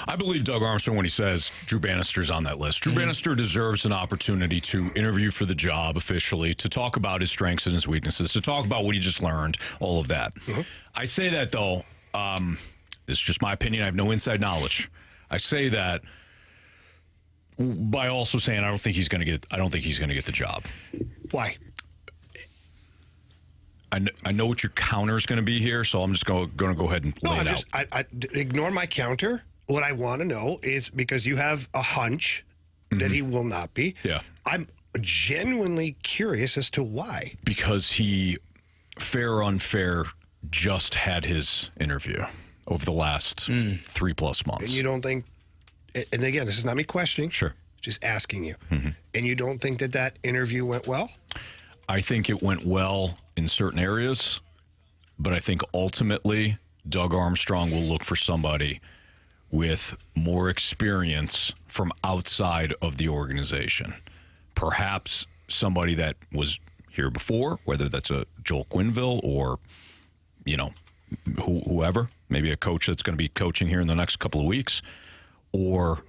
I believe Doug Armstrong when he says Drew Bannister's on that list. Drew Bannister deserves an opportunity to interview for the job officially, to talk about his strengths and his weaknesses, to talk about what he just learned, all of that. I say that, though, this is just my opinion. I have no inside knowledge. I say that by also saying I don't think he's going to get the job. Why? I know what your counter is going to be here, so I'm just going to go ahead and lay it out. I ignore my counter. What I want to know is, because you have a hunch that he will not be. Yeah. I'm genuinely curious as to why. Because he, fair or unfair, just had his interview over the last 3+ months. And you don't think, and again, this is not me questioning. Sure. Just asking you. And you don't think that interview went well? I think it went well in certain areas, but I think ultimately Doug Armstrong will look for somebody with more experience from outside of the organization. Perhaps somebody that was here before, whether that's a Joel Quenneville or, whoever, maybe a coach that's going to be coaching here in the next couple of weeks, or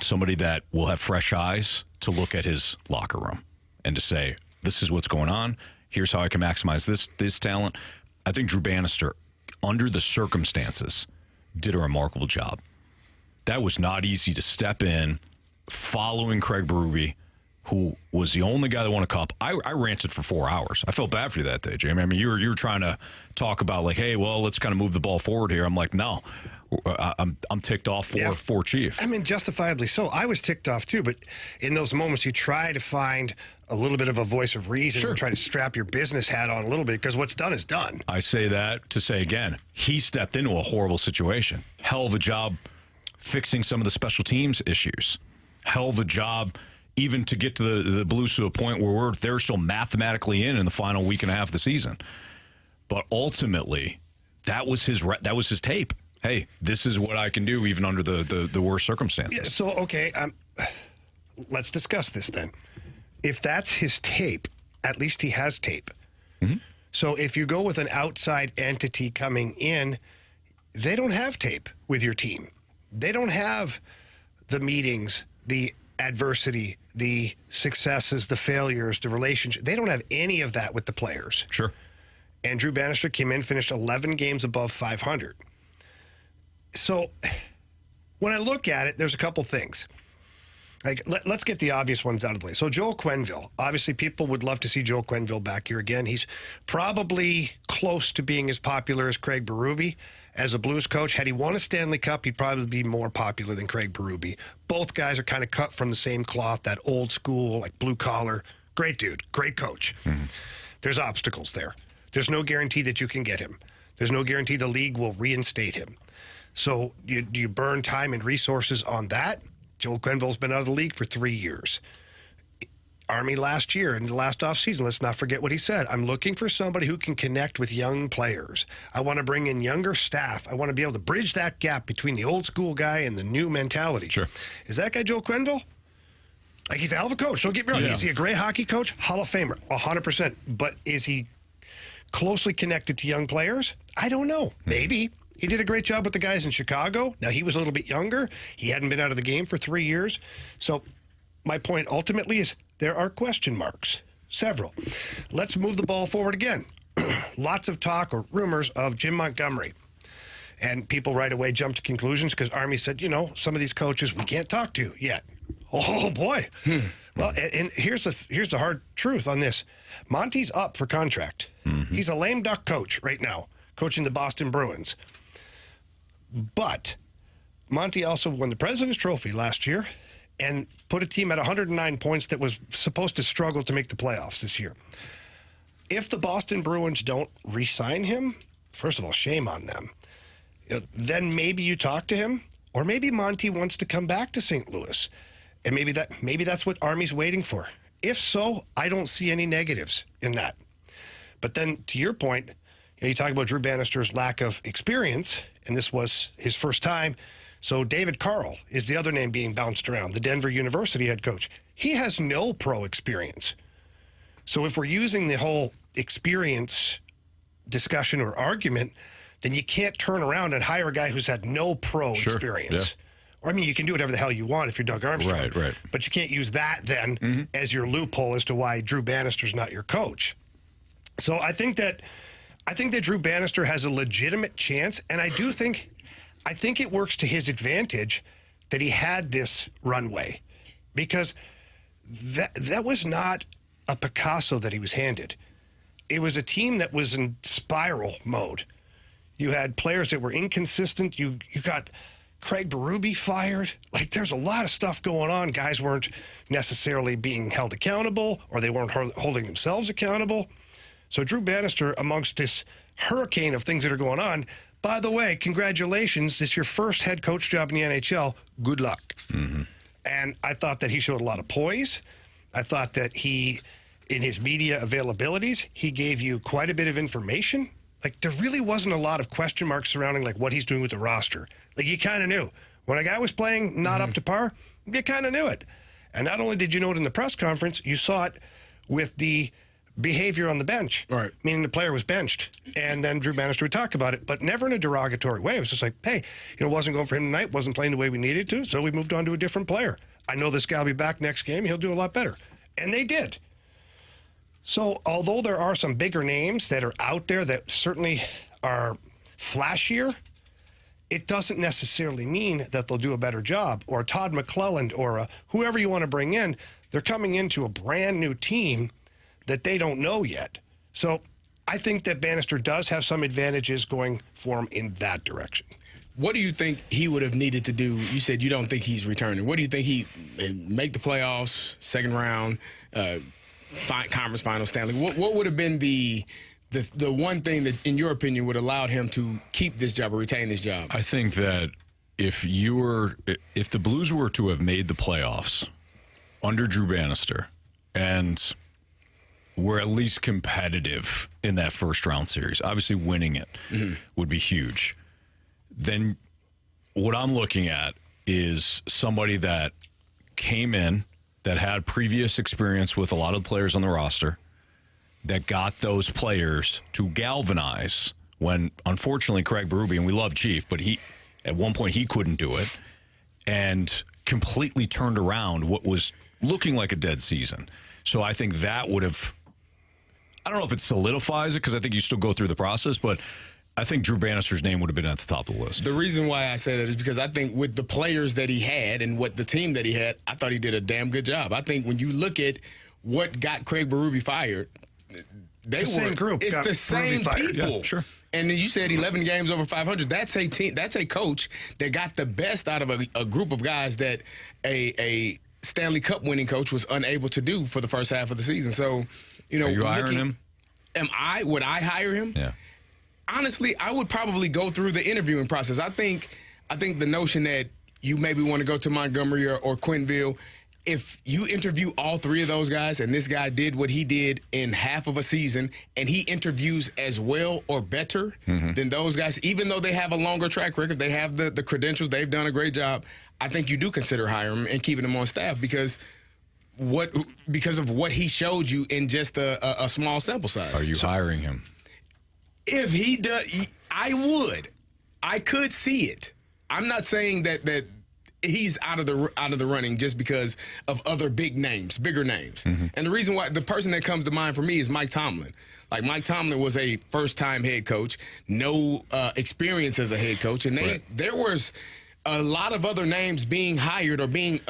somebody that will have fresh eyes to look at his locker room and to say, this is what's going on. Here's how I can maximize this talent. I think Drew Bannister, under the circumstances, did a remarkable job. That was not easy to step in following Craig Berube, who was the only guy that won a cup. I ranted for 4 hours. I felt bad for you that day, Jamie. I mean, you were trying to talk about like, hey, well, let's kind of move the ball forward here. I'm like, no, I'm ticked off for Chief. I mean, justifiably so. I was ticked off too, but in those moments you try to find a little bit of a voice of reason and try to strap your business hat on a little bit, because what's done is done. I say that to say again, he stepped into a horrible situation. Hell of a job fixing some of the special teams issues. Hell of a job even to get to the Blues to a point where they're still mathematically in the final week and a half of the season. But ultimately, that was his tape. Hey, this is what I can do even under the worst circumstances. Yeah, so, okay, let's discuss this then. If that's his tape, at least he has tape. So if you go with an outside entity coming in, they don't have tape with your team. They don't have the meetings, the adversity, the successes, the failures, the relationship. They don't have any of that with the players. Sure. And Drew Bannister came in, finished 11 games above 500. So when I look at it, there's a couple things. Like, let's get the obvious ones out of the way. So Joel Quenneville, obviously people would love to see Joel Quenneville back here again. He's probably close to being as popular as Craig Berube as a Blues coach. Had he won a Stanley Cup, he'd probably be more popular than Craig Berube. Both guys are kind of cut from the same cloth, that old school, like blue collar. Great dude, great coach. There's obstacles there. There's no guarantee that you can get him. There's no guarantee the league will reinstate him. So do you burn time and resources on that Joel Quenneville's been out of the league for 3 years. Army last year, in the last offseason, let's not forget what he said. I'm looking for somebody who can connect with young players. I want to bring in younger staff. I want to be able to bridge that gap between the old school guy and the new mentality. Sure. Is that guy Joel Quenneville? Like, he's a hell of a coach. Don't get me wrong. Yeah. Is he a great hockey coach? Hall of Famer, 100%. But is he closely connected to young players? I don't know. Maybe. He did a great job with the guys in Chicago. Now, he was a little bit younger. He hadn't been out of the game for 3 years. So my point ultimately is there are question marks, several. Let's move the ball forward again. Lots of talk or rumors of Jim Montgomery. And people right away jump to conclusions because Army said, some of these coaches we can't talk to yet. Oh, boy. Well, and here's the hard truth on this. Monty's up for contract. Mm-hmm. He's a lame duck coach right now, coaching the Boston Bruins. But Monty also won the President's Trophy last year and put a team at 109 points that was supposed to struggle to make the playoffs this year. If the Boston Bruins don't re-sign him, first of all, shame on them. Then maybe you talk to him, or maybe Monty wants to come back to St. Louis. And maybe that's what Army's waiting for. If so, I don't see any negatives in that. But then, to your point, you talk about Drew Bannister's lack of experience, and this was his first time. So David Carl is the other name being bounced around, the Denver University head coach. He has no pro experience. So if we're using the whole experience discussion or argument, then you can't turn around and hire a guy who's had no pro experience. Yeah. Or, you can do whatever the hell you want if you're Doug Armstrong. Right. But you can't use that then as your loophole as to why Drew Bannister's not your coach. So I think that Drew Bannister has a legitimate chance, and I think it works to his advantage that he had this runway, because that was not a Picasso that he was handed. It was a team that was in spiral mode. You had players that were inconsistent. You got Craig Berube fired. Like, there's a lot of stuff going on. Guys weren't necessarily being held accountable, or they weren't holding themselves accountable. So Drew Bannister, amongst this hurricane of things that are going on, by the way, congratulations. This is your first head coach job in the NHL. Good luck. Mm-hmm. And I thought that he showed a lot of poise. I thought that he, in his media availabilities, he gave you quite a bit of information. Like, there really wasn't a lot of question marks surrounding, like, what he's doing with the roster. Like, you kind of knew. When a guy was playing not up to par, you kind of knew it. And not only did you know it in the press conference, you saw it with the behavior on the bench, right? Meaning the player was benched, and then Drew Bannister would talk about it, but never in a derogatory way. It was just like, hey, it wasn't going for him tonight, wasn't playing the way we needed to, so we moved on to a different player. I know this guy will be back next game. He'll do a lot better. And they did. So although there are some bigger names that are out there that certainly are flashier, it doesn't necessarily mean that they'll do a better job. Or Todd McClelland or whoever you want to bring in, they're coming into a brand new team that they don't know yet. So I think that Bannister does have some advantages going for him in that direction. What do you think he would have needed to do? You said you don't think he's returning. What do you think he make the playoffs, second round, conference final, Stanley? What would have been the one thing that, in your opinion, would have allowed him to keep this job or retain this job? I think that if the Blues were to have made the playoffs under Drew Bannister and were at least competitive in that first round series, obviously winning it would be huge. Then what I'm looking at is somebody that came in, that had previous experience with a lot of the players on the roster, that got those players to galvanize when, unfortunately, Craig Berube, and we love Chief, but at one point he couldn't do it, and completely turned around what was looking like a dead season. So I think that would have, I don't know if it solidifies it, because I think you still go through the process, but I think Drew Bannister's name would have been at the top of the list. The reason why I say that is because I think with the players that he had and what the team that he had, I thought he did a damn good job. I think when you look at what got Craig Berube fired, the same group. It's the same people. Yeah, sure. And then you said 11 games over 500. That's a team. That's a coach that got the best out of a group of guys that a Stanley Cup winning coach was unable to do for the first half of the season. So, you know, are you hiring him? Would I hire him? Yeah. Honestly, I would probably go through the interviewing process. I think the notion that you maybe want to go to Montgomery or Quinville. If you interview all three of those guys, and this guy did what he did in half of a season, and he interviews as well or better than those guys, even though they have a longer track record, they have the credentials, they've done a great job, I think you do consider hiring him and keeping him on staff because of what he showed you in just a small sample size. Are you hiring him? If he does, I would. I could see it. I'm not saying that he's out of the running just because of other bigger names. And the reason why, the person that comes to mind for me is Mike Tomlin. Like, Mike Tomlin was a first-time head coach, no experience as a head coach, and there was a lot of other names being hired or being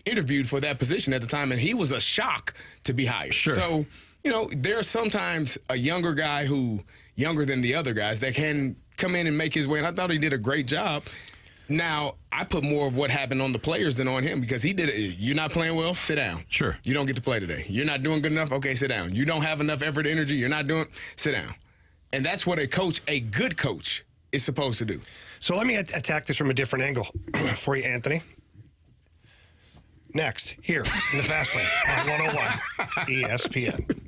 interviewed for that position at the time, and he was a shock to be hired. Sure. So, there's sometimes a younger guy younger than the other guys that can come in and make his way, and I thought he did a great job. Now, I put more of what happened on the players than on him because he did it. You're not playing well? Sit down. Sure. You don't get to play today. You're not doing good enough? Okay, sit down. You don't have enough effort, energy. You're not doing sit down. And that's what a good coach, is supposed to do. So let me attack this from a different angle for you, Anthony. Next, here in the Fast Lane on 101 ESPN.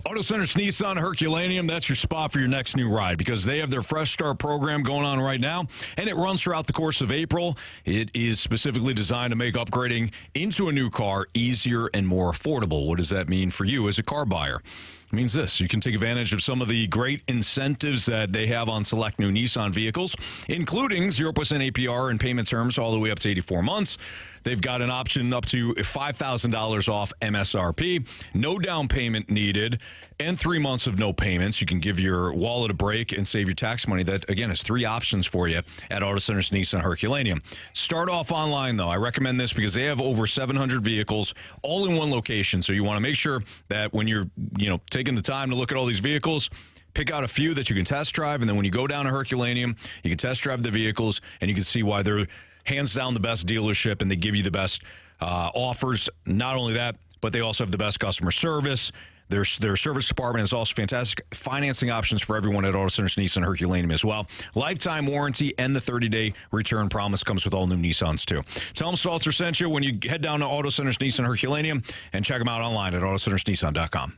Auto Center's Nissan Herculaneum, that's your spot for your next new ride because they have their Fresh Start program going on right now, and it runs throughout the course of April. It is specifically designed to make upgrading into a new car easier and more affordable. What does that mean for you as a car buyer? It means this. You can take advantage of some of the great incentives that they have on select new Nissan vehicles, including 0% APR and payment terms all the way up to 84 months. They've got an option up to $5,000 off MSRP, no down payment needed, and 3 months of no payments. You can give your wallet a break and save your tax money. That, again, is 3 options for you at Auto Center's Nissan Herculaneum. Start off online, though. I recommend this because they have over 700 vehicles all in one location. So you want to make sure that when you're, taking the time to look at all these vehicles, pick out a few that you can test drive, and then when you go down to Herculaneum, you can test drive the vehicles, and you can see why they're hands down the best dealership, and they give you the best offers. Not only that, but they also have the best customer service. Their service department is also fantastic. Financing options for everyone at Auto Center's Nissan Herculaneum as well. Lifetime warranty and the 30-day return promise comes with all new Nissans, too. Tell them Stalter sent you when you head down to Auto Center's Nissan Herculaneum and check them out online at autocentersnissan.com.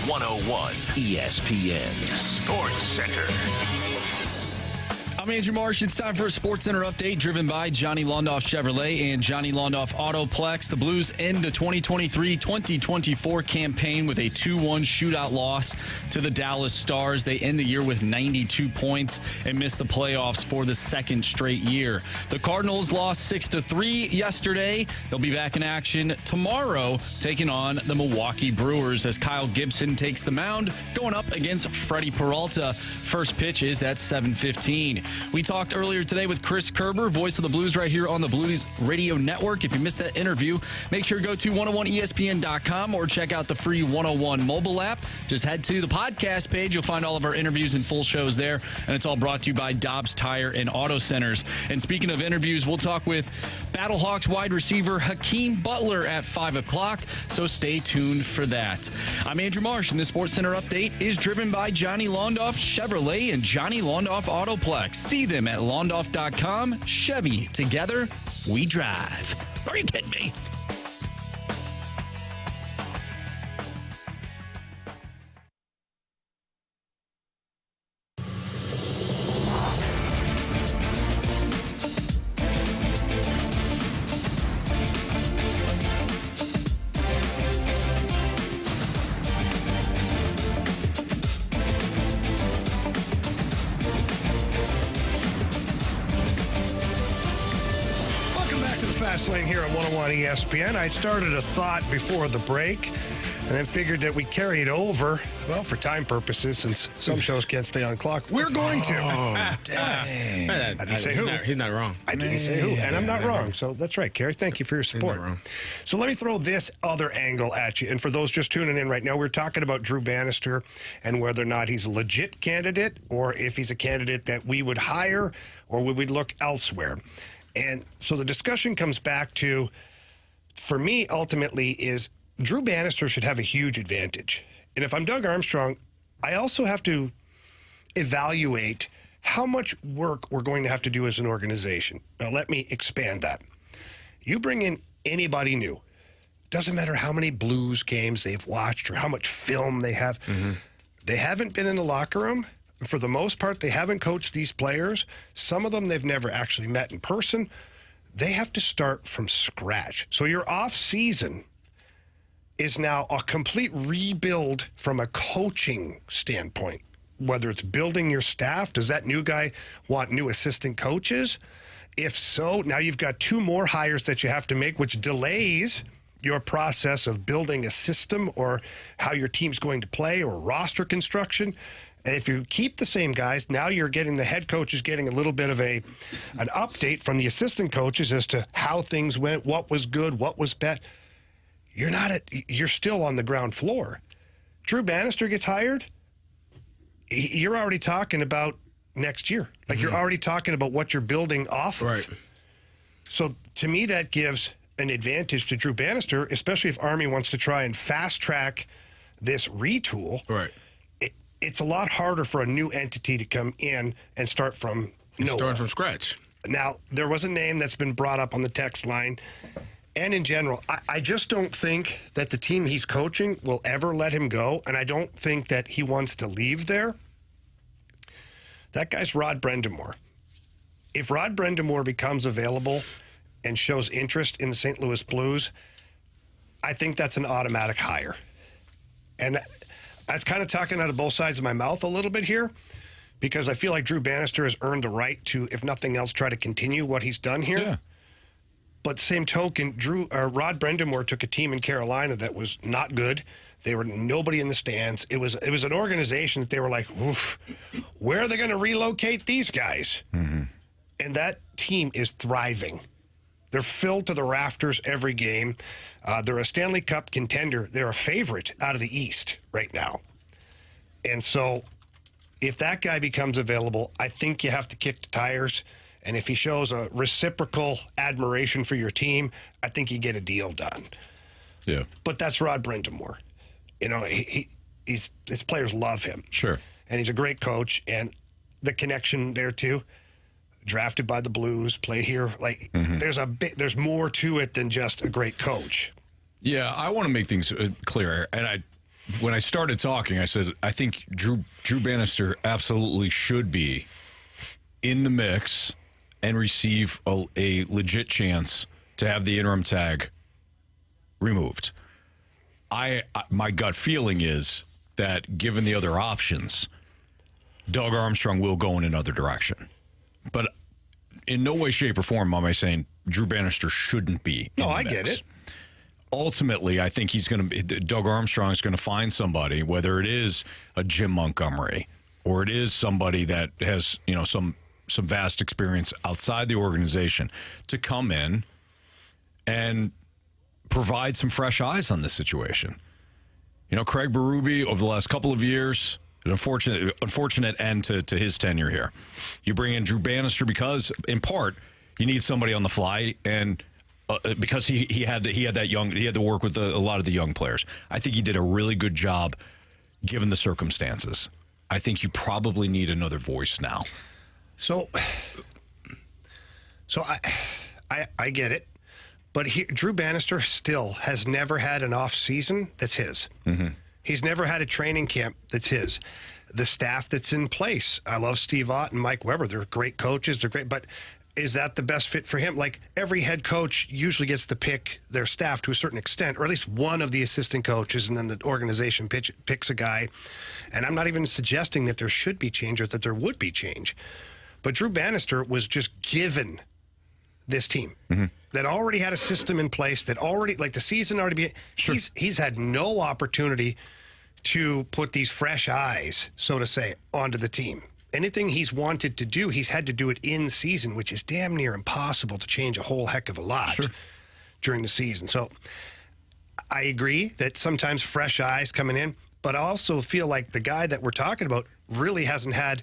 101 ESPN Sports Center. I'm Andrew Marsh. It's time for a Sports Center update driven by Johnny Londoff Chevrolet and Johnny Londoff Autoplex. The Blues end the 2023-2024 campaign with a 2-1 shootout loss to the Dallas Stars. They end the year with 92 points and miss the playoffs for the second straight year. The Cardinals lost 6-3 yesterday. They'll be back in action tomorrow, taking on the Milwaukee Brewers as Kyle Gibson takes the mound, going up against Freddie Peralta. First pitch is at 7:15. We talked earlier today with Chris Kerber, voice of the Blues, right here on the Blues Radio Network. If you missed that interview, make sure to go to 101ESPN.com or check out the free 101 mobile app. Just head to the podcast page. You'll find all of our interviews and full shows there. And it's all brought to you by Dobbs Tire and Auto Centers. And speaking of interviews, we'll talk with Battlehawks wide receiver Hakeem Butler at 5 o'clock. So stay tuned for that. I'm Andrew Marsh, and the Sports Center update is driven by Johnny Londoff Chevrolet and Johnny Londoff Autoplex. See them at londoff.com. Chevy, together we drive. Are you kidding me? Fast Lane here at 101 ESPN. I started a thought before the break and then figured that we carry it over, well, for time purposes, since some shows can't stay on clock. We're going to. Oh, dang. I didn't say who. He's not wrong. I didn't say who, and I'm not wrong. So that's right, Carey. Thank you for your support. So let me throw this other angle at you. And for those just tuning in right now, we're talking about Drew Bannister and whether or not he's a legit candidate or if he's a candidate that we would hire or would we look elsewhere. And so the discussion comes back to, for me, ultimately, is Drew Bannister should have a huge advantage. And if I'm Doug Armstrong, I also have to evaluate how much work we're going to have to do as an organization. Now, let me expand that. You bring in anybody new. Doesn't matter how many Blues games they've watched or how much film they have. Mm-hmm. They haven't been in the locker room. For the most part, they haven't coached these players. Some of them they've never actually met in person. They have to start from scratch. So your off season is now a complete rebuild from a coaching standpoint. Whether it's building your staff, does that new guy want new assistant coaches? If so, now you've got 2 more hires that you have to make, which delays your process of building a system or how your team's going to play or roster construction. And if you keep the same guys, now you're getting the head coaches getting a little bit of an update from the assistant coaches as to how things went, what was good, what was bad. You're still on the ground floor. Drew Bannister gets hired. You're already talking about next year. Like you're already talking about what you're building off of. Right. So to me, that gives an advantage to Drew Bannister, especially if Army wants to try and fast track this retool. Right. It's a lot harder for a new entity to come in and start from nowhere. Starting from scratch. Now, there was a name that's been brought up on the text line, and in general, I just don't think that the team he's coaching will ever let him go, and I don't think that he wants to leave there. That guy's Rod Brendamore. If Rod Brendamore becomes available and shows interest in the St. Louis Blues, I think that's an automatic hire. And I was kind of talking out of both sides of my mouth a little bit here because I feel like Drew Bannister has earned the right to, if nothing else, try to continue what he's done here. Yeah. But same token, Rod Brendamore took a team in Carolina that was not good. They were nobody in the stands. It was an organization that they were like, oof, where are they going to relocate these guys? Mm-hmm. And that team is thriving. They're filled to the rafters every game. They're a Stanley Cup contender. They're a favorite out of the East right now. And so if that guy becomes available, I think you have to kick the tires. And if he shows a reciprocal admiration for your team, I think you get a deal done. Yeah. But that's Rod Brendamore. You know, his players love him. Sure. And he's a great coach. And the connection there, too. Drafted by the Blues, played here. Like, there's more to it than just a great coach. Yeah, I want to make things clear. And when I started talking, I said I think Drew Bannister absolutely should be in the mix and receive a legit chance to have the interim tag removed. My gut feeling is that given the other options, Doug Armstrong will go in another direction. But in no way, shape, or form am I saying Drew Bannister shouldn't be in the mix. Get it. Ultimately, I think Doug Armstrong is going to find somebody, whether it is a Jim Montgomery or it is somebody that has, some vast experience outside the organization, to come in and provide some fresh eyes on this situation. Craig Berube, over the last couple of years, an unfortunate end to his tenure here. You bring in Drew Bannister because, in part, you need somebody on the fly, and because he had to work with a lot of the young players. I think he did a really good job given the circumstances. I think you probably need another voice now. So I get it, but Drew Bannister still has never had an off season that's his. Mm-hmm. He's never had a training camp that's his. The staff that's in place, I love Steve Ott and Mike Weber. They're great coaches. They're great, but is that the best fit for him? Like, every head coach usually gets to pick their staff to a certain extent, or at least one of the assistant coaches, and then the organization picks a guy. And I'm not even suggesting that there should be change or that there would be change. But Drew Bannister was just given this team that already had a system in place, that already, like, the season already began. Sure. He's had no opportunity to put these fresh eyes, so to say, onto the team. Anything he's wanted to do, he's had to do it in season, which is damn near impossible to change a whole heck of a lot during the season. So I agree that sometimes fresh eyes coming in, but I also feel like the guy that we're talking about really hasn't had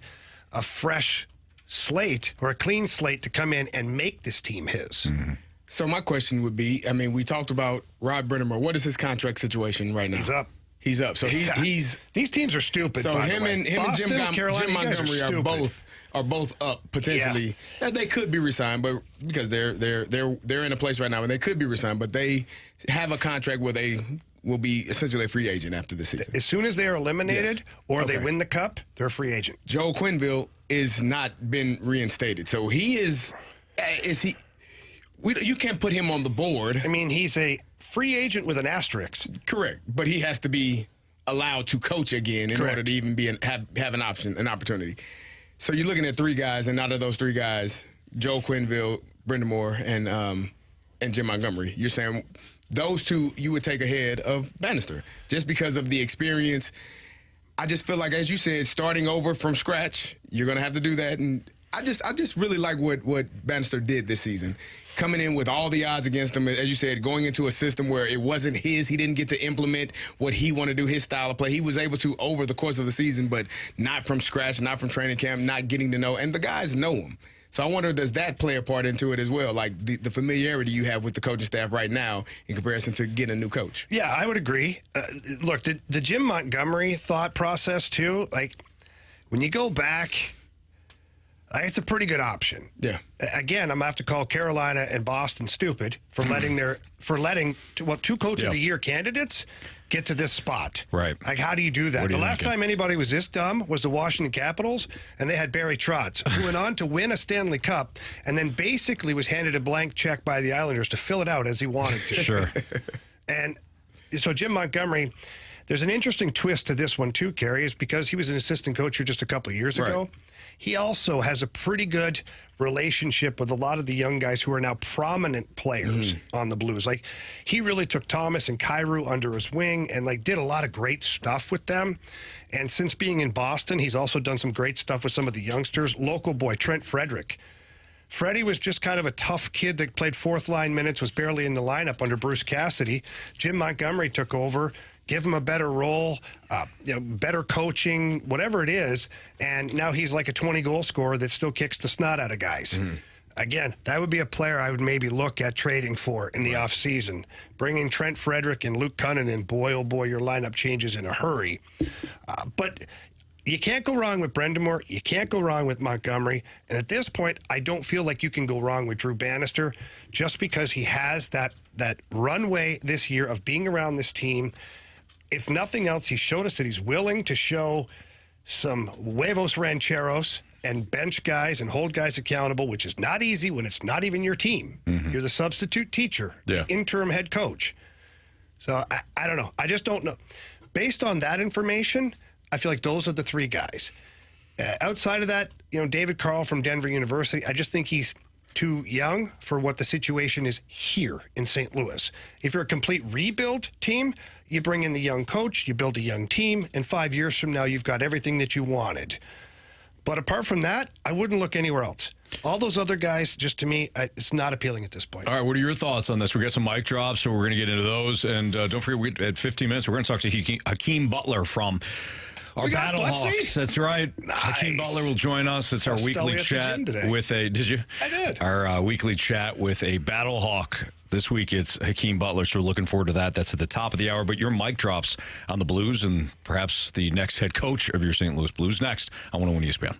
a fresh slate or a clean slate to come in and make this team his. Mm-hmm. So my question would be, we talked about Rod Brind'Amour. What is his contract situation right now? He's up. So he's these teams are stupid. So by him the way. and Boston, Jim Montgomery are both up potentially. Yeah. They could be resigned, but because they're in a place right now and they could be resigned, but they have a contract where they will be essentially a free agent after the season. As soon as they are eliminated or they win the cup, they're a free agent. Joel Quenneville is not been reinstated, so he is. You can't put him on the board. He's a free agent with an asterisk. Correct, but he has to be allowed to coach again in order to even be have an opportunity. So you're looking at three guys, and out of those three guys, Joel Quenneville, Brind'Amour, and Jim Montgomery, you're saying those two you would take ahead of Bannister just because of the experience. I just feel like, as you said, starting over from scratch, you're going to have to do that. And I just really like what Bannister did this season. Coming in with all the odds against him, as you said, going into a system where it wasn't his. He didn't get to implement what he wanted to do, his style of play. He was able to over the course of the season, but not from scratch, not from training camp, not getting to know. And the guys know him. So I wonder, does that play a part into it as well? Like the familiarity you have with the coaching staff right now in comparison to getting a new coach? Yeah, I would agree. Look, the Jim Montgomery thought process too, like when you go back, it's a pretty good option. Yeah. Again, I'm gonna have to call Carolina and Boston stupid for letting two Coach of the Year candidates get to this spot. Right. Like, how do you do that? The last time anybody was this dumb was the Washington Capitals, and they had Barry Trotz, who went on to win a Stanley Cup, and then basically was handed a blank check by the Islanders to fill it out as he wanted to. Sure. And so Jim Montgomery, there's an interesting twist to this one too, Carey, is because he was an assistant coach here just a couple of years ago. He also has a pretty good relationship with a lot of the young guys who are now prominent players on the Blues. Like, he really took Thomas and Kyrou under his wing and did a lot of great stuff with them. And since being in Boston, he's also done some great stuff with some of the youngsters. Local boy, Trent Frederick. Freddie was just kind of a tough kid that played fourth line minutes, was barely in the lineup under Bruce Cassidy. Jim Montgomery took over, give him a better role, better coaching, whatever it is, and now he's like a 20-goal scorer that still kicks the snot out of guys. Again, that would be a player I would maybe look at trading for in the offseason. Bringing Trent Frederick and Luke Cunnin in, boy, oh boy, your lineup changes in a hurry. But you can't go wrong with Brind'Amour. You can't go wrong with Montgomery. And at this point, I don't feel like you can go wrong with Drew Bannister just because he has that runway this year of being around this team. if nothing else, he showed us that he's willing to show some huevos rancheros and bench guys and hold guys accountable, which is not easy when it's not even your team. You're the substitute teacher, the interim head coach. So I don't know. I just don't know. Based on that information, I feel like those are the three guys. Outside of that, David Carl from Denver University, I just think he's too young for what the situation is here in St. Louis. If you're a complete rebuild team, you bring in the young coach, you build a young team, and 5 years from now, you've got everything that you wanted. But apart from that, I wouldn't look anywhere else. All those other guys, just to me, it's not appealing at this point. All right, what are your thoughts on this? We got some mic drops, so we're going to get into those. And don't forget, at 15 minutes, we're going to talk to Hakeem Butler from our Battlehawks. That's right. Nice. Hakeem Butler will join us. It's our weekly chat with a... Did you? I did. Our weekly chat with a Battlehawk. This week, it's Hakeem Butler, so we're looking forward to that. That's at the top of the hour. But your mic drops on the Blues and perhaps the next head coach of your St. Louis Blues next on 101 ESPN.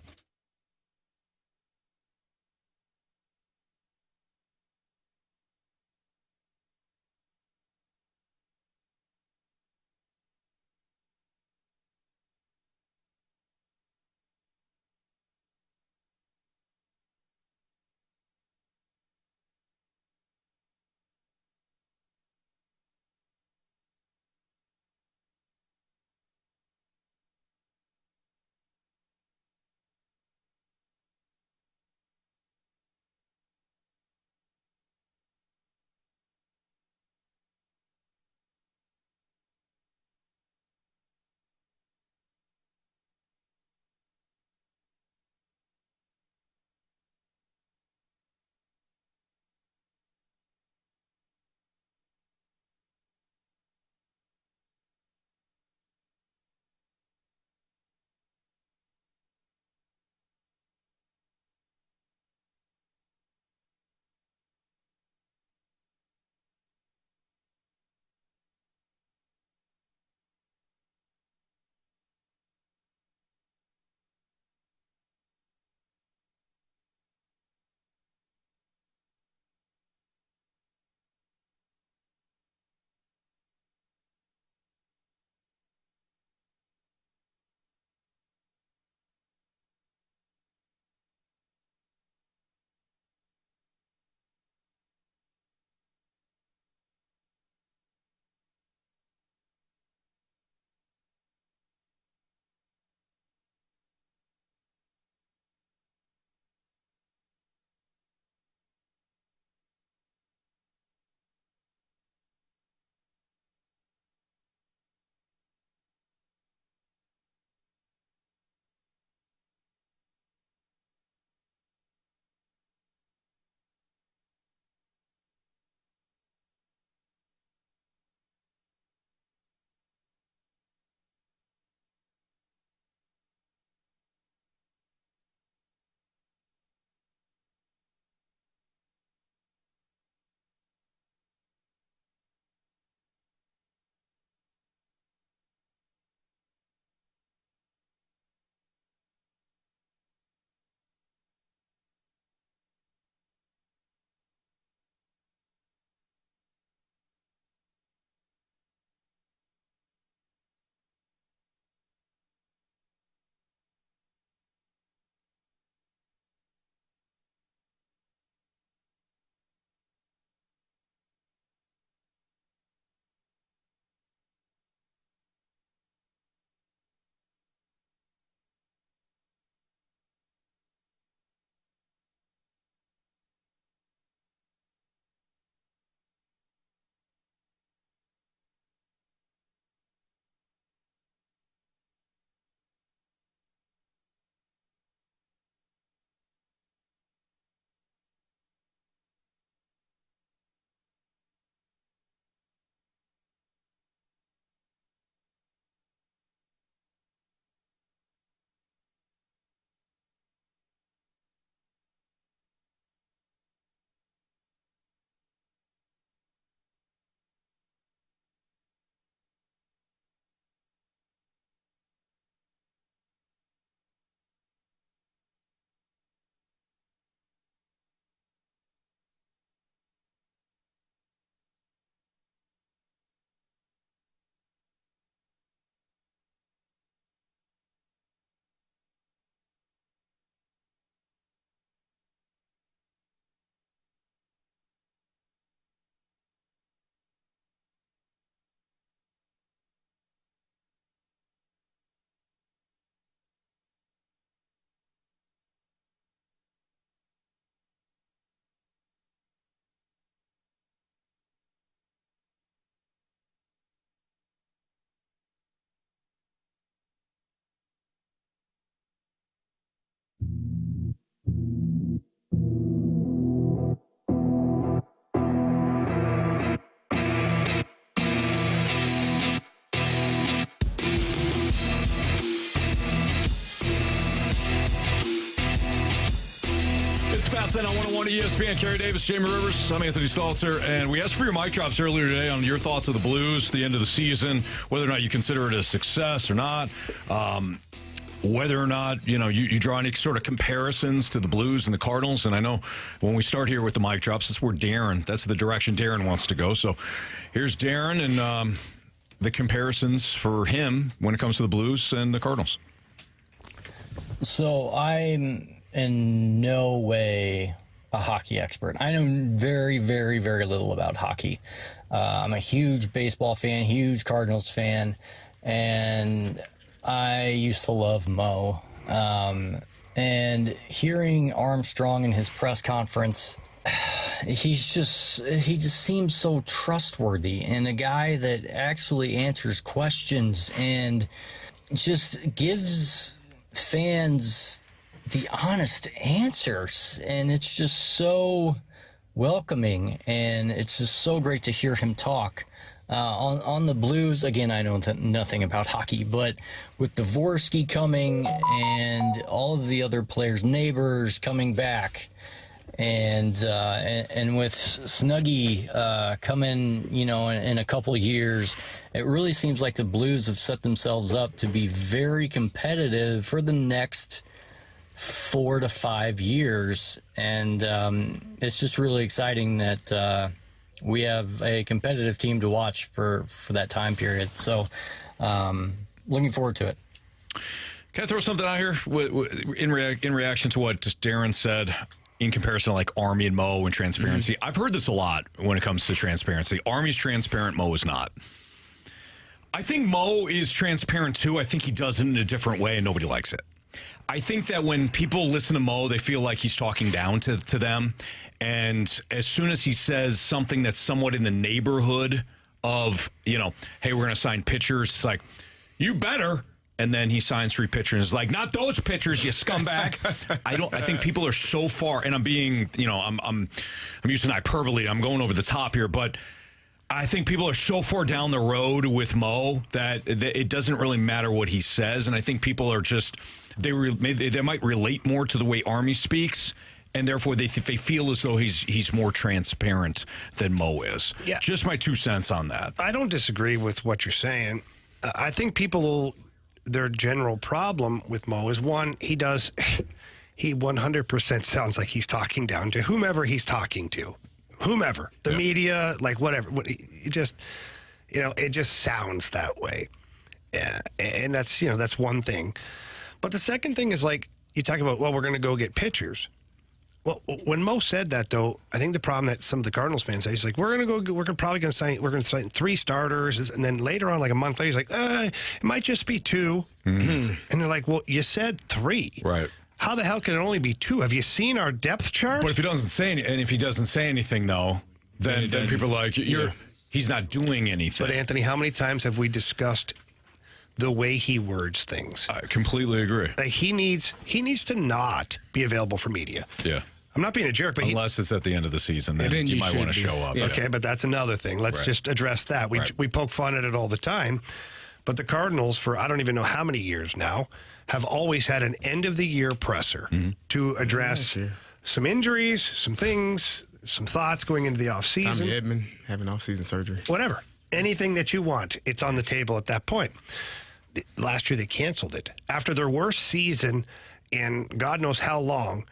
It's Fastline on 101 ESPN. Carey Davis, Jamie Rivers. I'm Anthony Stalter, and we asked for your mic drops earlier today on your thoughts of the Blues, the end of the season, whether or not you consider it a success or not. Whether or not, you draw any sort of comparisons to the Blues and the Cardinals. And I know when we start here with the mic drops, that's the direction Darren wants to go. So here's Darren and the comparisons for him when it comes to the Blues and the Cardinals. So I'm in no way a hockey expert. I know very, very, very little about hockey. I'm a huge baseball fan, huge Cardinals fan, and I used to love Mo. And hearing Armstrong in his press conference, he just seems so trustworthy, and a guy that actually answers questions and just gives fans the honest answers. And it's just so welcoming, and it's just so great to hear him talk. On the Blues, again, I know nothing about hockey, but with Dvorsky coming and all of the other players, neighbors coming back, and with Snuggie coming, in a couple years, it really seems like the Blues have set themselves up to be very competitive for the next 4 to 5 years, and it's just really exciting that we have a competitive team to watch for that time period. So, looking forward to it. Can I throw something out here in reaction to what Darren said in comparison to like Army and Mo and transparency? I've heard this a lot when it comes to transparency. Army's transparent, Mo is not. I think Mo is transparent too. I think he does it in a different way, and nobody likes it. I think that when people listen to Mo, they feel like he's talking down to them. And as soon as he says something that's somewhat in the neighborhood of, hey, we're going to sign pitchers, it's like, you better. And then he signs 3 pitchers. It's like, not those pitchers, you scumbag. I think people are so far, and I'm being, I'm using hyperbole. I'm going over the top here, but I think people are so far down the road with Mo that it doesn't really matter what he says. And I think people are just, they might relate more to the way Army speaks, and therefore they feel as though he's more transparent than Mo is. Yeah. Just my 2 cents on that. I don't disagree with what you're saying. I think their general problem with Mo is, one, he 100% sounds like he's talking down to whomever he's talking to. Whomever, the media, like whatever. It just sounds that way. Yeah, and that's one thing. But the second thing is, like, you talk about, well, we're going to go get pitchers. Well, when Mo said that, though, I think the problem that some of the Cardinals fans say is, like, we're going to sign 3 starters, and then later on, like a month later, he's like, it might just be 2. Mm-hmm. And they're like, well, you said 3. Right. How the hell can it only be 2? Have you seen our depth chart? But if he doesn't say anything, though, then people are like, he's not doing anything. But Anthony, how many times have we discussed the way he words things? I completely agree. Like he needs to not be available for media. Yeah. I'm not being a jerk, but unless it's at the end of the season, then you might want to show up. Yeah. Okay, but that's another thing. Let's just address that. We poke fun at it all the time, but the Cardinals, for I don't even know how many years now, have always had an end-of-the-year presser to address some injuries, some things, some thoughts going into the offseason. Tommy Edman having off-season surgery. Whatever. Anything that you want, it's on the table at that point. Last year, they canceled it. After their worst season in God knows how long,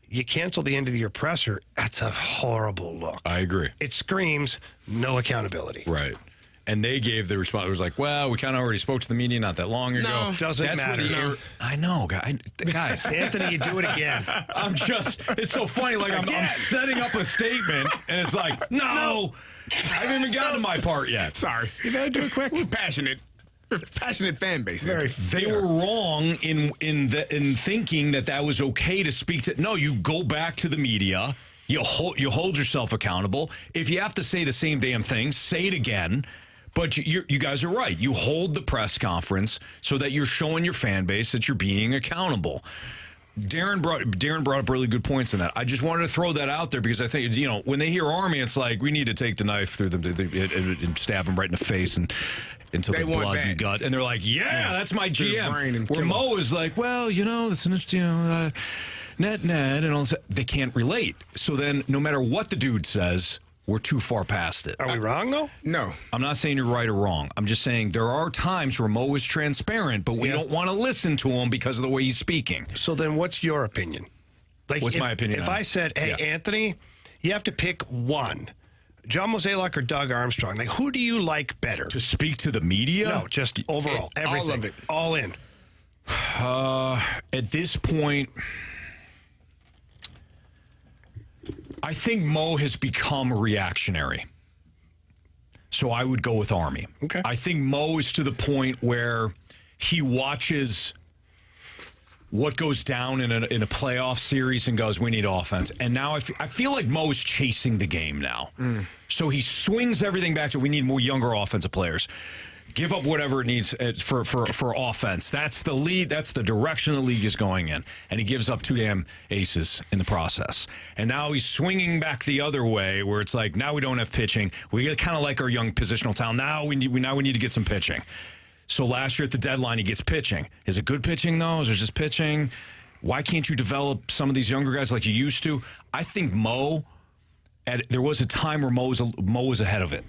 you cancel the end-of-the-year presser. That's a horrible look. I agree. It screams no accountability. Right. And they gave the response. It was like, well, we kind of already spoke to the media not that long ago. No, doesn't matter. I know, guys. Anthony, you do it again. It's so funny. Like, I'm setting up a statement, and it's like, no. I haven't even gotten to my part yet. Sorry. You got to do it quick. We're passionate fan base. They were wrong in thinking that was okay to speak to. No, you go back to the media. You hold yourself accountable. If you have to say the same damn thing, say it again. But you guys are right. You hold the press conference so that you're showing your fan base that you're being accountable. Darren brought up really good points in that. I just wanted to throw that out there because I think, when they hear Army, it's like we need to take the knife through them and stab them right in the face and until the blood be gut. And they're like, yeah, that's my GM. Where Mo is like, well, net, and all this, they can't relate. So then no matter what the dude says, we're too far past it. Are we wrong, though? No. I'm not saying you're right or wrong. I'm just saying there are times where Mo is transparent, but we don't want to listen to him because of the way he's speaking. So then what's your opinion? What's my opinion? If I said, hey, Anthony, you have to pick one, John Mozeliak or Doug Armstrong, like, who do you like better? To speak to the media? No, just overall, everything. All of it. All in. At this point, I think Mo has become reactionary. So I would go with Army. Okay. I think Mo is to the point where he watches what goes down in a playoff series and goes, we need offense. And now I feel like Mo is chasing the game now. So he swings everything back to, we need more younger offensive players. Give up whatever it needs for offense. That's the lead. That's the direction the league is going in. And he gives up 2 damn aces in the process. And now he's swinging back the other way where it's like, now we don't have pitching. We kind of like our young positional talent. Now we need to get some pitching. So last year at the deadline, he gets pitching. Is it good pitching, though? Is it just pitching? Why can't you develop some of these younger guys like you used to? I think Mo, there was a time where Mo was ahead of it.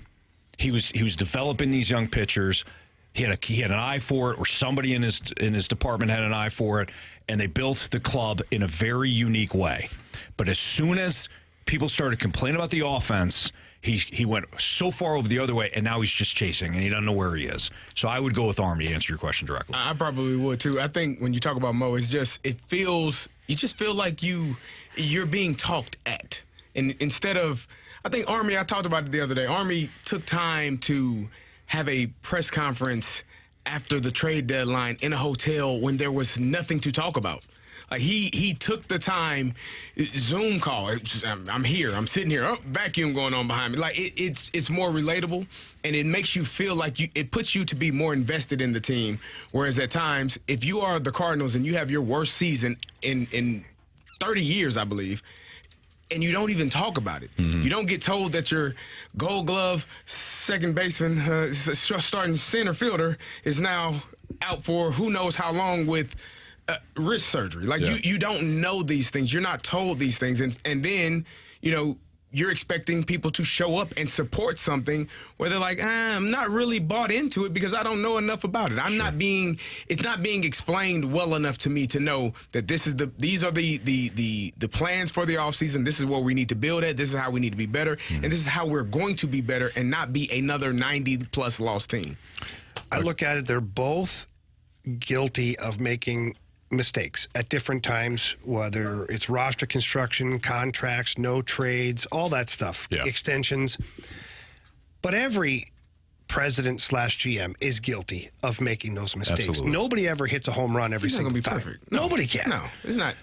He was developing these young pitchers. He had an eye for it, or somebody in his department had an eye for it, and they built the club in a very unique way. But as soon as people started complaining about the offense, he went so far over the other way, and now he's just chasing, and he doesn't know where he is. So I would go with Army to answer your question directly. I probably would too. I think when you talk about Mo, you just feel like you're being talked at, and instead of. I think Army, I talked about it the other day. Army took time to have a press conference after the trade deadline in a hotel when there was nothing to talk about. Like he took the time, Zoom call. I'm here. I'm sitting here. Oh, vacuum going on behind me. Like it's more relatable, and it makes you feel like it puts you to be more invested in the team. Whereas at times, if you are the Cardinals and you have your worst season in 30 years, I believe, and you don't even talk about it. Mm-hmm. You don't get told that your Gold Glove second baseman, starting center fielder, is now out for who knows how long with wrist surgery. Like you don't know these things. You're not told these things, and then you're expecting people to show up and support something where they're like, I'm not really bought into it because I don't know enough about it. It's not being explained well enough to me to know that these are the plans for the offseason. This is what we need to build at. This is how we need to be better. And this is how we're going to be better and not be another 90-plus loss team. I look at it, they're both guilty of making mistakes at different times, whether it's roster construction, contracts, no trades, all that stuff, extensions. But every president / GM is guilty of making those mistakes. Absolutely. Nobody ever hits a home run every single time. It's not gonna be perfect. No. Nobody can. No, it's not.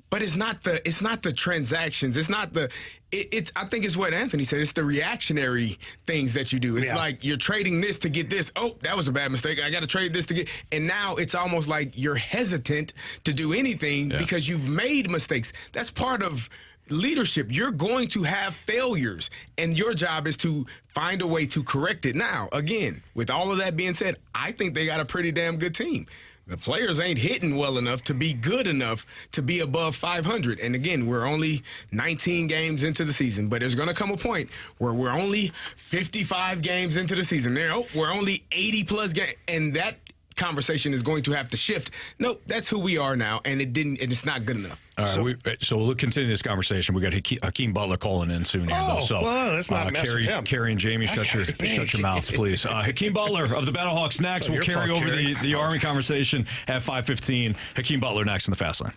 But it's not the transactions. It's not the. I think it's what Anthony said. It's the reactionary things that you do. It's like you're trading this to get this. Oh, that was a bad mistake. I got to trade this to get. And now it's almost like you're hesitant to do anything because you've made mistakes. That's part of leadership. You're going to have failures, and your job is to find a way to correct it. Now, again, with all of that being said, I think they got a pretty damn good team. The players ain't hitting well enough to be good enough to be above 500. And again, we're only 19 games into the season, but there's going to come a point where we're only 55 games into the season. We're only 80-plus games, and that conversation is going to have to shift. Nope, that's who we are now, and it's not good enough. All right, so we'll continue this conversation. We got Hakeem Butler calling in soon here, though. So let's not mess with him. Carey and Jamie, shut your mouths, please. Hakeem Butler of the Battlehawks next. We'll carry over the Army conversation at 5:15. Hakeem Butler next in the Fast Lane.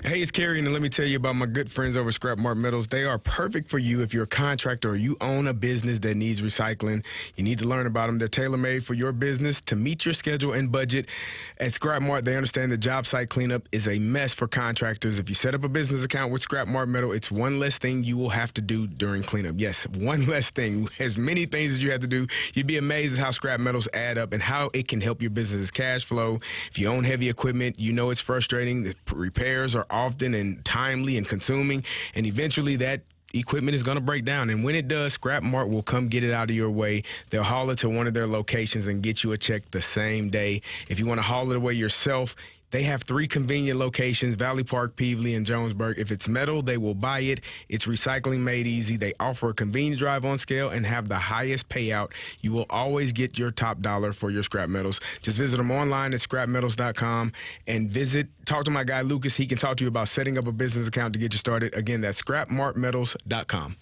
Hey, it's Carey, and let me tell you about my good friends over at Scrap Mart Metals. They are perfect for you if you're a contractor or you own a business that needs recycling. You need to learn about them. They're tailor-made for your business to meet your schedule and budget. At Scrap Mart, they understand that job site cleanup is a mess for contractors. If you set up a business account with Scrap Mart Metal, it's one less thing you will have to do during cleanup. Yes, one less thing. As many things as you have to do. You'd be amazed at how scrap metals add up and how it can help your business's cash flow. If you own heavy equipment, you know it's frustrating. The repairs are often and timely and consuming, and eventually that equipment is going to break down. And when it does, Scrap Mart will come get it out of your way. They'll haul it to one of their locations and get you a check the same day. If you want to haul it away yourself, they have 3 convenient locations, Valley Park, Peevely, and Jonesburg. If it's metal, they will buy it. It's recycling made easy. They offer a convenient drive on scale and have the highest payout. You will always get your top dollar for your scrap metals. Just visit them online at scrapmetals.com and talk to my guy Lucas. He can talk to you about setting up a business account to get you started. Again, that's scrapmartmetals.com.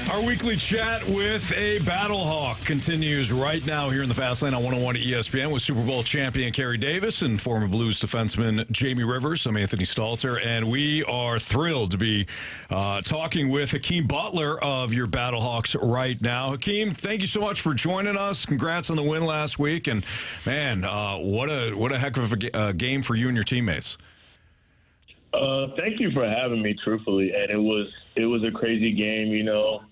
Our weekly chat with a Battlehawk continues right now here in the Fast Lane on 101 ESPN with Super Bowl champion Carey Davis and former Blues defenseman Jamie Rivers. I'm Anthony Stalter, and we are thrilled to be talking with Hakeem Butler of your Battlehawks right now. Hakeem, thank you so much for joining us. Congrats on the win last week, and man, what a heck of a game for you and your teammates. Thank you for having me, truthfully, and it was a crazy game, you know.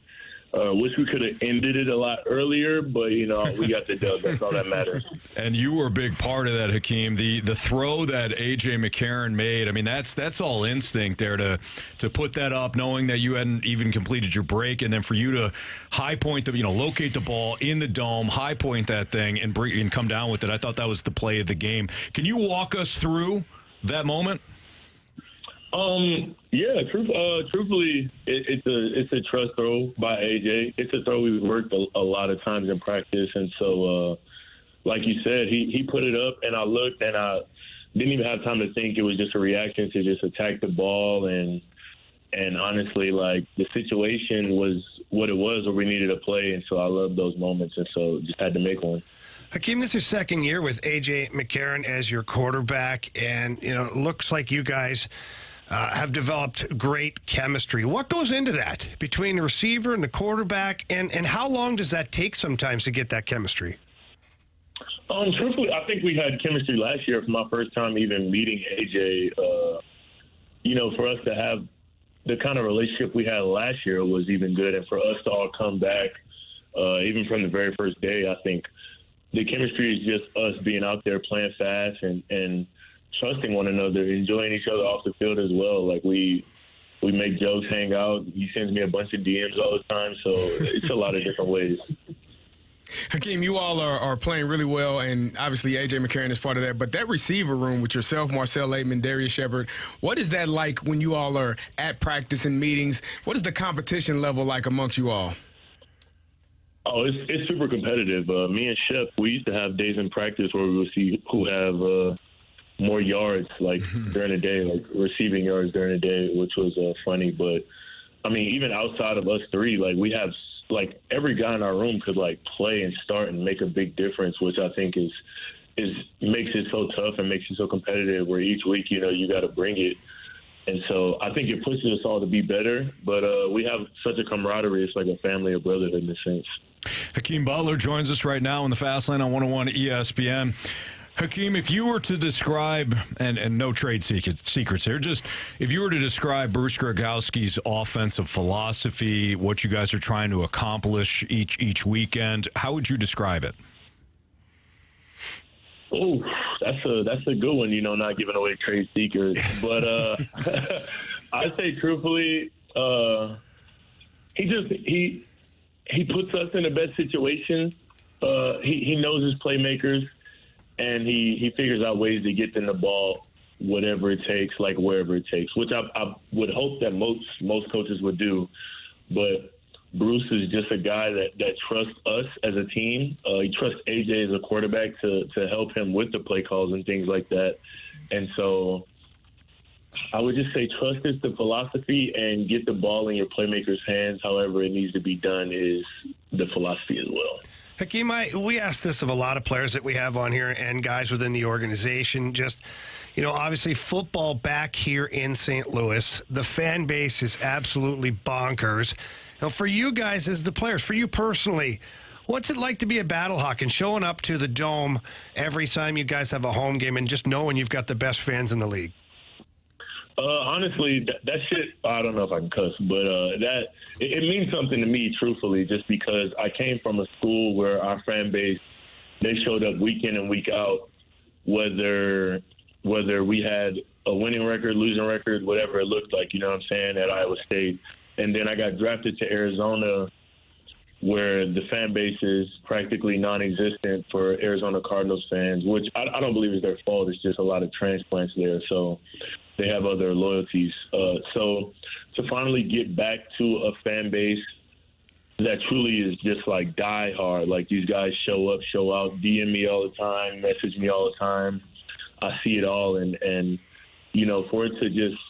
Wish we could have ended it a lot earlier, but, you know, we got the dub. That's all that matters. And you were a big part of that, Hakeem. The throw that A.J. McCarron made, I mean, that's all instinct there to put that up, knowing that you hadn't even completed your break, and then for you to high point, locate the ball in the dome, high point that thing, and come down with it. I thought that was the play of the game. Can you walk us through that moment? Yeah, truthfully, it's a trust throw by AJ. It's a throw we've worked a lot of times in practice, and so, like you said, he put it up, and I looked, and I didn't even have time to think. It was just a reaction to just attack the ball, and honestly, like, the situation was what it was, where we needed a play, and so I love those moments, and so just had to make one. Hakeem, this is second year with A.J. McCarron as your quarterback, and, it looks like you guys have developed great chemistry. What goes into that between the receiver and the quarterback, and how long does that take sometimes to get that chemistry? Truthfully, I think we had chemistry last year for my first time even meeting AJ. For us to have the kind of relationship we had last year was even good, and for us to all come back, even from the very first day, I think the chemistry is just us being out there playing fast and trusting one another, enjoying each other off the field as well. Like we make jokes, hang out. He sends me a bunch of DMs all the time, so it's a lot of different ways. Hakeem, you all are playing really well, and obviously A.J. McCarron is part of that. But that receiver room with yourself, Marcel Aitman, Darius Shepard, what is that like when you all are at practice and meetings? What is the competition level like amongst you all? Oh, it's super competitive. Me and Shep, we used to have days in practice where we would see who have more yards, like during the day, like receiving yards during the day, which was funny. But I mean, even outside of us three, like we have, like every guy in our room could like play and start and make a big difference, which I think is makes it so tough and makes it so competitive. Where each week, you got to bring it. And so I think it pushes us all to be better. But we have such a camaraderie. It's like a family, a brotherhood in a sense. Hakeem Butler joins us right now in the Fast Lane on 101 ESPN. Hakeem, if you were to describe, and no trade secrets here, just if you were to describe Bruce Gregowski's offensive philosophy, what you guys are trying to accomplish each weekend, how would you describe it? Oh, that's a good one, not giving away trade secrets. But I'd say truthfully, he puts us in the best situation. He knows his playmakers, and he figures out ways to get them the ball, whatever it takes, like wherever it takes, which I would hope that most coaches would do. But Bruce is just a guy that trusts us as a team. He trusts AJ as a quarterback to help him with the play calls and things like that. And so I would just say trust is the philosophy, and get the ball in your playmakers' hands however it needs to be done is the philosophy as well. Hakeem, we ask this of a lot of players that we have on here and guys within the organization. Just, obviously football back here in St. Louis, the fan base is absolutely bonkers. Now, for you guys as the players, for you personally, what's it like to be a Battlehawk and showing up to the Dome every time you guys have a home game and just knowing you've got the best fans in the league? Honestly, that shit, I don't know if I can cuss, but it means something to me, truthfully, just because I came from a school where our fan base, they showed up week in and week out, whether we had a winning record, losing record, whatever it looked like, at Iowa State. And then I got drafted to Arizona, where the fan base is practically non-existent for Arizona Cardinals fans, which I don't believe is their fault. It's just a lot of transplants there. So they have other loyalties. So to finally get back to a fan base that truly is just like die hard, like these guys show up, show out, DM me all the time, message me all the time. I see it all. And for it to just,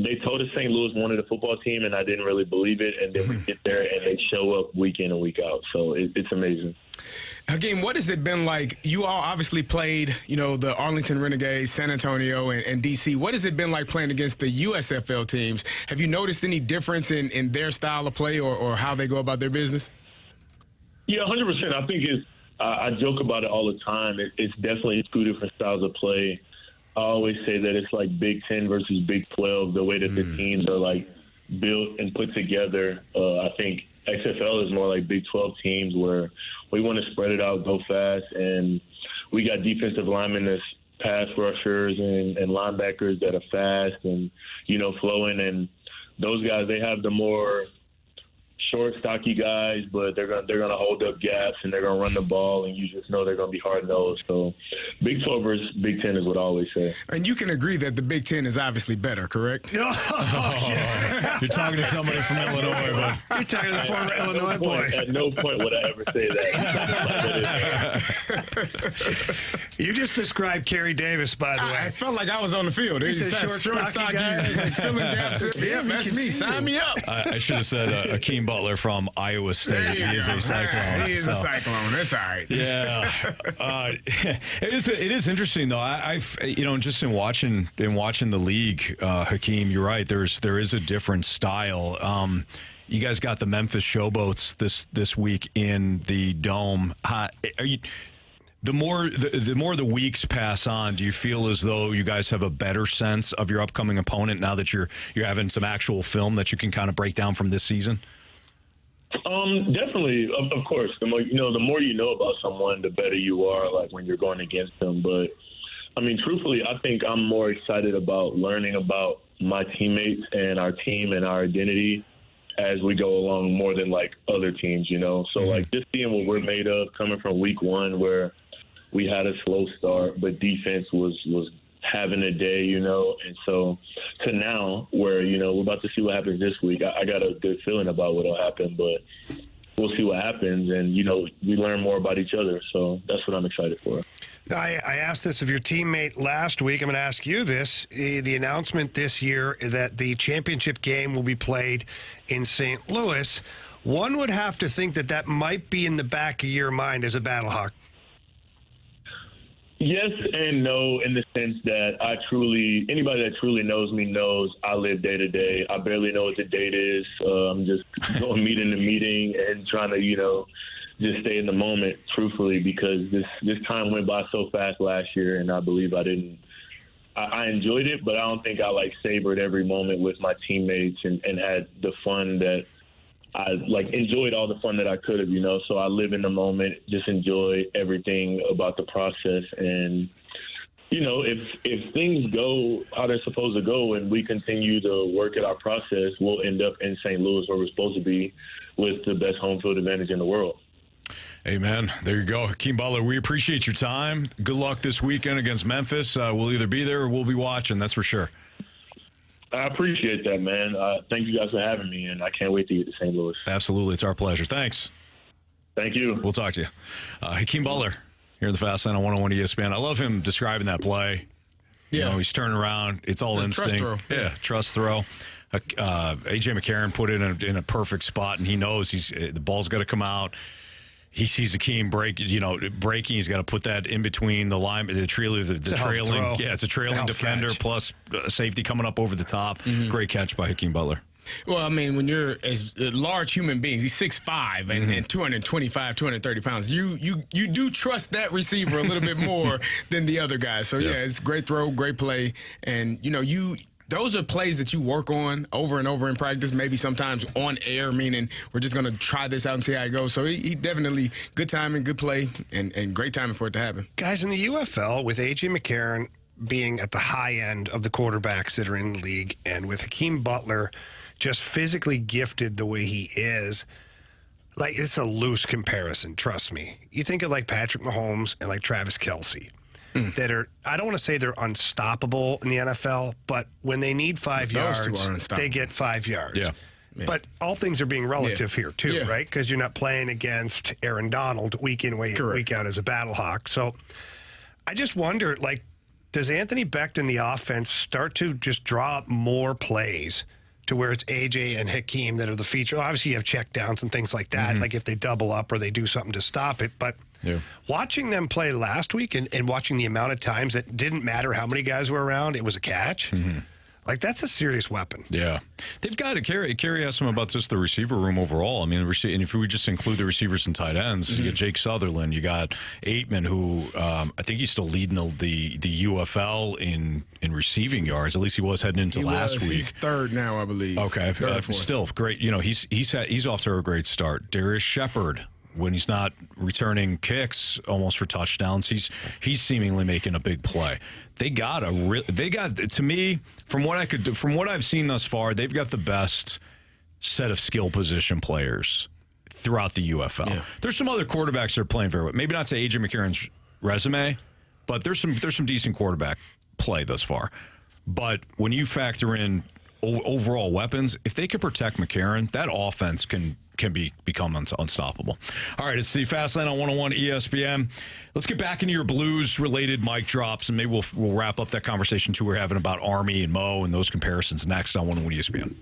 they told us St. Louis wanted a football team, and I didn't really believe it. And then we get there, and they show up week in and week out. So it's amazing. Hakeem, what has it been like? You all obviously played, the Arlington Renegades, San Antonio, and D.C. What has it been like playing against the USFL teams? Have you noticed any difference in their style of play or how they go about their business? Yeah, 100%. I think I joke about it all the time. It's definitely two different styles of play. I always say that it's like Big 10 versus Big 12, the way that the teams are like built and put together. I think XFL is more like Big 12 teams where we want to spread it out, go fast, and we got defensive linemen that's pass rushers and linebackers that are fast and, flowing. And those guys, they have the more short, stocky guys, but they're gonna hold up gaps and they're gonna run the ball, and you just know they're gonna be hard nosed. So, Big 12 versus Big 10 is what I always say. And you can agree that the Big 10 is obviously better, correct? You're talking to somebody from Illinois, but you're talking to the former Illinois boy. At no point would I ever say that. You just described Carey Davis, by the way. I felt like I was on the field. He said short, stocky guys, filling gaps. Yeah, that's me. Sign me up. I should have said Hakeem Butler from Iowa State. He is a Cyclone. He is a Cyclone. That's all right. Yeah. It is interesting, though. I've just in watching the league, Hakeem, you're right. There is a different style. You guys got the Memphis Showboats this week in the Dome. The more the weeks pass on, do you feel as though you guys have a better sense of your upcoming opponent now that you're having some actual film that you can kind of break down from this season? Definitely, of course. The more you know about someone, the better you are. Like when you're going against them. But I mean, truthfully, I think I'm more excited about learning about my teammates and our team and our identity as we go along more than like other teams. So like just seeing what we're made of, coming from week one where we had a slow start, but defense was having a day, and so to now where, we're about to see what happens this week. I got a good feeling about what'll happen, but we'll see what happens. And, we learn more about each other. So that's what I'm excited for. I asked this of your teammate last week. I'm going to ask you this. The announcement this year that the championship game will be played in St. Louis. One would have to think that might be in the back of your mind as a Battlehawk. Yes and no, in the sense that anybody that truly knows me knows I live day to day. I barely know what the date is. I'm just going meeting to meeting and trying to, just stay in the moment, truthfully, because this time went by so fast last year, and I believe I enjoyed it, but I don't think I savored every moment with my teammates and had the fun that I enjoyed all the fun that I could have, so I live in the moment, just enjoy everything about the process. And, if things go how they're supposed to go and we continue to work at our process, we'll end up in St. Louis where we're supposed to be with the best home field advantage in the world. Amen. There you go. Hakeem Butler, we appreciate your time. Good luck this weekend against Memphis. We'll either be there or we'll be watching, that's for sure. I appreciate that, man. Thank you guys for having me, and I can't wait to get to St. Louis. Absolutely. It's our pleasure. Thanks. Thank you. We'll talk to you. Hakeem Butler here in the Fast Lane on 101 ESPN. I love him describing that play. Yeah. He's turning around. It's all instinct. Trust throw. Yeah, trust throw. A.J. McCarron put it in a perfect spot, and he knows the ball's got to come out. He sees Hakeem breaking. He's got to put that in between the line, the trailing. Yeah, it's a trailing defender catch. Plus safety coming up over the top. Mm-hmm. Great catch by Hakeem Butler. Well, I mean, when you're as large human beings, he's 6'5" and 225, 230 pounds. You do trust that receiver a little bit more than the other guys. So yeah, it's great throw, great play, and those are plays that you work on over and over in practice, maybe sometimes on air, meaning we're just going to try this out and see how it goes. So he definitely good timing, good play, and great timing for it to happen. Guys, in the UFL, with A.J. McCarron being at the high end of the quarterbacks that are in the league, and with Hakeem Butler just physically gifted the way he is, it's a loose comparison, trust me. You think of Patrick Mahomes and Travis Kelce. That are, I don't want to say they're unstoppable in the NFL, but when they need 5 yards, they get 5 yards. Yeah. But all things are being relative here, too, right? Because you're not playing against Aaron Donald week in, week out as a Battlehawk. So I just wonder, does Anthony Becht in the offense start to just draw up more plays to where it's AJ and Hakeem that are the feature? Obviously, you have checkdowns and things like that, if they double up or they do something to stop it. But watching them play last week and watching the amount of times it didn't matter how many guys were around, it was a catch. That's a serious weapon. Yeah. They've got to carry. Kerry asked him about just the receiver room overall. I mean, and if we just include the receivers and tight ends, you got Jake Sutherland, you got Aitman, who I think he's still leading the UFL in receiving yards. At least he was heading into last week. He's third now, I believe. Okay. Still great. He's off to a great start. Darius Shepard, when he's not returning kicks almost for touchdowns, he's seemingly making a big play. They got to me, from what I've seen thus far, they've got the best set of skill position players throughout the UFL. Yeah. There's some other quarterbacks that are playing very well. Maybe not to A.J. McCarron's resume, but there's some decent quarterback play thus far. But when you factor in overall weapons, if they can protect McCarron, that offense can become unstoppable. All right, it's the Fast Lane on 101 ESPN. Let's get back into your Blues-related mic drops, and maybe we'll wrap up that conversation, too, we're having about Army and Mo and those comparisons next on 101 ESPN.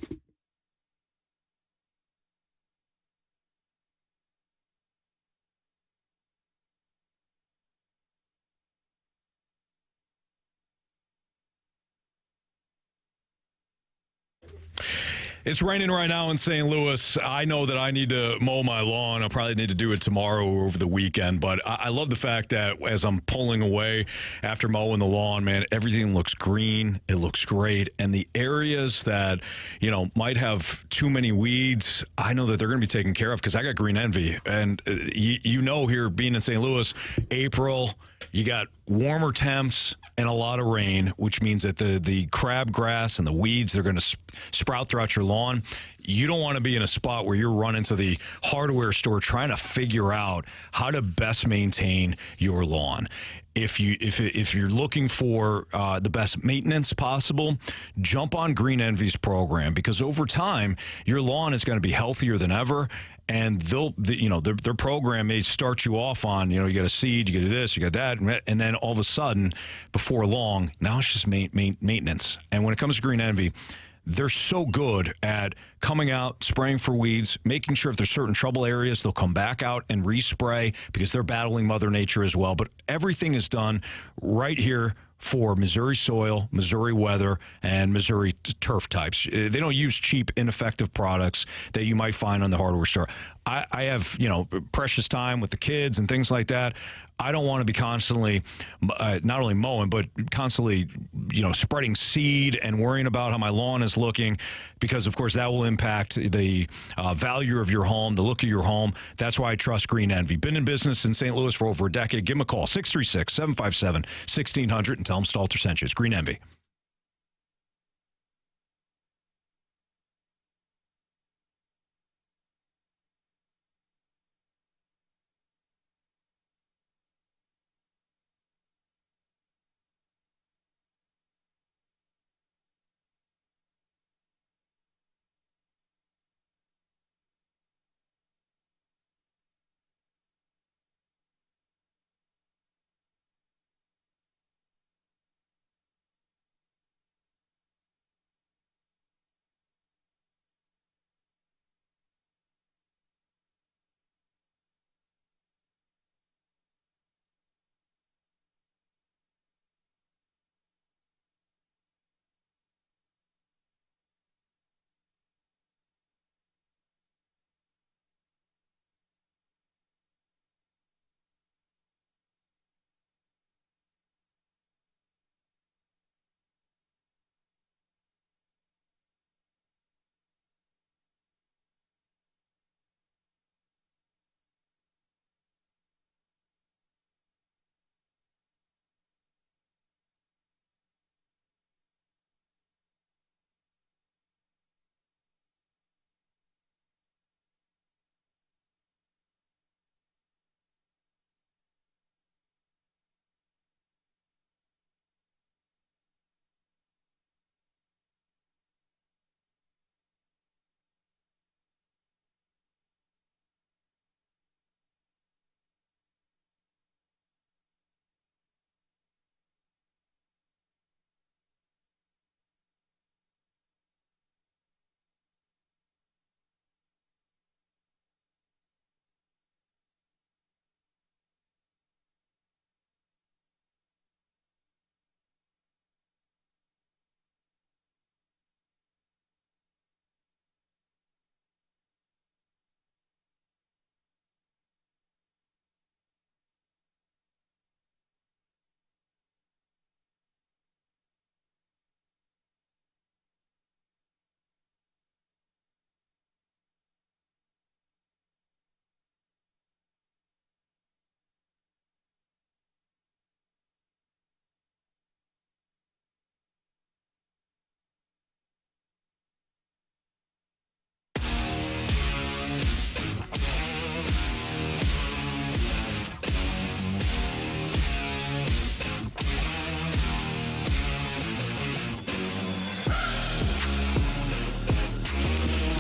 It's raining right now in St. Louis. I know that I need to mow my lawn. I'll probably need to do it tomorrow or over the weekend. But I love the fact that as I'm pulling away after mowing the lawn, man, everything looks green. It looks great. And the areas that, might have too many weeds, I know that they're going to be taken care of because I got green envy. And here being in St. Louis, April, you got warmer temps and a lot of rain, which means that the crabgrass and the weeds, they're going to sprout throughout your lawn. You don't want to be in a spot where you're running to the hardware store trying to figure out how to best maintain your lawn. If you're looking for the best maintenance possible, jump on Green Envy's program, because over time your lawn is going to be healthier than ever. And their program may start you off on, you got a seed, you got this, you got that, and then all of a sudden, before long, now it's just maintenance. And when it comes to Green Envy, they're so good at coming out, spraying for weeds, making sure if there's certain trouble areas, they'll come back out and respray because they're battling Mother Nature as well. But everything is done right here for Missouri soil, Missouri weather, and Missouri turf types. They don't use cheap, ineffective products that you might find on the hardware store. I have, precious time with the kids and things like that. I don't want to be constantly not only mowing, but constantly, spreading seed and worrying about how my lawn is looking, because, of course, that will impact the value of your home, the look of your home. That's why I trust Green Envy. Been in business in St. Louis for over a decade. Give them a call, 636-757-1600, and tell them Stalter sent you. It's Green Envy.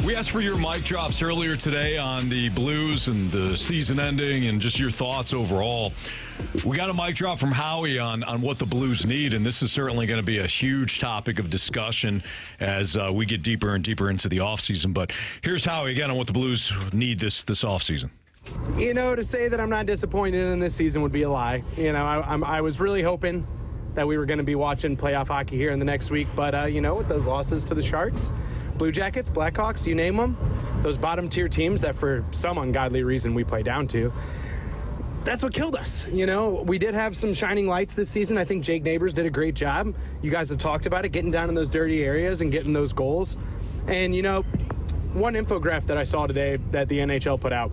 We asked for your mic drops earlier today on the Blues and the season ending and just your thoughts overall. We got a mic drop from Howie on what the Blues need, and this is certainly going to be a huge topic of discussion as we get deeper and deeper into the offseason. But here's Howie again on what the Blues need this offseason. To say that I'm not disappointed in this season would be a lie. I was really hoping that we were going to be watching playoff hockey here in the next week, but, with those losses to the Sharks, Blue Jackets, Blackhawks, you name them, those bottom tier teams that for some ungodly reason we play down to, that's what killed us. We did have some shining lights this season. I think Jake Neighbors did a great job. You guys have talked about it, getting down in those dirty areas and getting those goals. And, one infographic that I saw today that the NHL put out,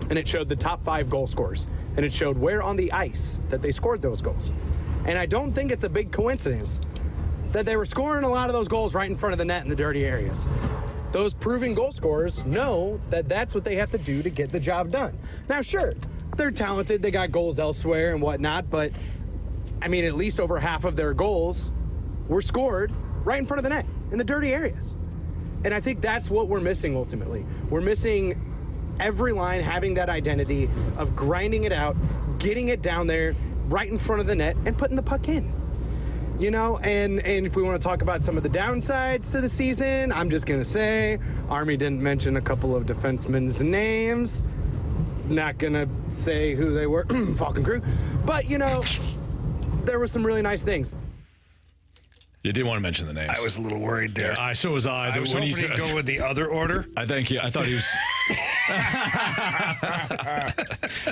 and it showed the top 5 goal scorers, and it showed where on the ice that they scored those goals. And I don't think it's a big coincidence that they were scoring a lot of those goals right in front of the net in the dirty areas. Those proven goal scorers know that that's what they have to do to get the job done. Now, sure, they're talented, they got goals elsewhere and whatnot, but at least over half of their goals were scored right in front of the net in the dirty areas. And I think that's what we're missing ultimately. We're missing every line having that identity of grinding it out, getting it down there right in front of the net and putting the puck in. And if we want to talk about some of the downsides to the season, I'm just going to say Army didn't mention a couple of defensemen's names. Not going to say who they were, Falcon Crew. But, there were some really nice things. You didn't want to mention the names. I was a little worried there. Yeah, so was I. I was hoping he'd go with the other order. I thought he was...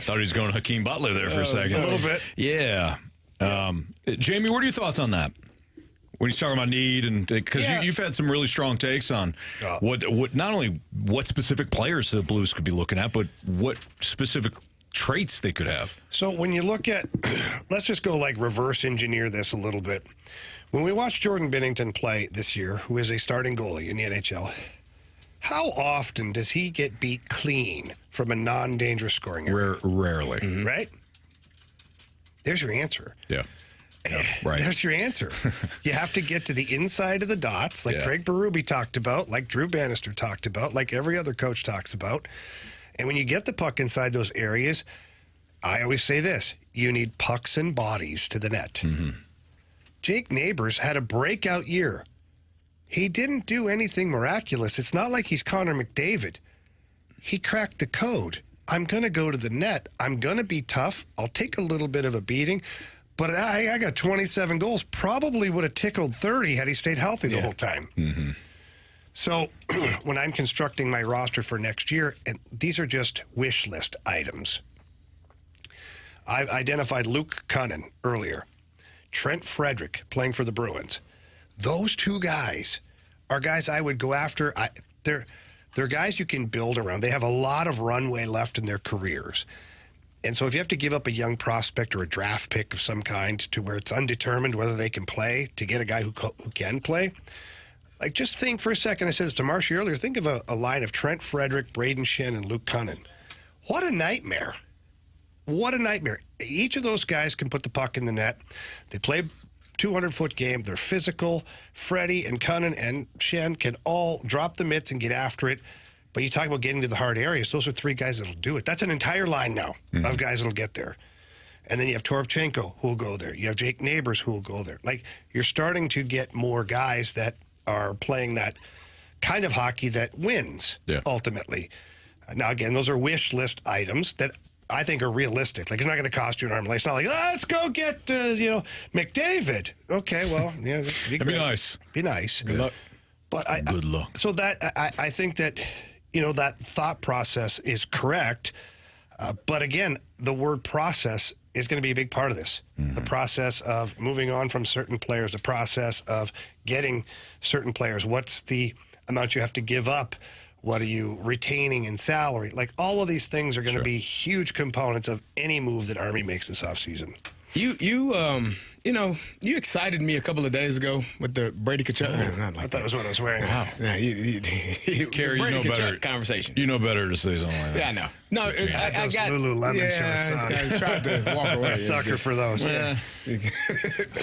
thought he was going Hakeem Butler there for a second. A little bit. Yeah. Jamie, what are your thoughts on that? When he's talking about need, and because you've had some really strong takes on what not only what specific players the Blues could be looking at, but what specific traits they could have. So when you look at, let's just go reverse engineer this a little bit. When we watch Jordan Binnington play this year, who is a starting goalie in the NHL, how often does he get beat clean from a non-dangerous scoring area? Rarely. Mm-hmm. Right? There's your answer. Yeah. Right. There's your answer. You have to get to the inside of the dots, like Craig Berube talked about, like Drew Bannister talked about, like every other coach talks about. And when you get the puck inside those areas, I always say this, you need pucks and bodies to the net. Mm-hmm. Jake Neighbors had a breakout year. He didn't do anything miraculous. It's not like he's Connor McDavid. He cracked the code. I'm going to go to the net. I'm going to be tough. I'll take a little bit of a beating. But I got 27 goals. Probably would have tickled 30 had he stayed healthy the whole time. Mm-hmm. So when I'm constructing my roster for next year, and these are just wish list items, I've identified Luke Cunnin earlier. Trent Frederick playing for the Bruins. Those two guys are guys I would go after. They're guys you can build around. They have a lot of runway left in their careers. And so if you have to give up a young prospect or a draft pick of some kind to where it's undetermined whether they can play to get a guy who can play, just think for a second. I said this to Marshy earlier. Think of a line of Trent Frederick, Braden Shen, and Luke Cunnin. What a nightmare. What a nightmare. Each of those guys can put the puck in the net. They play 200-foot game. They're physical. Freddie and Cunnin and Shen can all drop the mitts and get after it. But you talk about getting to the hard areas. Those are 3 guys that'll do it. That's an entire line now of guys that'll get there. And then you have Toropchenko who will go there. You have Jake Neighbors who will go there. You're starting to get more guys that are playing that kind of hockey that wins ultimately. Now, again, those are wish list items that I think are realistic. It's not going to cost you an arm and leg. It's not like, let's go get, McDavid. Okay, well, yeah. That'd be nice. Be nice. Good luck. But good luck. So that, I think that, that thought process is correct. But again, the word process is going to be a big part of this. Mm-hmm. The process of moving on from certain players, the process of getting certain players. What's the amount you have to give up? What are you retaining in salary? All of these things are going to be huge components of any move that Army makes this offseason. You excited me a couple of days ago with the Brady Tkachuk. I thought that was what I was wearing. Wow. Carey, Brady you know better. Conversation. You know better to say something like that. Yeah, I know. No, I got Lululemon shirts on. I tried to walk away. A sucker for those. Yeah.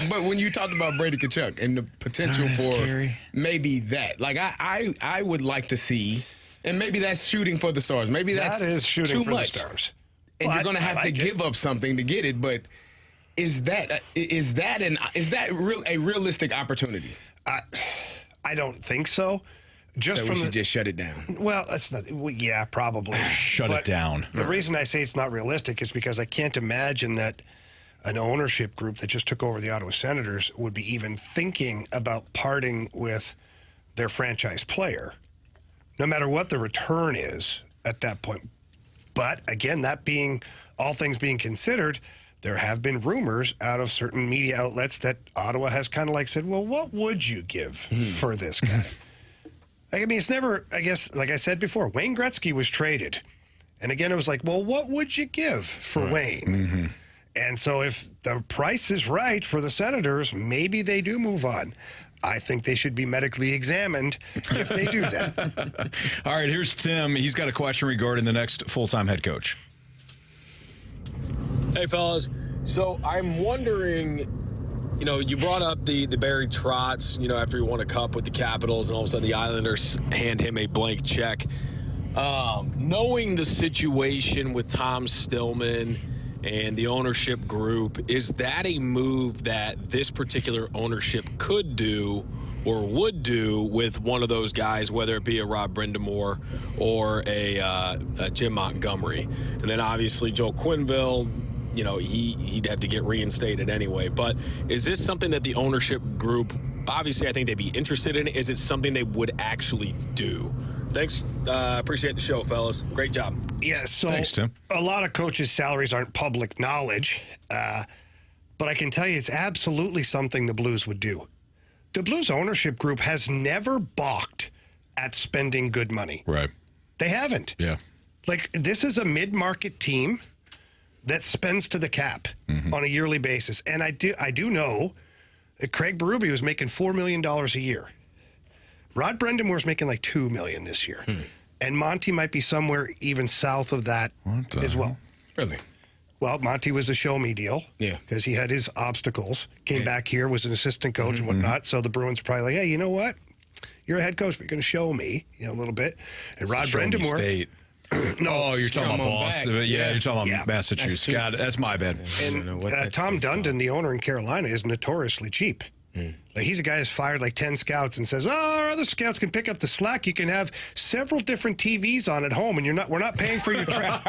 But when you talked about Brady Tkachuk and the potential for maybe that, I would like to see, and maybe that's shooting for the stars. Maybe that is shooting too for much. The stars. And you're going to have to give up something to get it, but is that a realistic opportunity? I don't think so. So we should just shut it down. Well, that's not. Yeah, probably. Shut it down. The reason I say it's not realistic is because I can't imagine that an ownership group that just took over the Ottawa Senators would be even thinking about parting with their franchise player, no matter what the return is at that point. But again, all things being considered, there have been rumors out of certain media outlets that Ottawa has kind of like said, well, what would you give for this guy? I mean, it's never, I guess, like I said before, Wayne Gretzky was traded. And again, it was like, well, what would you give for Wayne? Mm-hmm. And so if the price is right for the Senators, maybe they do move on. I think they should be medically examined if they do that. All right, here's Tim. He's got a question regarding the next full-time head coach. Hey, fellas. So I'm wondering, you brought up the Barry Trotz, after he won a cup with the Capitals, and all of a sudden the Islanders hand him a blank check. Knowing the situation with Tom Stillman and the ownership group, is that a move that this particular ownership could do or would do with one of those guys, whether it be a Rob Brindamore or a Jim Montgomery? And then obviously Joe Quenneville, he'd have to get reinstated anyway. But is this something that the ownership group, obviously I think they'd be interested in? Is it something they would actually do? Thanks. Appreciate the show, fellas. Great job. Yeah, so Thanks, Tim. A lot of coaches' salaries aren't public knowledge, but I can tell you it's absolutely something the Blues would do. The Blues ownership group has never balked at spending good money. Right. They haven't. Yeah. Like, this is a mid-market team that spends to the cap on a yearly basis. And I do know that Craig Berube was making $4 million a year. Rod Brendamore's making like $2 million this year. And Monty might be somewhere even south of that as well. Really? Well, Monty was a show-me deal. Yeah. Because he had his obstacles. Came back here, was an assistant coach and whatnot. So the Bruins are probably like, hey, you know what? You're a head coach, but you're going to show me, a little bit. And Rod Brindamore. State. No, you're talking about Boston. Yeah, you're talking about Massachusetts. God, that's my bad. And Tom Dundon, the owner in Carolina, is notoriously cheap. Like, he's a guy who's fired like 10 scouts and says, our other scouts can pick up the slack. You can have several different TVs on at home, and we're not paying for your travel.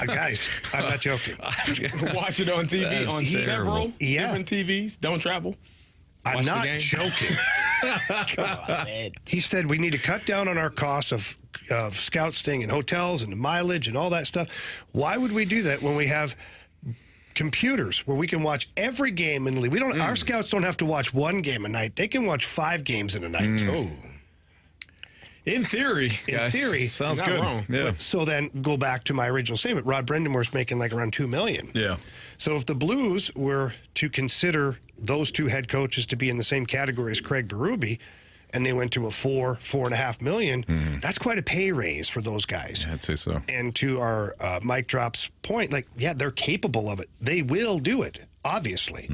Guys, I'm not joking. Watch it on TV on several different TVs. Don't travel. I'm not joking. Come on, man. He said we need to cut down on our costs of scouts staying in hotels and mileage and all that stuff. Why would we do that when we have computers where we can watch every game in the league? Our scouts don't have to watch one game a night. They can watch 5 games in a night. Oh. In theory. Sounds good. Wrong. Yeah. But, so then go back to my original statement. Rod Brendamore's making like around $2 million. Yeah. So if the Blues were to consider those two head coaches to be in the same category as Craig Berube, and they went to a $4.5 million, that's quite a pay raise for those guys. Yeah, I'd say so. And to our Mike Drop's point, they're capable of it. They will do it, obviously.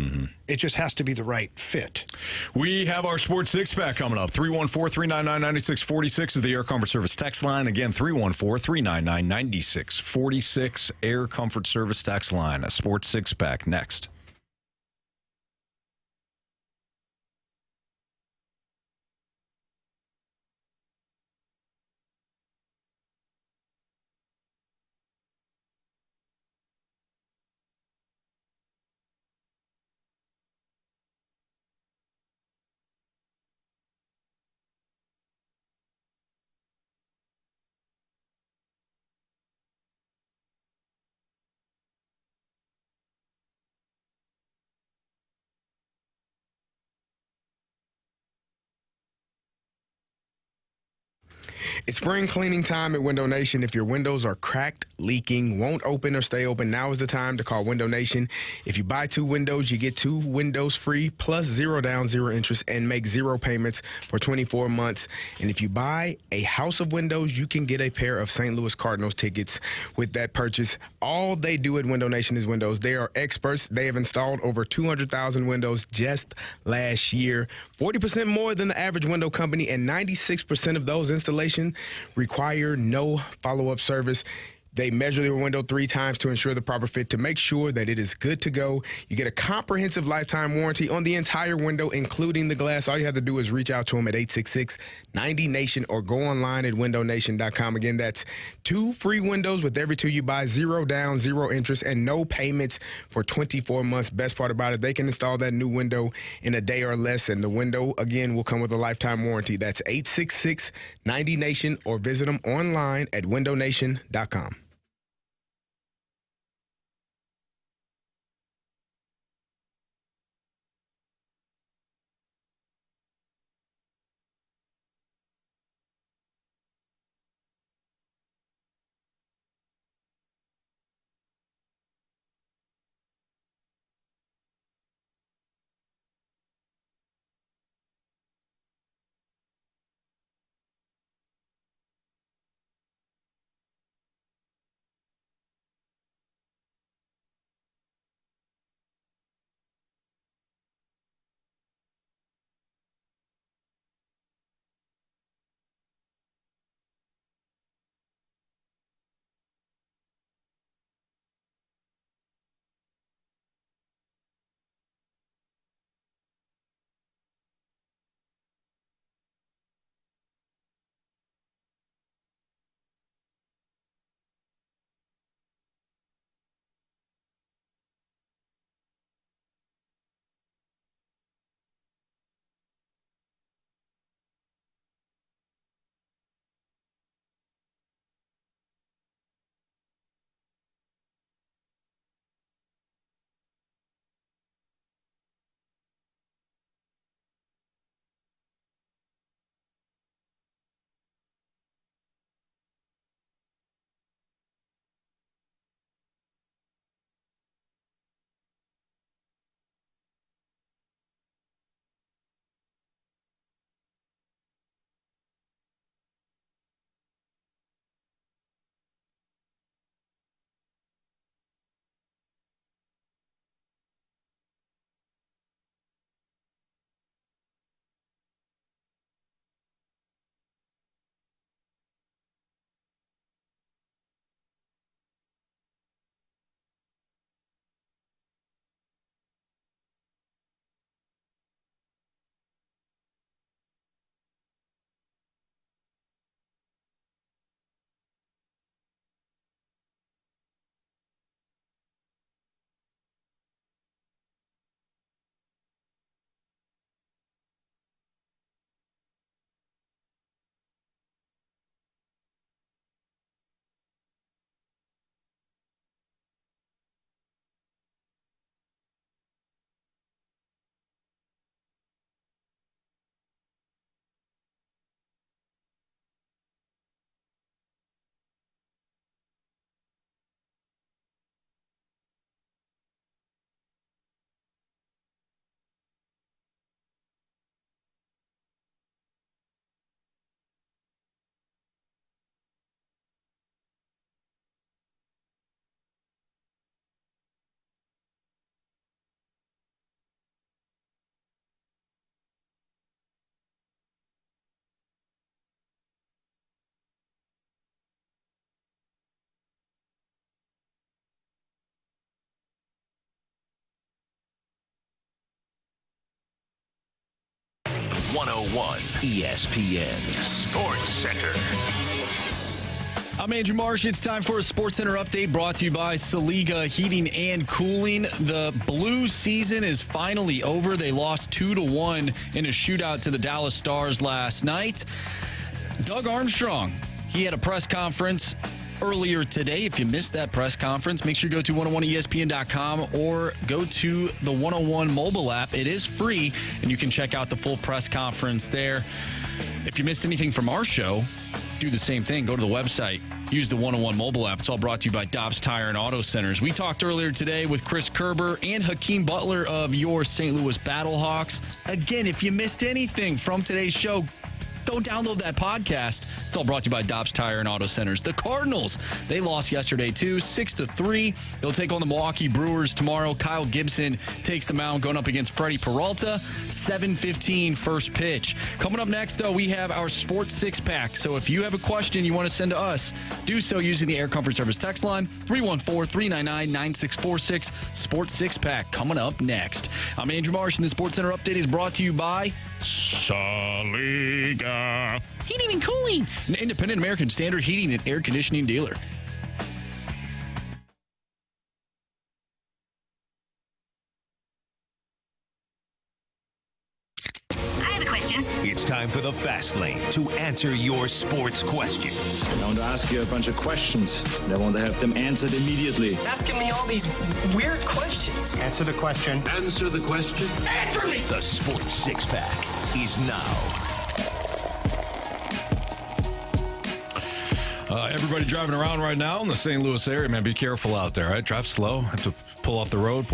It just has to be the right fit. We have our Sports Six-Pack coming up. 314-399-9646 is the Air Comfort Service text line. Again, 314-399-9646, Air Comfort Service text line. A Sports Six-Pack next. It's spring cleaning time at Window Nation. If your windows are cracked, leaking, won't open or stay open, now is the time to call Window Nation. If you buy 2 windows, you get 2 windows free, plus 0 down, 0 interest, and make 0 payments for 24 months. And if you buy a house of windows, you can get a pair of St. Louis Cardinals tickets with that purchase. All they do at Window Nation is windows. They are experts. They have installed over 200,000 windows just last year, 40% more than the average window company, and 96% of those installations require no follow-up service. They measure your window 3 times to ensure the proper fit to make sure that it is good to go. You get a comprehensive lifetime warranty on the entire window, including the glass. All you have to do is reach out to them at 866-90NATION or go online at windownation.com. Again, that's 2 free windows with every 2 you buy, 0 down, 0 interest, and no payments for 24 months. Best part about it, they can install that new window in a day or less, and the window, again, will come with a lifetime warranty. That's 866-90NATION or visit them online at windownation.com. ESPN Sports Center. I'm Andrew Marsh. It's time for a Sports Center update brought to you by Saliga Heating and Cooling. The Blues season is finally over. They lost 2-1 in a shootout to the Dallas Stars last night. Doug Armstrong, he had a press conference earlier today. If you missed that press conference, make sure you go to 101ESPN.com or go to the 101 mobile app. It is free, and you can check out the full press conference there. If you missed anything from our show, do the same thing. Go to the website. Use the 101 mobile app. It's all brought to you by Dobbs Tire and Auto Centers. We talked earlier today with Chris Kerber and Hakeem Butler of your St. Louis Battlehawks. Again, if you missed anything from today's show, go download that podcast. It's all brought to you by Dobbs Tire and Auto Centers. The Cardinals, they lost yesterday too, 6-3. They'll take on the Milwaukee Brewers tomorrow. Kyle Gibson takes the mound going up against Freddie Peralta. 7:15 first pitch. Coming up next, though, we have our Sports Six-Pack. So if you have a question you want to send to us, do so using the Air Comfort Service text line, 314-399-9646. Sports Six-Pack coming up next. I'm Andrew Marsh, and the Sports Center update is brought to you by Saliga Heating and Cooling, an independent American Standard heating and air conditioning dealer. It's time for the Fast Lane to answer your sports questions. I want to ask you a bunch of questions, and I want to have them answered immediately. Asking me all these weird questions. Answer the question. Answer the question. Answer me! The Sports Six-Pack is now. Everybody driving around right now in the St. Louis area, man, be careful out there, right? Drive slow. Have to pull off the road.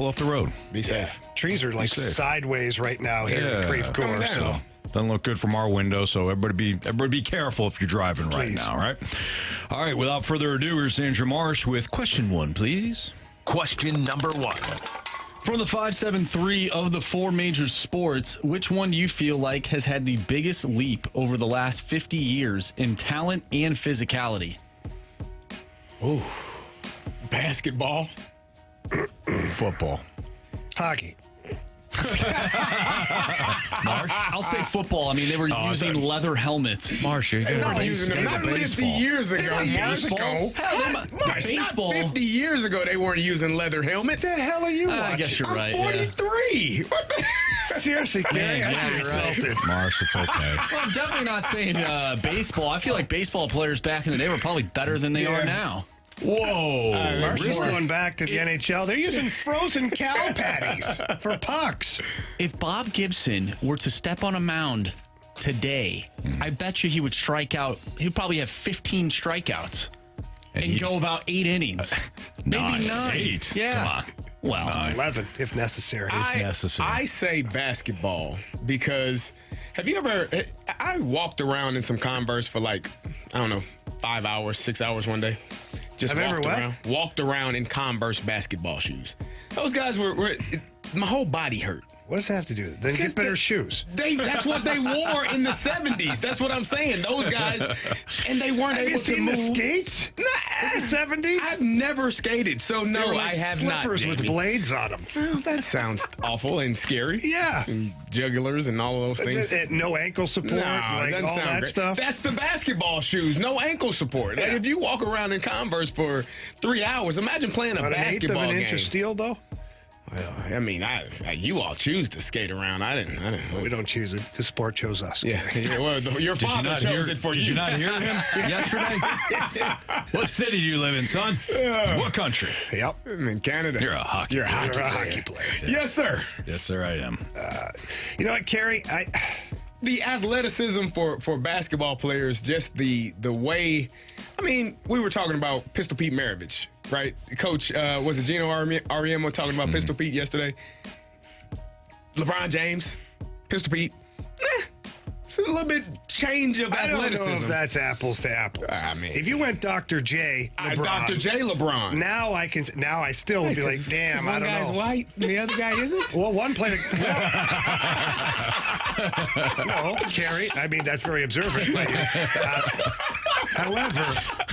Be safe. Trees are like sideways right now here in Creve Coeur. So doesn't look good from our window, so everybody be careful if you're driving right now, right? All right, without further ado, here's Andrew Marsh with question 1, please. Question number 1. From the 573 of the 4 major sports, which one do you feel like has had the biggest leap over the last 50 years in talent and physicality? Ooh, basketball, football, hockey. Marsh, I'll say football. I mean, they were using leather helmets. Marsh, you're not using them not 50 years ago. Baseball? Baseball. 50 years ago, they weren't using leather helmets. What the hell are you watching? I guess you're right. I'm 43. Seriously, Carey, I'd be insulted. Marsh, it's okay. Well, I'm definitely not saying baseball. I feel like baseball players back in the day were probably better than they are now. Whoa. Marsh is going back to the NHL. They're using frozen cow patties for pucks. If Bob Gibson were to step on a mound today, I bet you he would strike out. He'd probably have 15 strikeouts and go about 8 innings. Maybe 9. 8. Yeah. Come on. Well, 11 if necessary. I say basketball because have you ever? I walked around in some Converse for like, I don't know, 5 hours, 6 hours one day. Just walked around in Converse basketball shoes. Those guys were my whole body hurt. What does that have to do with it? Then get better shoes. That's what they wore in the 70s. That's what I'm saying. Those guys, and they weren't able to move. Have you seen the skates in the 70s? I've never skated, so no, they were like I have not. Slippers with blades on them. Well, that sounds awful and scary. Yeah. And jugulars and all of those things. No ankle support, like all that stuff. That's the basketball shoes. No ankle support. Like if you walk around in Converse for 3 hours, imagine playing a basketball game. An inch of steel, though? Well, I mean, you all choose to skate around. I didn't. Well, we don't choose it. The sport chose us. Yeah. Well, your father chose it for you. Did you not hear him yesterday? What city do you live in, son? What country? Yep. I'm in Canada. You're a hockey player. Yes, sir. Yes, sir, I am. You know what, Carey? The athleticism for basketball players, just the way. I mean, we were talking about Pistol Pete Maravich, right? Coach, was it Gino Ariemo talking about Pistol Pete yesterday? LeBron James, Pistol Pete. It's a little bit change of athleticism. I don't know if that's apples to apples. I mean, if you went Dr. J, LeBron, Dr. J, LeBron. Now I still would be like, damn, I don't know. One guy's white and the other guy isn't. Well, one played. No, Carey. I mean, that's very observant. But, however,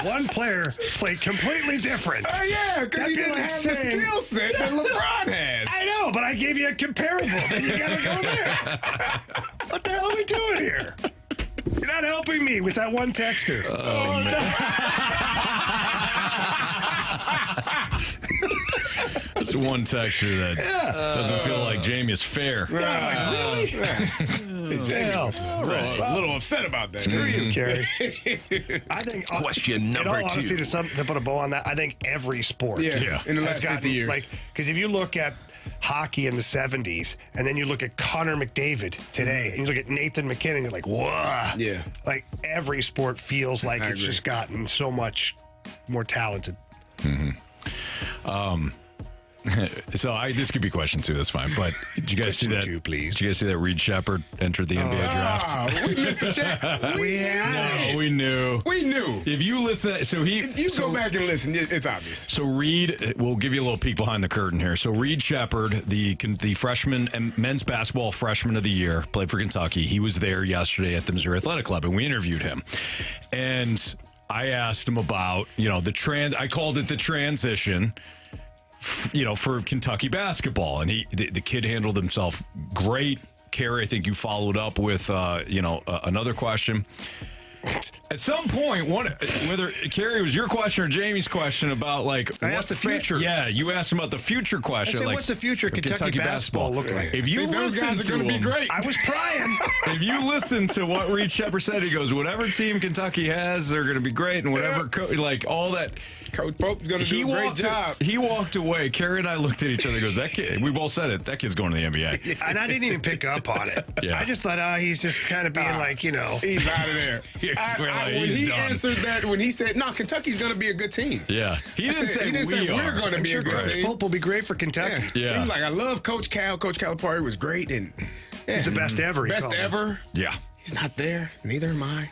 one player played completely different. Yeah, because he didn't have the skill set that LeBron has. I know, but I gave you a comparable. Then you got to go there. What the hell are we doing here? You're not helping me with that one texter. Oh, man. That's one texture that doesn't feel like Jamie is fair. Really? A little upset about that. Screw you, Carey. I think question number 2. In all honesty, to put a bow on that, I think every sport in the last 50 years. Because if you look at hockey in the 70s, and then you look at Connor McDavid today, and you look at Nathan McKinnon, you're like, whoa. Yeah. Like, every sport feels like it's just gotten so much more talented. Mm-hmm. So this could be question 2. That's fine. But did you guys see that? Please. Did you guys see that Reed Shepard entered the NBA draft? We missed the chance. No, we knew. We knew. If you listen, go back and listen, it's obvious. So Reed, we'll give you a little peek behind the curtain here. So Reed Shepard, the freshman and men's basketball freshman of the year, played for Kentucky. He was there yesterday at the Missouri Athletic Club, and we interviewed him. And I asked him about, I called it the transition, for Kentucky basketball. And the kid handled himself great. Carey, I think you followed up with, another question. At some point, whether Carey was your question or Jamie's question about I asked the future. Yeah, you asked him about the future question. I said, what's the future of Kentucky basketball look like? If you those guys are going to be great. I was prying. If you listen to what Reed Shepard said, he goes, whatever team Kentucky has, they're going to be great, and whatever all that. Coach Pope's going to do a great job. He walked away. Carey and I looked at each other and goes, that kid, we both said it, that kid's going to the NBA. And I didn't even pick up on it. Yeah. I just thought, he's just kind of being he's out of there. When he answered that, when he said, no, Kentucky's going to be a good team. Yeah. He didn't say we're going to be a good team. Pope will be great for Kentucky. Yeah. He's like, I love Coach Cal. Coach Calipari was great. And he's the best ever. Best ever. Yeah. He's not there. Neither am I.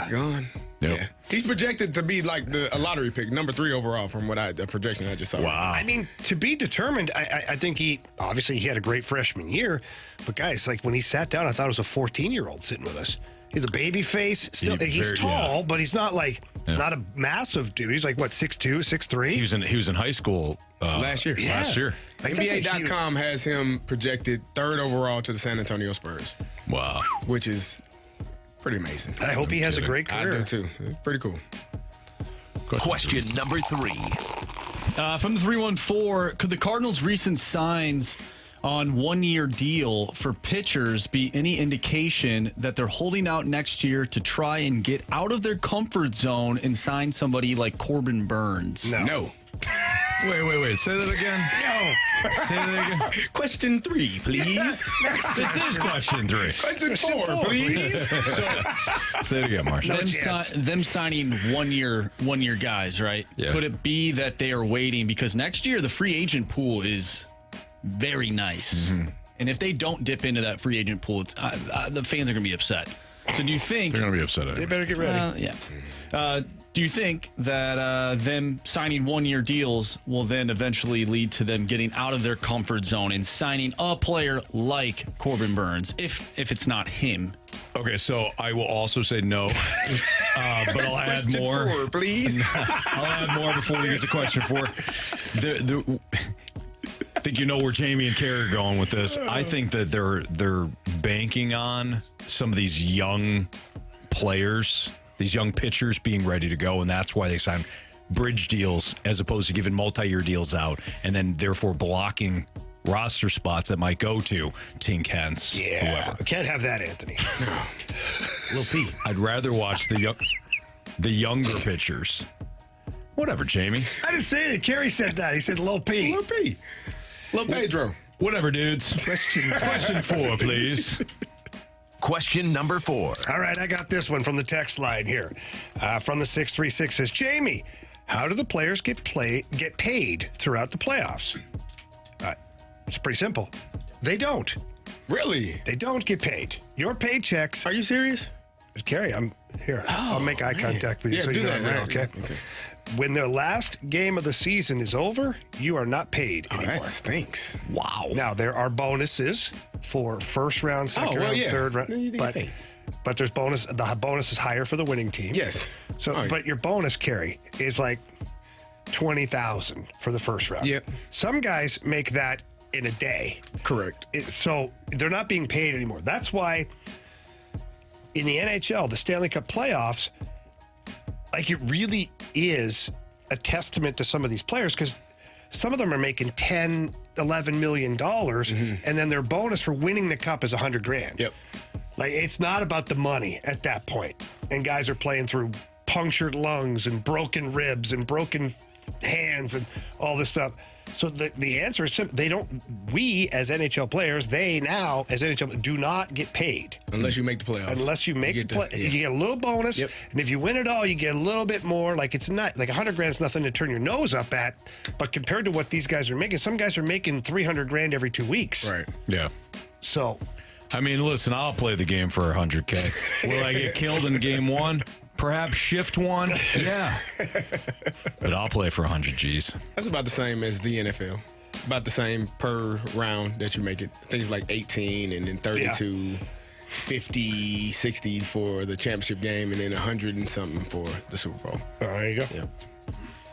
Gone. Yep. Yeah. He's projected to be like a lottery pick, number 3 overall from the projection I just saw. Wow. I mean, to be determined, I think he had a great freshman year, but guys, like when he sat down, I thought it was a 14-year-old sitting with us. He's a baby face. Still, he's tall, but he's not he's not a massive dude. He's like, what, 6'2", 6'3"? He was in high school last year. Yeah. Last year. NBA.com has him projected 3rd overall to the San Antonio Spurs. Wow. Which is pretty amazing. I hope he has a great career. I do too. It's pretty cool. Question number 3. From the 314, could the Cardinals' recent signs on 1-year deal for pitchers be any indication that they're holding out next year to try and get out of their comfort zone and sign somebody like Corbin Burns? No. Wait. Say that again. No. Say that again. Question 3, please. This is question 3. Question 4, please. Say it again, Marshall. Them signing one year guys, right? Yeah. Could it be that they are waiting because next year the free agent pool is very nice, and if they don't dip into that free agent pool, it's, the fans are going to be upset. So do you think they're going to be upset? They better get ready. Yeah. Do you think that them signing 1-year deals will then eventually lead to them getting out of their comfort zone and signing a player like Corbin Burns, if it's not him? Okay, so I will also say no, but I'll add more. Question 4, please. I'll add more before we get to question 4. I think you know where Jamie and Kerry are going with this. I think that they're banking on some of these young players, these young pitchers being ready to go, and that's why they sign bridge deals as opposed to giving multi-year deals out and then therefore blocking roster spots that might go to Tink Hence, whoever. Can't have that, Anthony. Lil P. I'd rather watch the younger pitchers. Whatever, Jamie. I didn't say it. Kerry said that. He said Lil P. Lil P. Lil Pedro. Whatever, dudes. Question 4, please. Question number 4. All right, I got this one from the text line here. From the 636 says, Jamie, how do the players get paid throughout the playoffs? It's pretty simple. They don't. Really? They don't get paid. Your paychecks. Are you serious? Kerry, I'm here. I'll make eye contact with you so you know that, okay? When the last game of the season is over, you are not paid anymore. That stinks. Wow. Now, there are bonuses for first round, second round, third round. But there's bonus. The bonus is higher for the winning team. Yes. So, But your bonus, Kerry, is like $20,000 for the first round. Yep. Some guys make that in a day. Correct. So they're not being paid anymore. That's why in the NHL, the Stanley Cup playoffs, like it really is a testament to some of these players because some of them are making $10, $11 million, and then their bonus for winning the cup is $100,000. Yep. Like it's not about the money at that point. And guys are playing through punctured lungs and broken ribs and broken hands and all this stuff. So the answer is simple. We as NHL players, they now as NHL do not get paid. Unless you make the playoffs. Unless you make the play. You get a little bonus. Yep. And if you win it all, you get a little bit more. Like it's not like $100,000 is nothing to turn your nose up at. But compared to what these guys are making, some guys are making $300,000 every 2 weeks. Right. Yeah. So, I mean, listen, I'll play the game for $100K. Will I get killed in game one? Perhaps shift one? Yeah. But I'll play for 100 G's. That's about the same as the NFL. About the same per round that you make it. I think it's like 18 and then 32, 50, 60 for the championship game and then 100 and something for the Super Bowl. Oh, there you go. Yeah.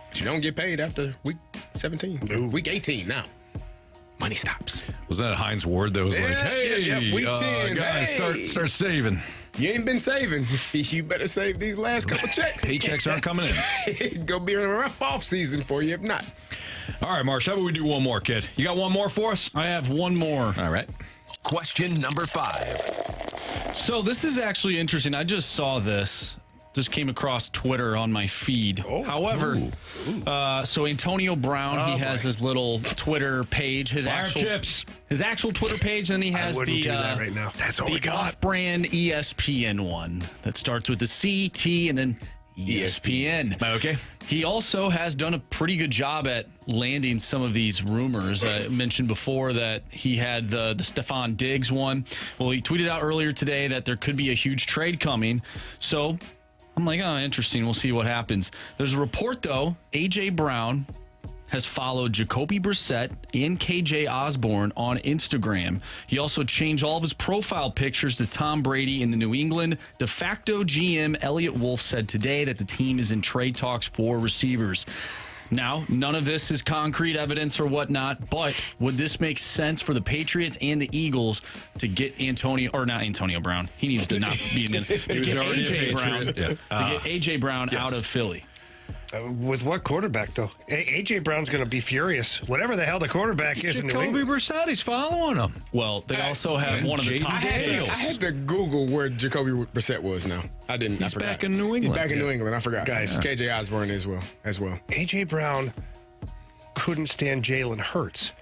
But you don't get paid after week 17. No. Week 18 now. Money stops. Was that Heinz Ward that was like, hey, week 10, guys, hey. start saving. You ain't been saving. You better save these last couple checks. Paychecks aren't coming in. Go be a rough off season for you if not. All right, Marsh, how about we do one more, kid? You got one more for us? I have one more. All right. Question number 5. So this is actually interesting. I just saw this. Just came across Twitter on my feed. Oh, However, so Antonio Brown, he has his little Twitter page, his actual Twitter page, and he has the do that right now. That's all we got. off-brand ESPN one that starts with the C, T, and then ESPN. Okay. He also has done a pretty good job at landing some of these rumors. I mentioned before that he had the Stephon Diggs one. Well, he tweeted out earlier today that there could be a huge trade coming. So I'm like, oh, interesting. We'll see what happens. There's a report, though. A.J. Brown has followed Jacoby Brissett and KJ Osborne on Instagram. He also changed all of his profile pictures to Tom Brady in the New England. De facto GM Elliott Wolf said today that the team is in trade talks for receivers. Now, none of this is concrete evidence or whatnot, but would this make sense for the Patriots and the Eagles to get not Antonio Brown? He needs to not be in it. To get A.J. Brown, to get A.J. Brown out of Philly. With what quarterback, though? A.J. Brown's going to be furious. Whatever the hell the quarterback is in New Jacoby England. Brissett, he's following him. Well, they also have one of the top I had to Google where Jacoby Brissett was now. I didn't. I forgot. Back in New England. He's back in New England. I forgot. Guys. KJ Osborne as well. A.J. Brown couldn't stand Jalen Hurts.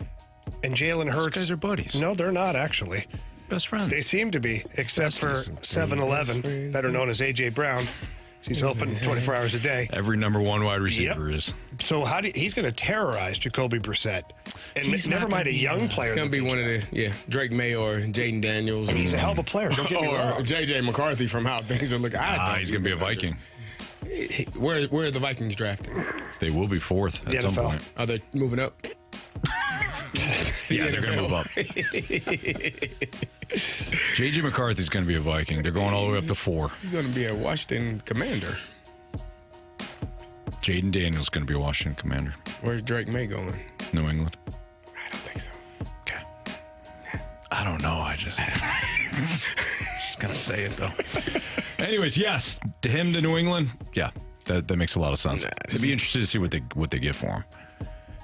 And Jalen Hurts. These guys are buddies. No, they're not, actually. Best friends. They seem to be, except for 7-Eleven, better known as A.J. Brown. He's open 24 hours a day. Every number one wide receiver is. So he's going to terrorize Jacoby Brissett. And never mind a young player. It's going to be one of the, Drake May or Jaden Daniels. He's a hell of a player. Don't get me wrong. Or J.J. McCarthy from how things are looking. He's going to be a Viking. Where are the Vikings drafting? They will be fourth at some point. Are they moving up? Yeah, they're going to move up. J.J. McCarthy's going to be a Viking. They're going all the way up to 4. He's going to be a Washington Commander. Jaden Daniels going to be a Washington Commander. Where's Drake May going? New England. I don't think so. Okay. I don't know. I just going to say it, though. Anyways, yes, to him to New England, yeah, that makes a lot of sense. It'd be interesting to see what they get for him.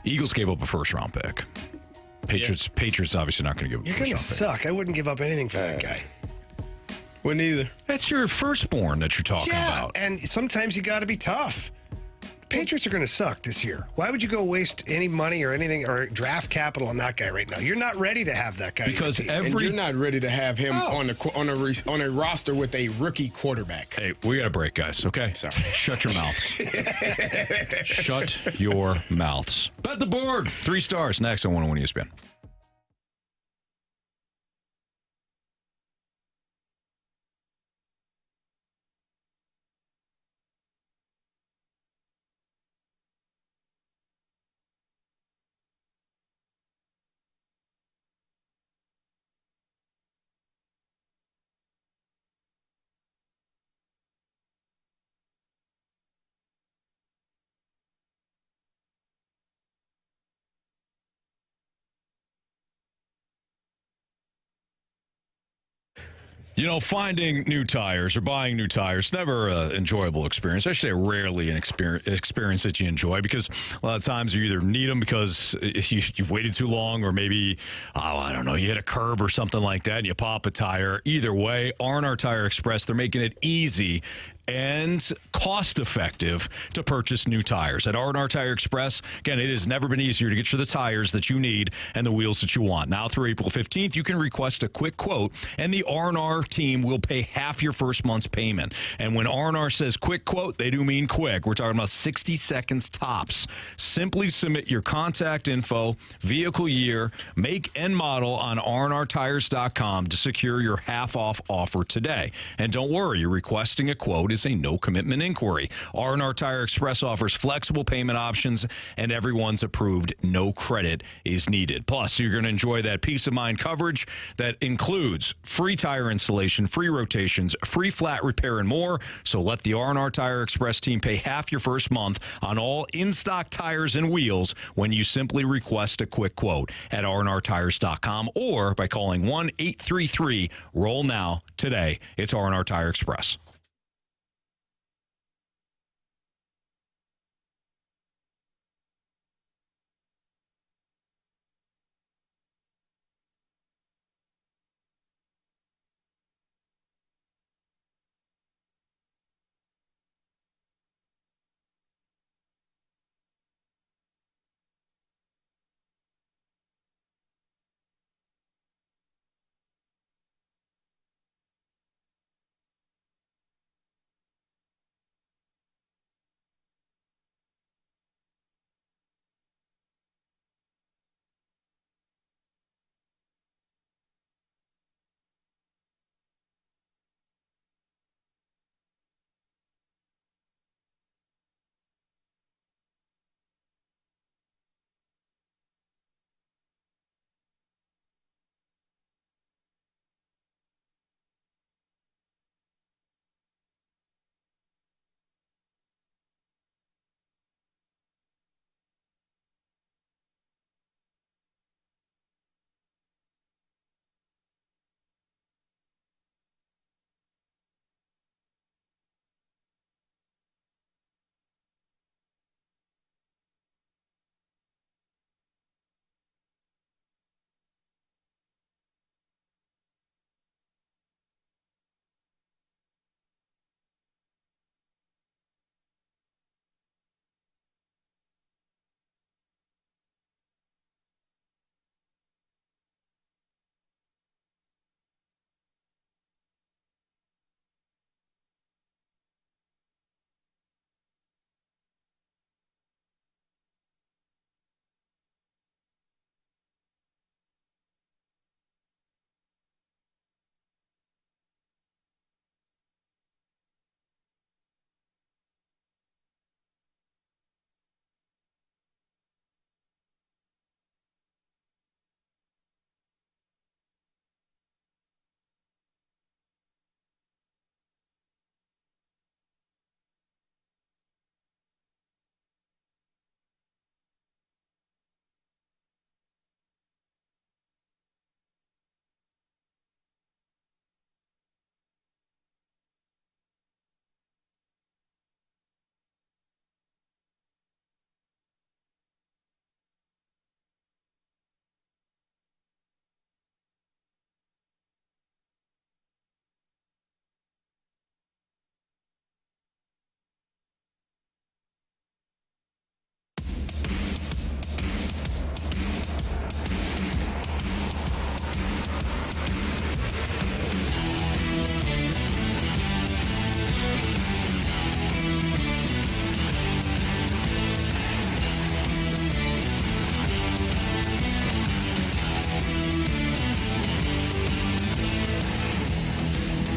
Eagles gave up a first-round pick. Patriots obviously not going to give up a first-round pick. You're going to suck. I wouldn't give up anything for that guy. Wouldn't either. That's your firstborn that you're talking about. And sometimes you got to be tough. Patriots are going to suck this year. Why would you go waste any money or anything or draft capital on that guy right now? You're not ready to have that guy. Because and you're not ready to have him on a roster with a rookie quarterback. Hey, we got a break, guys. Okay, sorry. Shut your mouths. Shut your mouths. Bet the board. 3 stars next on 101 ESPN. You know, finding new tires or buying new tires, never an enjoyable experience. I should say rarely an experience that you enjoy, because a lot of times you either need them because you've waited too long, or maybe, I don't know, you hit a curb or something like that and you pop a tire. Either way, R&R Tire Express, they're making it easy and cost-effective to purchase new tires. At R&R Tire Express, again, it has never been easier to get you the tires that you need and the wheels that you want. Now through April 15th, you can request a quick quote, and the R&R team will pay half your first month's payment. And when R&R says quick quote, they do mean quick. We're talking about 60 seconds tops. Simply submit your contact info, vehicle year, make and model on rnrtires.com to secure your half-off offer today. And don't worry, requesting a quote is a no-commitment inquiry. R&R Tire Express offers flexible payment options, and everyone's approved. No credit is needed. Plus, you're going to enjoy that peace of mind coverage that includes free tire installation, free rotations, free flat repair, and more. So let the R&R Tire Express team pay half your first month on all in-stock tires and wheels when you simply request a quick quote at rnrtires.com or by calling 1-833-ROLL-NOW today. It's R&R Tire Express.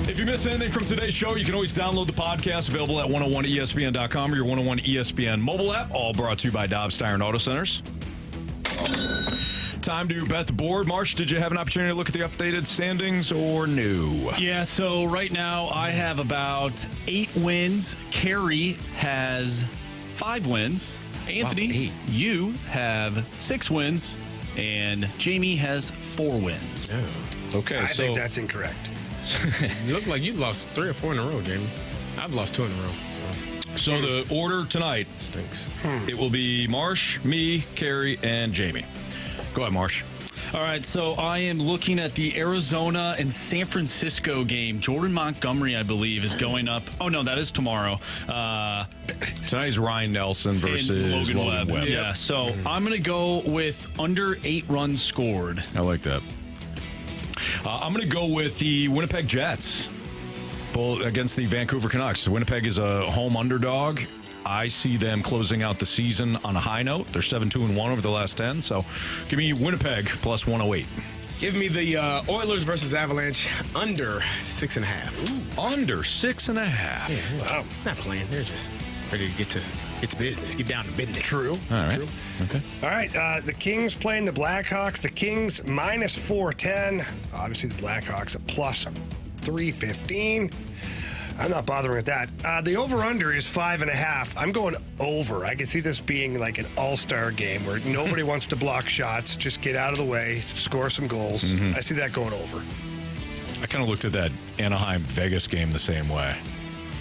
If you missed anything from today's show, you can always download the podcast, available at 101ESPN.com or your 101 ESPN mobile app, all brought to you by Dobbs Tire and Auto Centers. Time to bet the board. Marsh, did you have an opportunity to look at the updated standings or no? Yeah, so right now I have about 8 wins. Carey has 5 wins. Anthony, you have 6 wins. And Jamie has 4 wins. Okay, I think that's incorrect. You look like you've lost 3 or 4 in a row, Jamie. I've lost 2 in a row. So the order tonight stinks. It will be Marsh, me, Carey, and Jamie. Go ahead, Marsh. All right, so I am looking at the Arizona and San Francisco game. Jordan Montgomery, I believe, is going up. Oh, no, that is tomorrow. Tonight's Ryan Nelson versus Logan Webb. Yeah, so I'm going to go with under 8 runs scored. I like that. I'm going to go with the Winnipeg Jets against the Vancouver Canucks. Winnipeg is a home underdog. I see them closing out the season on a high note. They're 7-2-1 over the last 10. So give me Winnipeg plus 108. Give me the Oilers versus Avalanche under 6.5. Under 6.5. Yeah, wow. Not playing. They're just ready to get to business. Get down to business. True. All right. True. Okay. All right. The Kings playing the Blackhawks. The Kings minus 410. Obviously, the Blackhawks a plus 315. I'm not bothering with that. The over-under is 5.5. I'm going over. I can see this being like an all-star game where nobody wants to block shots. Just get out of the way, score some goals. Mm-hmm. I see that going over. I kind of looked at that Anaheim-Vegas game the same way.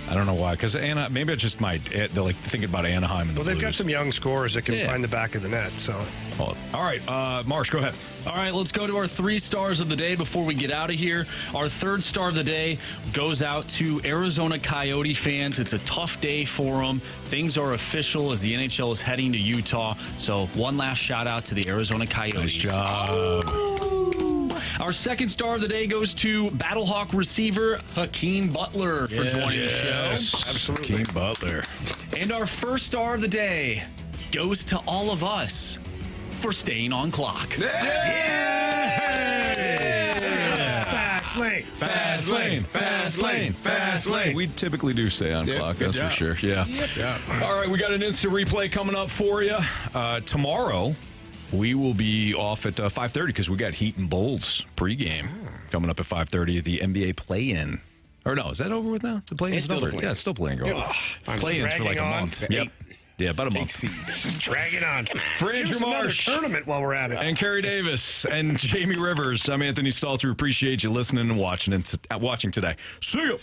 I don't know why, because maybe it's just they're like thinking about Anaheim. And Well, they've got some young scorers that can find the back of the net. So, all right, Marsh, go ahead. All right, let's go to our 3 stars of the day before we get out of here. Our third star of the day goes out to Arizona Coyote fans. It's a tough day for them. Things are official as the NHL is heading to Utah. So one last shout out to the Arizona Coyotes. Nice job. Our second star of the day goes to Battlehawk receiver Hakeem Butler for joining the show. Absolutely. Hakeem Butler. And our first star of the day goes to all of us for staying on clock. Fast lane. Fast lane, fast lane, fast lane. We typically do stay on clock, that's for sure. Yeah. All right, we got an instant replay coming up for you. Tomorrow, we will be off at 5:30 because we got Heat and Bulls pregame coming up at 5:30 at the NBA play-in. Or no, is that over with now? The play-in is over. Yeah, it's still playing. Play-in's for like a month. Yep. Yeah, about a month. Dragging on. For Andrew Marsh. Tournament while we're at it. And Carey Davis and Jamie Rivers. I'm Anthony Stalter. Appreciate you listening and watching today. See you.